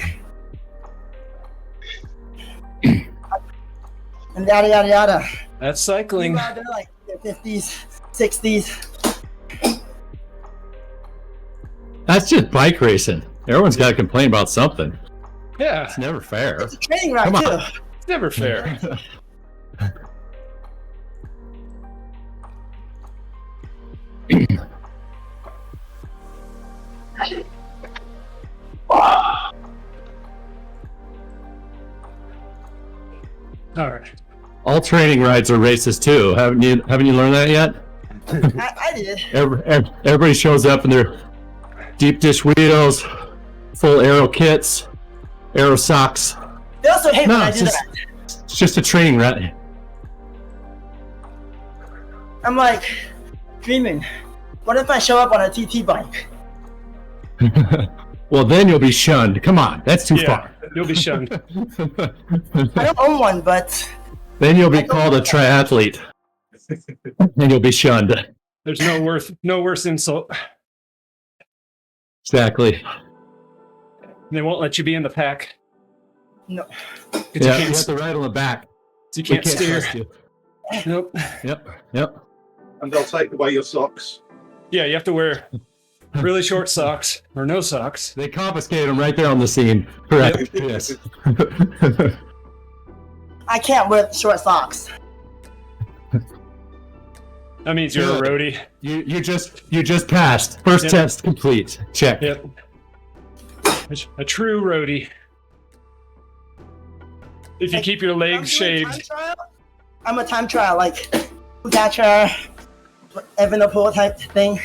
And yada yada yada. That's cycling. People out there like in their 50s, 60s. That's just bike racing. Everyone's got to complain about something. Yeah, It's never fair. It's a training ride Come too. on. it's never fair. All right. All training rides are races too. Haven't you learned that yet? I did. Everybody shows up in their deep dish wheels, full aero kits, aero socks. They also hate when I it's do just, that. it's just a training ride. I'm like dreaming. What if I show up on a TT bike? Well, then you'll be shunned. Come on, that's too Yeah, far. you'll be shunned. I don't own one, but Then you'll be called a triathlete, and you'll be shunned. There's no worse insult. Exactly. They won't let you be in the pack. no. 'Cause Yeah, you you have can't, to ride on the back. you We can't steer. trust you. Nope. Yep. And they'll take away your socks. Yeah, you have to wear really short socks or no socks. They confiscated them right there on the scene. Correct. Yes. I can't wear short socks. That means you're a roadie. You just passed. First Yep. test complete. Check. Yep. A true roadie. If you keep your I'm legs doing time shaved. trial. I'm a time trial, like Pogacar, Evenepoel type thing.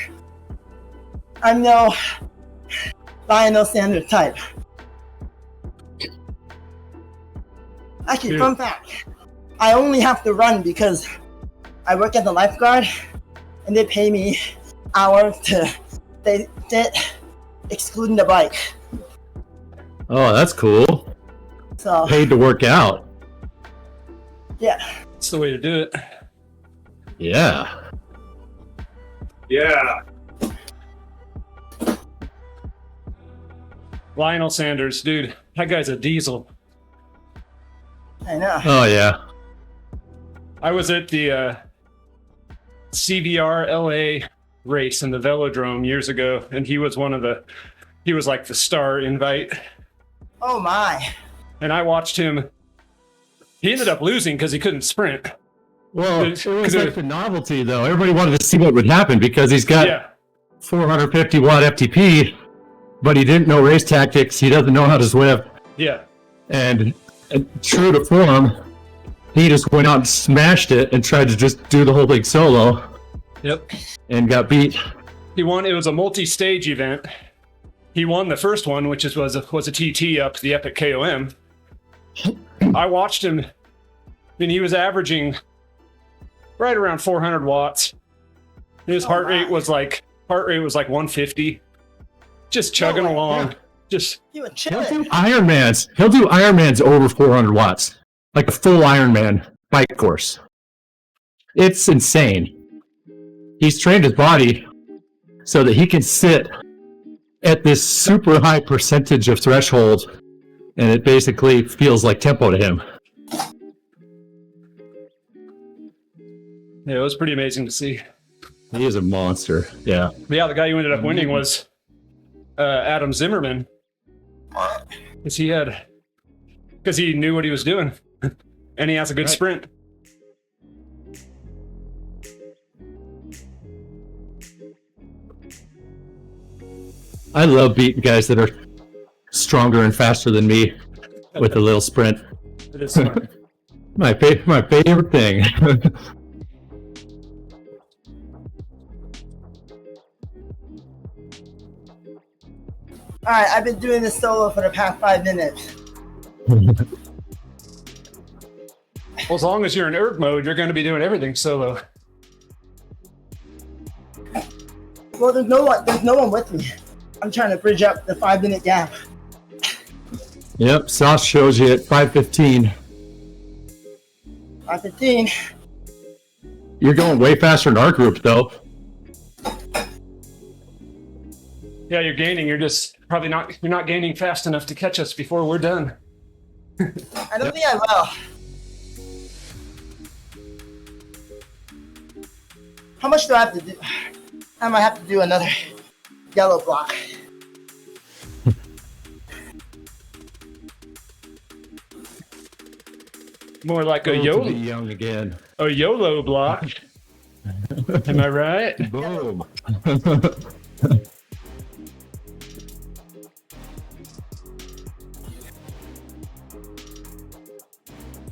I'm no Lionel Sanders type. Actually, Dude. fun fact. I only have to run because I work as a lifeguard and they pay me hours to they sit excluding the bike. Oh, that's cool. So Paid to work out. yeah. That's the way to do it. Yeah. Yeah. Lionel Sanders, dude, that guy's a diesel. I know. Oh yeah. I was at the CVR LA race in the Velodrome years ago, and he was he was like the star invite. Oh my. And I watched him. He ended up losing because he couldn't sprint. Well, Cause it was it- like the novelty though. Everybody wanted to see what would happen because he's got Yeah, 450 watt FTP, but he didn't know race tactics. He doesn't know how to Zwift. yeah. And true to form, he just went out and smashed it and tried to just do the whole thing solo Yep. and got beat. He won. It was a multi-stage event. He won the first one, which was a TT up the Epic KOM. I watched him, and he was averaging right around 400 watts. His heart rate was like 150, just chugging way. along. Yeah. Just He was He'll do chilling. Ironmans. He'll do Ironmans over 400 watts, like a full Ironman bike course. It's insane. He's trained his body so that he can sit at this super high percentage of threshold, and it basically feels like tempo to him. yeah, it was pretty amazing to see. He is a monster. Yeah. But yeah, the guy who ended up winning was Adam Zimmerman. Because he knew what he was doing. And he has a good sprint. I love beating guys that are stronger and faster than me with a little sprint. It is fun. My favorite thing. Alright, I've been doing this solo for the past 5 minutes. Well, as long as you're in erg mode, you're going to be doing everything solo. Well, there's no one with me. I'm trying to bridge up the 5-minute gap. Yep, Sauce shows you at 5:15. 5:15. You're going way faster in our group, though. Yeah, you're gaining. You're just probably not. You're not gaining fast enough to catch us before we're done. I don't think I will. How much do I have to do? I might have to do another yellow block. More like a To be YOLO, young again. a YOLO block. Am I right? Boom.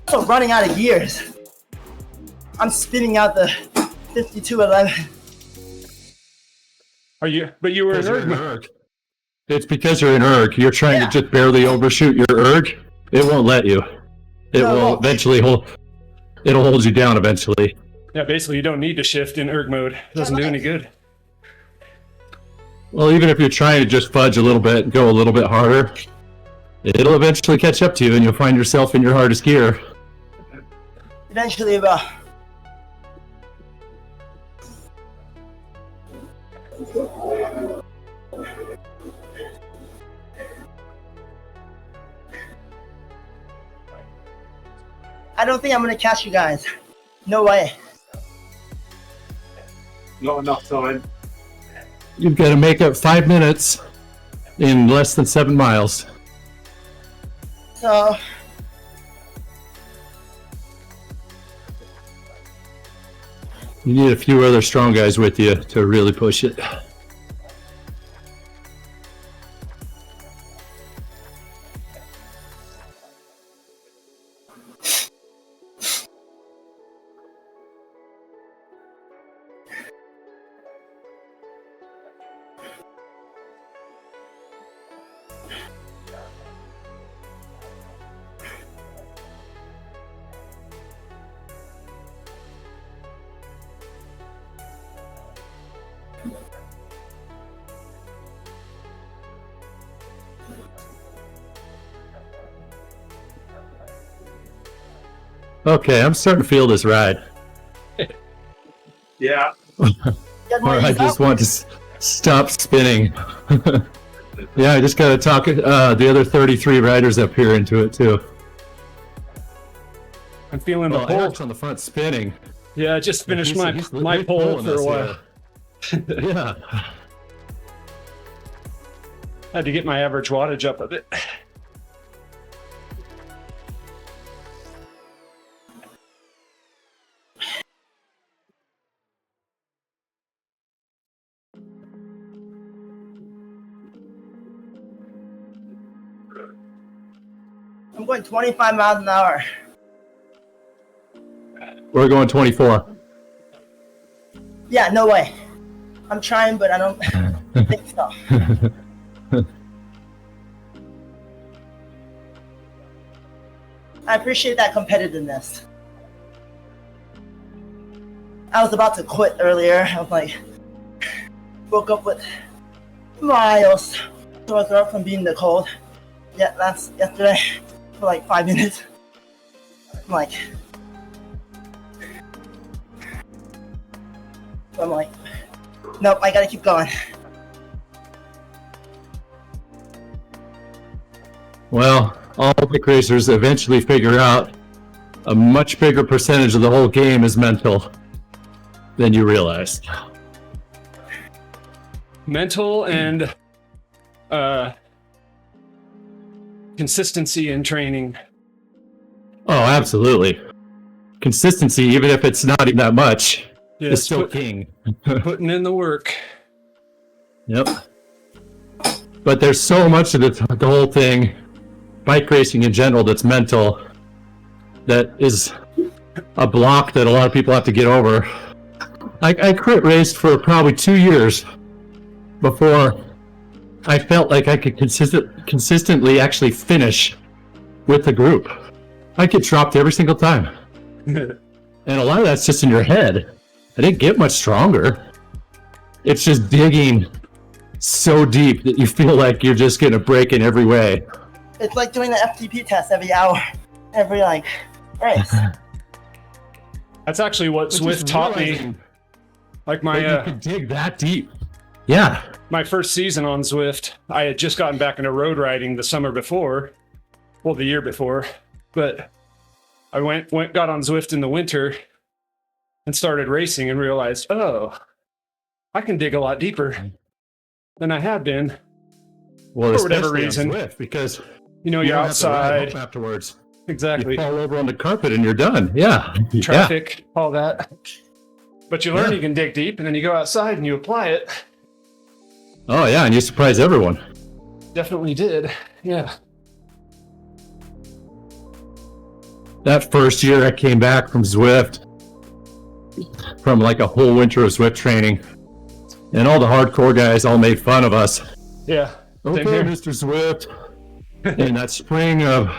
Also running out of gears. I'm spitting out the 5211. Are you? But you were in Because you're erg in mode. erg. It's because you're in erg. You're trying Yeah. to just barely overshoot your erg. It won't let you. It No, it will won't. eventually hold. It'll hold you down eventually. Yeah, basically, you don't need to shift in erg mode. It doesn't do any good. Well, even if you're trying to just fudge a little bit and go a little bit harder, it'll eventually catch up to you, and you'll find yourself in your hardest gear. Eventually, well. I don't think I'm gonna catch you guys. No way. Not enough time. You've got to make up 5 minutes in less than 7 miles. So You need a few other strong guys with you to really push it. Okay, I'm starting to feel this ride. Yeah. get more Or I ease just up. want to stop spinning. Yeah, I just got to talk the other 33 riders up here into it too. I'm feeling Well, the pull. Eric's on the front spinning. Yeah, I just finished He's my pull pulling for a us, while. Yeah. Had to get my average wattage up a bit. I'm going 25 miles an hour. We're going 24. Yeah, no way. I'm trying, but I don't think so. I appreciate that competitiveness. I was about to quit earlier. I was like, woke up with miles sore throat from being in the cold. Yeah, that's yesterday for like 5 minutes. I'm like, nope, I gotta keep going. Well, all bike racers eventually figure out a much bigger percentage of the whole game is mental than you realize. Mental and consistency in training. Oh, absolutely. Consistency, even if it's not even that much, Yeah, is still king. putting in the work. Yep. But there's so much of the whole thing, bike racing in general, that's mental, that is a block that a lot of people have to get over. I crit raced for probably 2 years before I felt like I could consistently actually finish with the group. I get dropped every single time. And a lot of that's just in your head. I didn't get much stronger. It's just digging so deep that you feel like you're just getting a break in every way. It's like doing the FTP test every hour, every like race. That's actually what Zwift taught me. Like You my can dig that deep. Yeah. my first season on Zwift, I had just gotten back into road riding the summer before, well, the year before, but I got on Zwift in the winter and started racing and realized, oh, I can dig a lot deeper than I had been. Well, For whatever especially on reason. Zwift, because You know, you you're don't have to ride outside. home afterwards. Exactly. You fall over on the carpet and you're done. Yeah. Traffic, all that. But you learn Yeah. you can dig deep, and then you go outside and you apply it. Oh, yeah. And you surprise everyone. Definitely did. Yeah. That first year I came back from Zwift, from like a whole winter of Zwift training, and all the hardcore guys all made fun of us. Yeah. Okay, Same here. Mr. Zwift. In that spring of,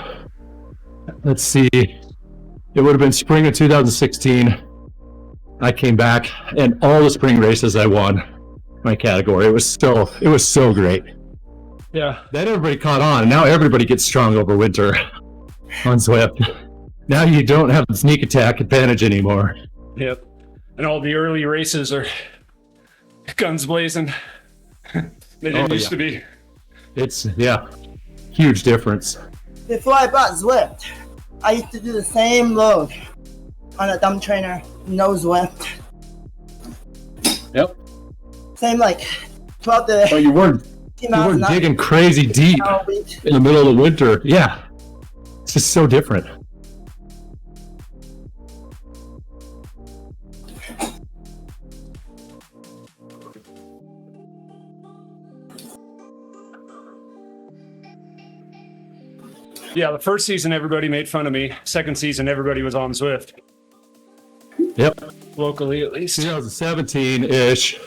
let's see, it would have been spring of 2016. I came back, and all the spring races I won my category. It was so great. Yeah. Then everybody caught on, and now everybody gets strong over winter on Zwift. Now you don't have the sneak attack advantage anymore. Yep. And all the early races are guns blazing. They didn't Oh, used yeah. to be. It's, yeah, huge difference. Before I bought Zwift, I used to do the same load on a dumb trainer, no Zwift. Yep. Same like throughout the Oh, you weren't 10 miles an hour, digging crazy deep hour week. in the middle of the winter. Yeah, it's just so different. Yeah, the first season everybody made fun of me. Second season everybody was on Zwift. Yep. Locally at least. 2017-ish,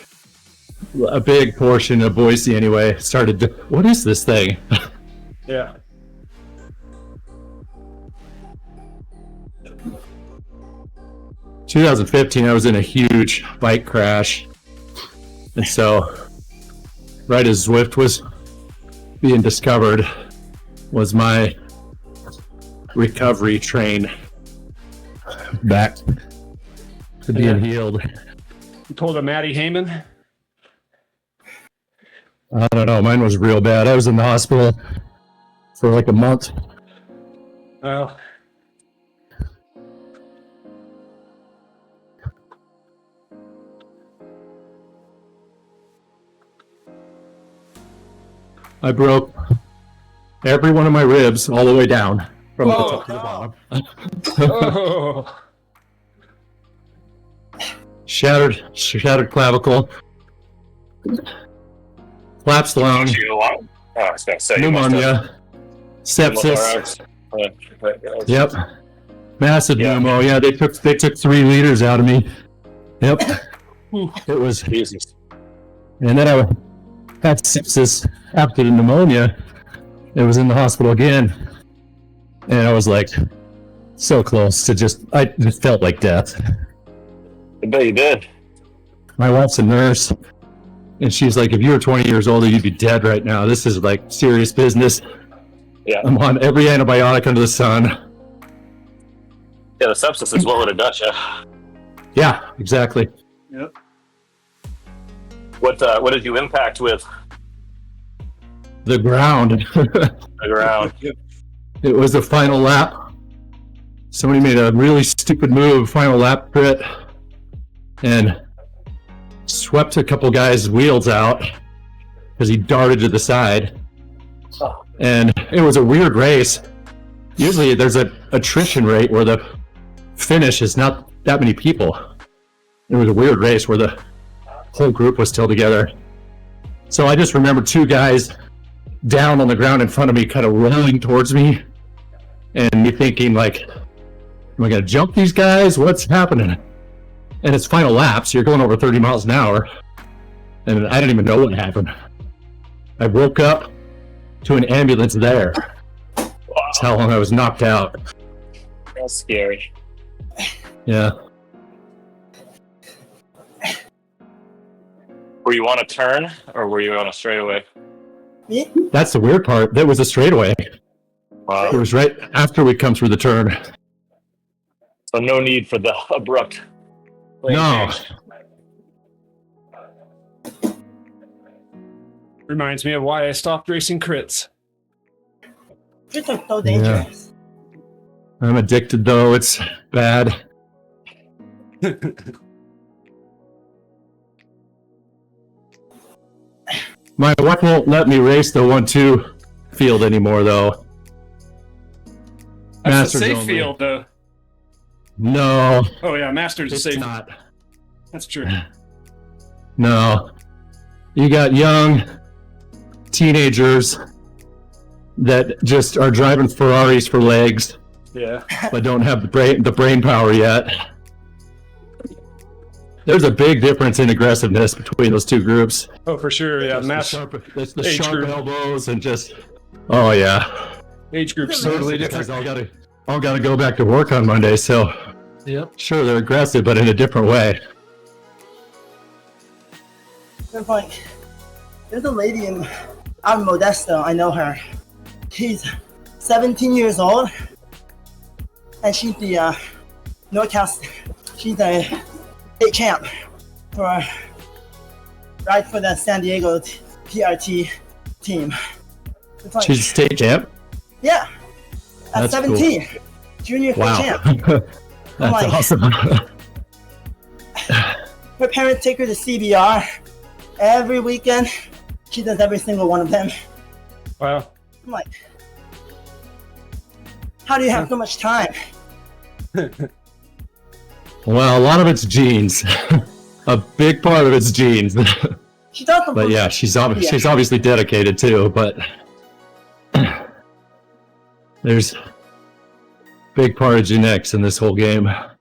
a big portion of Boise anyway started to, what is this thing? Yeah. In 2015, I was in a huge bike crash, and so right as Zwift was being discovered was my recovery train back to being healed. You pulled a Matty Heyman. I don't know, mine was real bad. I was in the hospital for like a month. Well, I broke every one of my ribs all the way down from the Whoa. top to the bottom. oh, Shattered clavicle, collapsed lung, You along? Oh, I was going to say you must have pneumonia, sepsis. pneumothorax. Yep, massive Yeah. pneumo. Yeah, they took 3 liters out of me. Yep, it was. Jesus. And then I had sepsis after the pneumonia. It was in the hospital again, and I was like so close to I just felt like death. I bet you did. My wife's a nurse, and she's like, if you were 20 years older, you'd be dead right now. This is like serious business. Yeah. I'm on every antibiotic under the sun. Yeah, the sepsis is what would have done you. Yeah, exactly. What did you impact with The ground. the ground? It was the final lap. Somebody made a really stupid move, final lap crit, and swept a couple guys' wheels out. because he darted to the side. And it was a weird race. Usually there's a attrition rate where the finish is not that many people. It was a weird race where the whole group was still together. So I just remember two guys down on the ground in front of me kind of rolling towards me and me thinking like, am I going to jump these guys? What's happening? And it's final laps. You're going over 30 miles an hour. And I didn't even know what happened. I woke up to an ambulance there. That's how long I was knocked out. That's scary. Yeah. Were you on a turn or were you on a straightaway? Me? That's the weird part. That was a straightaway. Wow. It was right after we come through the turn. So no need for the abrupt lane No. change. Reminds me of why I stopped racing crits. Crits are so dangerous. I'm addicted though. It's bad. My wife won't let me race the 1-2 field anymore though. That's a Masters safe only. field, though. No, Oh yeah, Masters is it's safe. not. That's true. No. You got young teenagers that just are driving Ferraris for legs, Yeah. but don't have the brain power yet. There's a big difference in aggressiveness between those two groups. Oh, for sure. Yeah. It's the age sharp group. elbows and just. Oh yeah. Age group's totally different. Guys all gotta go back to work on Monday, so Yep. sure they're aggressive, but in a different way. There's like, there's a lady out in Modesto, I know her. She's 17 years old, and she's the NorCal, she's a state champ for right for the San Diego PRT team. It's like, She's a state champ. yeah, at That's cool. 17, junior state Wow. champ. That's like- awesome. Her parents take her to CBR every weekend. She does every single one of them. Wow. I'm like, how do you have so much time? Well, a lot of it's genes. A big part of it's genes. She does But yeah, she's obviously dedicated too. But there's big part of genetics in this whole game, a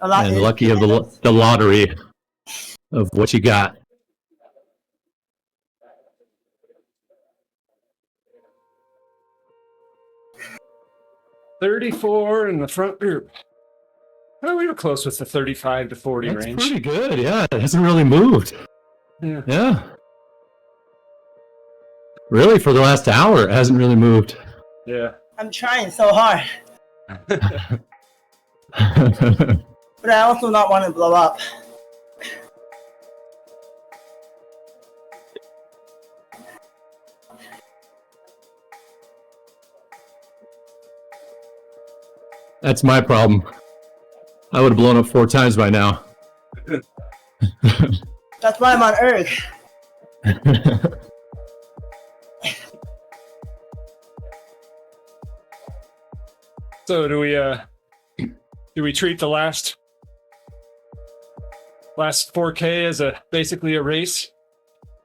lot. and lucky of the lottery of what you got. $34 in the front group. Oh, we were close with the 35 to 40 That's range. pretty good. Yeah, it hasn't really moved. Yeah. Yeah. Really, for the last hour, it hasn't really moved. Yeah. I'm trying so hard, but I also not want to blow up. That's my problem. I would have blown up 4 times by now. That's why I'm on Erg. So do we treat the last 4K as basically a race?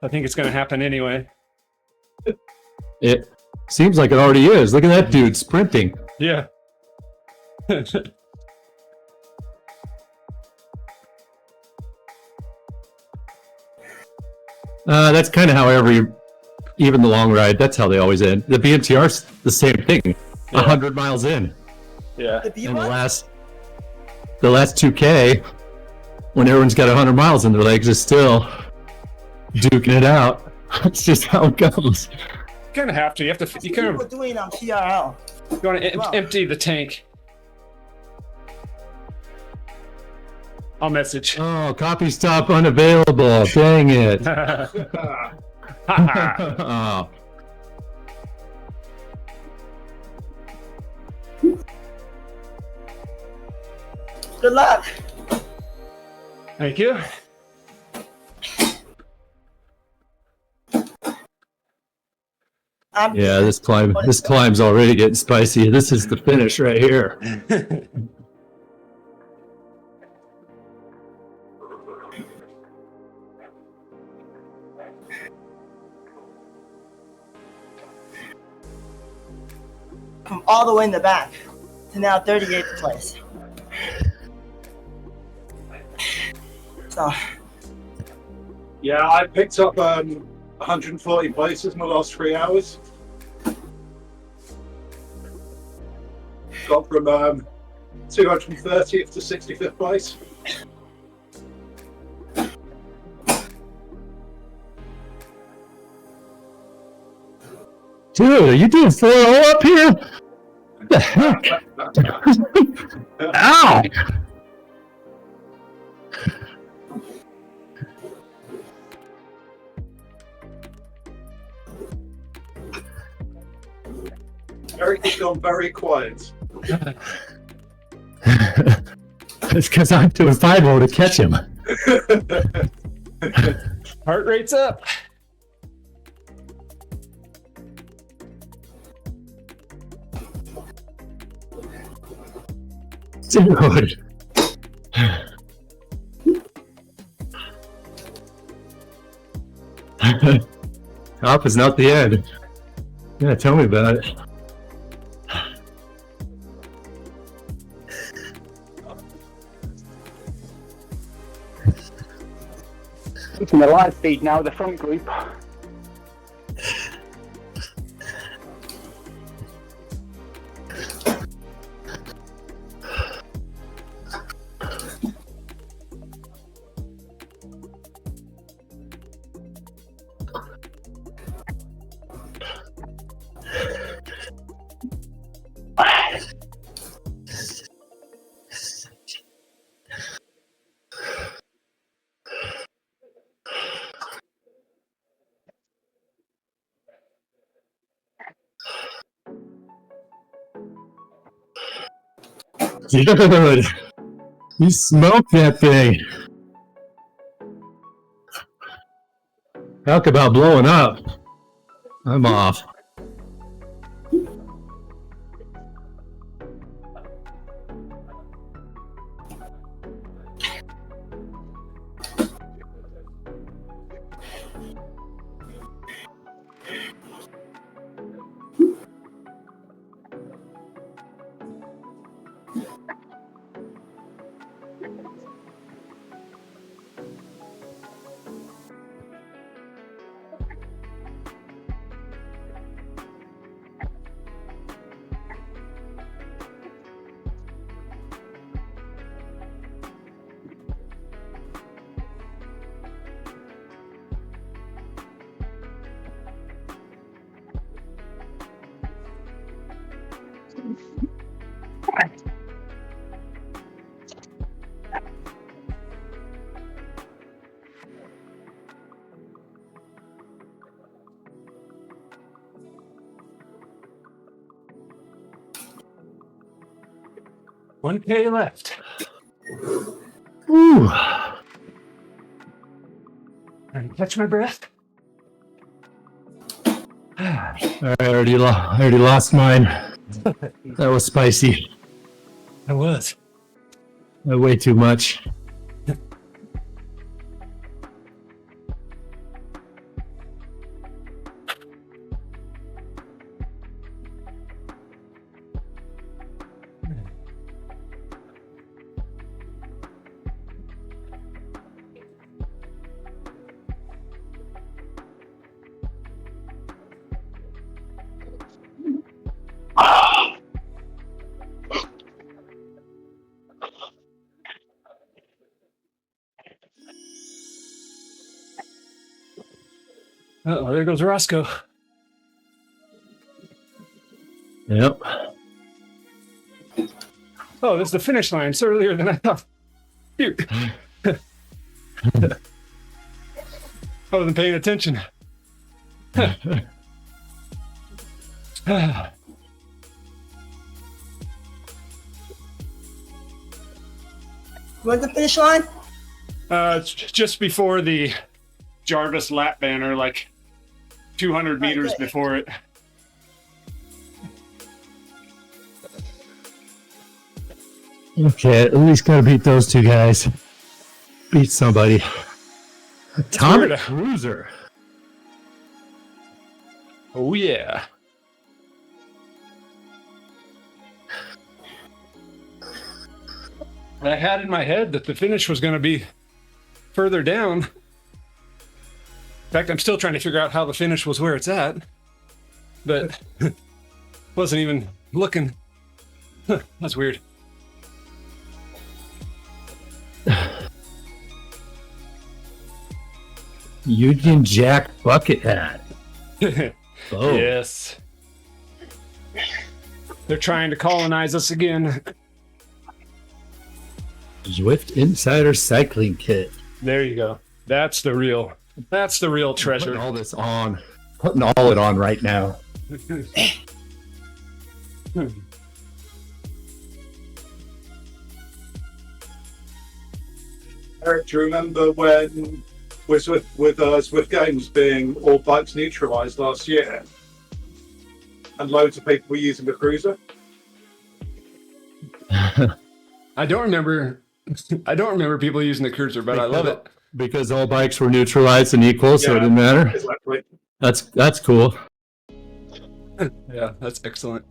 I think it's going to happen anyway. It seems like it already is. Look at that dude sprinting. Yeah. That's kind of how even the long ride, that's how they always end. The BMTR's the same thing. 100 miles in. Yeah. The B And the one? last 2K, when everyone's got 100 miles in their legs, is still duking it out. It's just how it goes. You kind of have to. You have to. That's You what kind people of. doing on PRL. You want to Wow. empty the tank. I'll message. Oh, copy stop unavailable. Dang it. Oh. Good luck. Thank you. Yeah, this climb's already getting spicy. This is the finish right here. From all the way in the back to now 38th place. So, Yeah, I picked up 140 places in the last 3 hours. Got from 230th to 65th place. Dude, are you doing 4-0 up here? What the heck? Ow! Everything's gone very quiet. It's because I'm doing 5-0 to catch him. Heart rate's up. Dude. Top is not the end. Yeah, tell me about it. It's in the live feed now, the front group. Dude, you smoked that thing. Talk about blowing up. I'm off. $1K left. Ooh. Trying to catch my breath. I already lost mine. That was spicy. I was. Way too much. Uh-oh, there goes Roscoe. Yep. Oh, this is the finish line. It's earlier than I thought. Shoot. I wasn't paying attention. where's the finish line? It's just before the Jarvis lap banner, like 200 meters Okay. before it. Okay, at least gotta beat those two guys. Beat somebody. Atomic weird. Cruiser. Oh yeah. I had in my head that the finish was going to be further down. In fact, I'm still trying to figure out how the finish was where it's at, but wasn't even looking. That's weird. Union Jack Bucket Hat. Oh. Yes. They're trying to colonize us again. Zwift Insider Cycling Kit. There you go. That's the real treasure. Putting all this on. Putting all it on right now. Eric, do you remember when with Swift Games being all bikes neutralized last year, and loads of people were using the cruiser? I don't remember people using the cruiser, but I love it. Because all bikes were neutralized and equal, so it didn't matter. Exactly. That's cool. Yeah, that's excellent.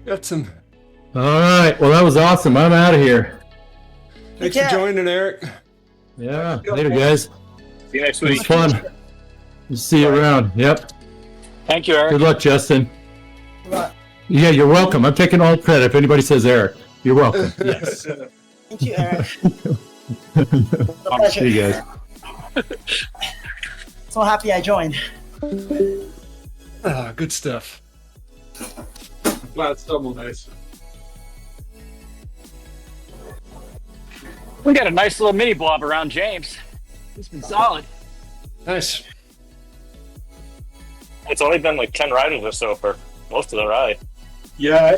Got some. All right. Well, that was awesome. I'm out of here. Thanks for joining, Eric. Yeah. Later, guys. See you next It was week. fun. We'll see you around. Yep. Thank you, Eric. Good luck, Justin. Right. Yeah, you're welcome. I'm taking all credit. If anybody says Eric, you're welcome. Yes. Thank you, Eric. It's a pleasure. See you guys. So happy I joined. Ah, good stuff. I'm glad someone knows. We got a nice little mini blob around James. It's been solid. Nice. It's only been like 10 riders or so for most of the ride. Yeah,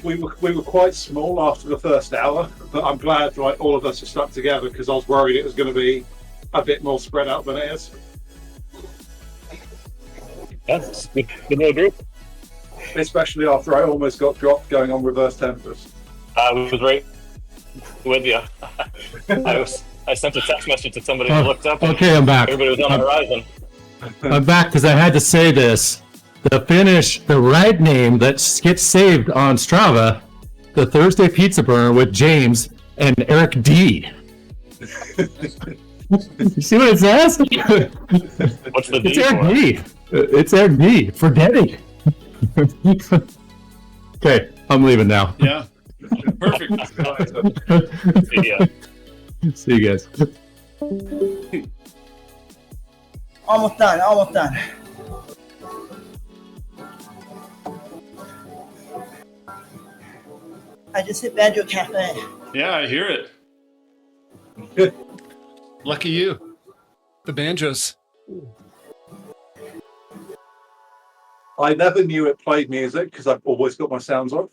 we were quite small after the first hour, but I'm glad like all of us are stuck together because I was worried it was going to be a bit more spread out than it is. Yeah, it's a good little group. Especially after I almost got dropped going on reverse tempers. I was right with you. I sent a text message to somebody who looked up. And Okay, I'm back. everybody was on the horizon. I'm back because I had to say this. The finish, the ride name that gets saved on Strava, the Thursday Pizza Burner with James and Eric D. You see what it says? What's the D It's Eric for? D. It's Eric D. for Denny. Okay, I'm leaving now. Yeah. Perfect. Yeah. See you guys. Almost done. Almost done. I just hit Banjo Cafe. Yeah, I hear it. Lucky you. The banjos. I never knew it played music because I've always got my sounds off.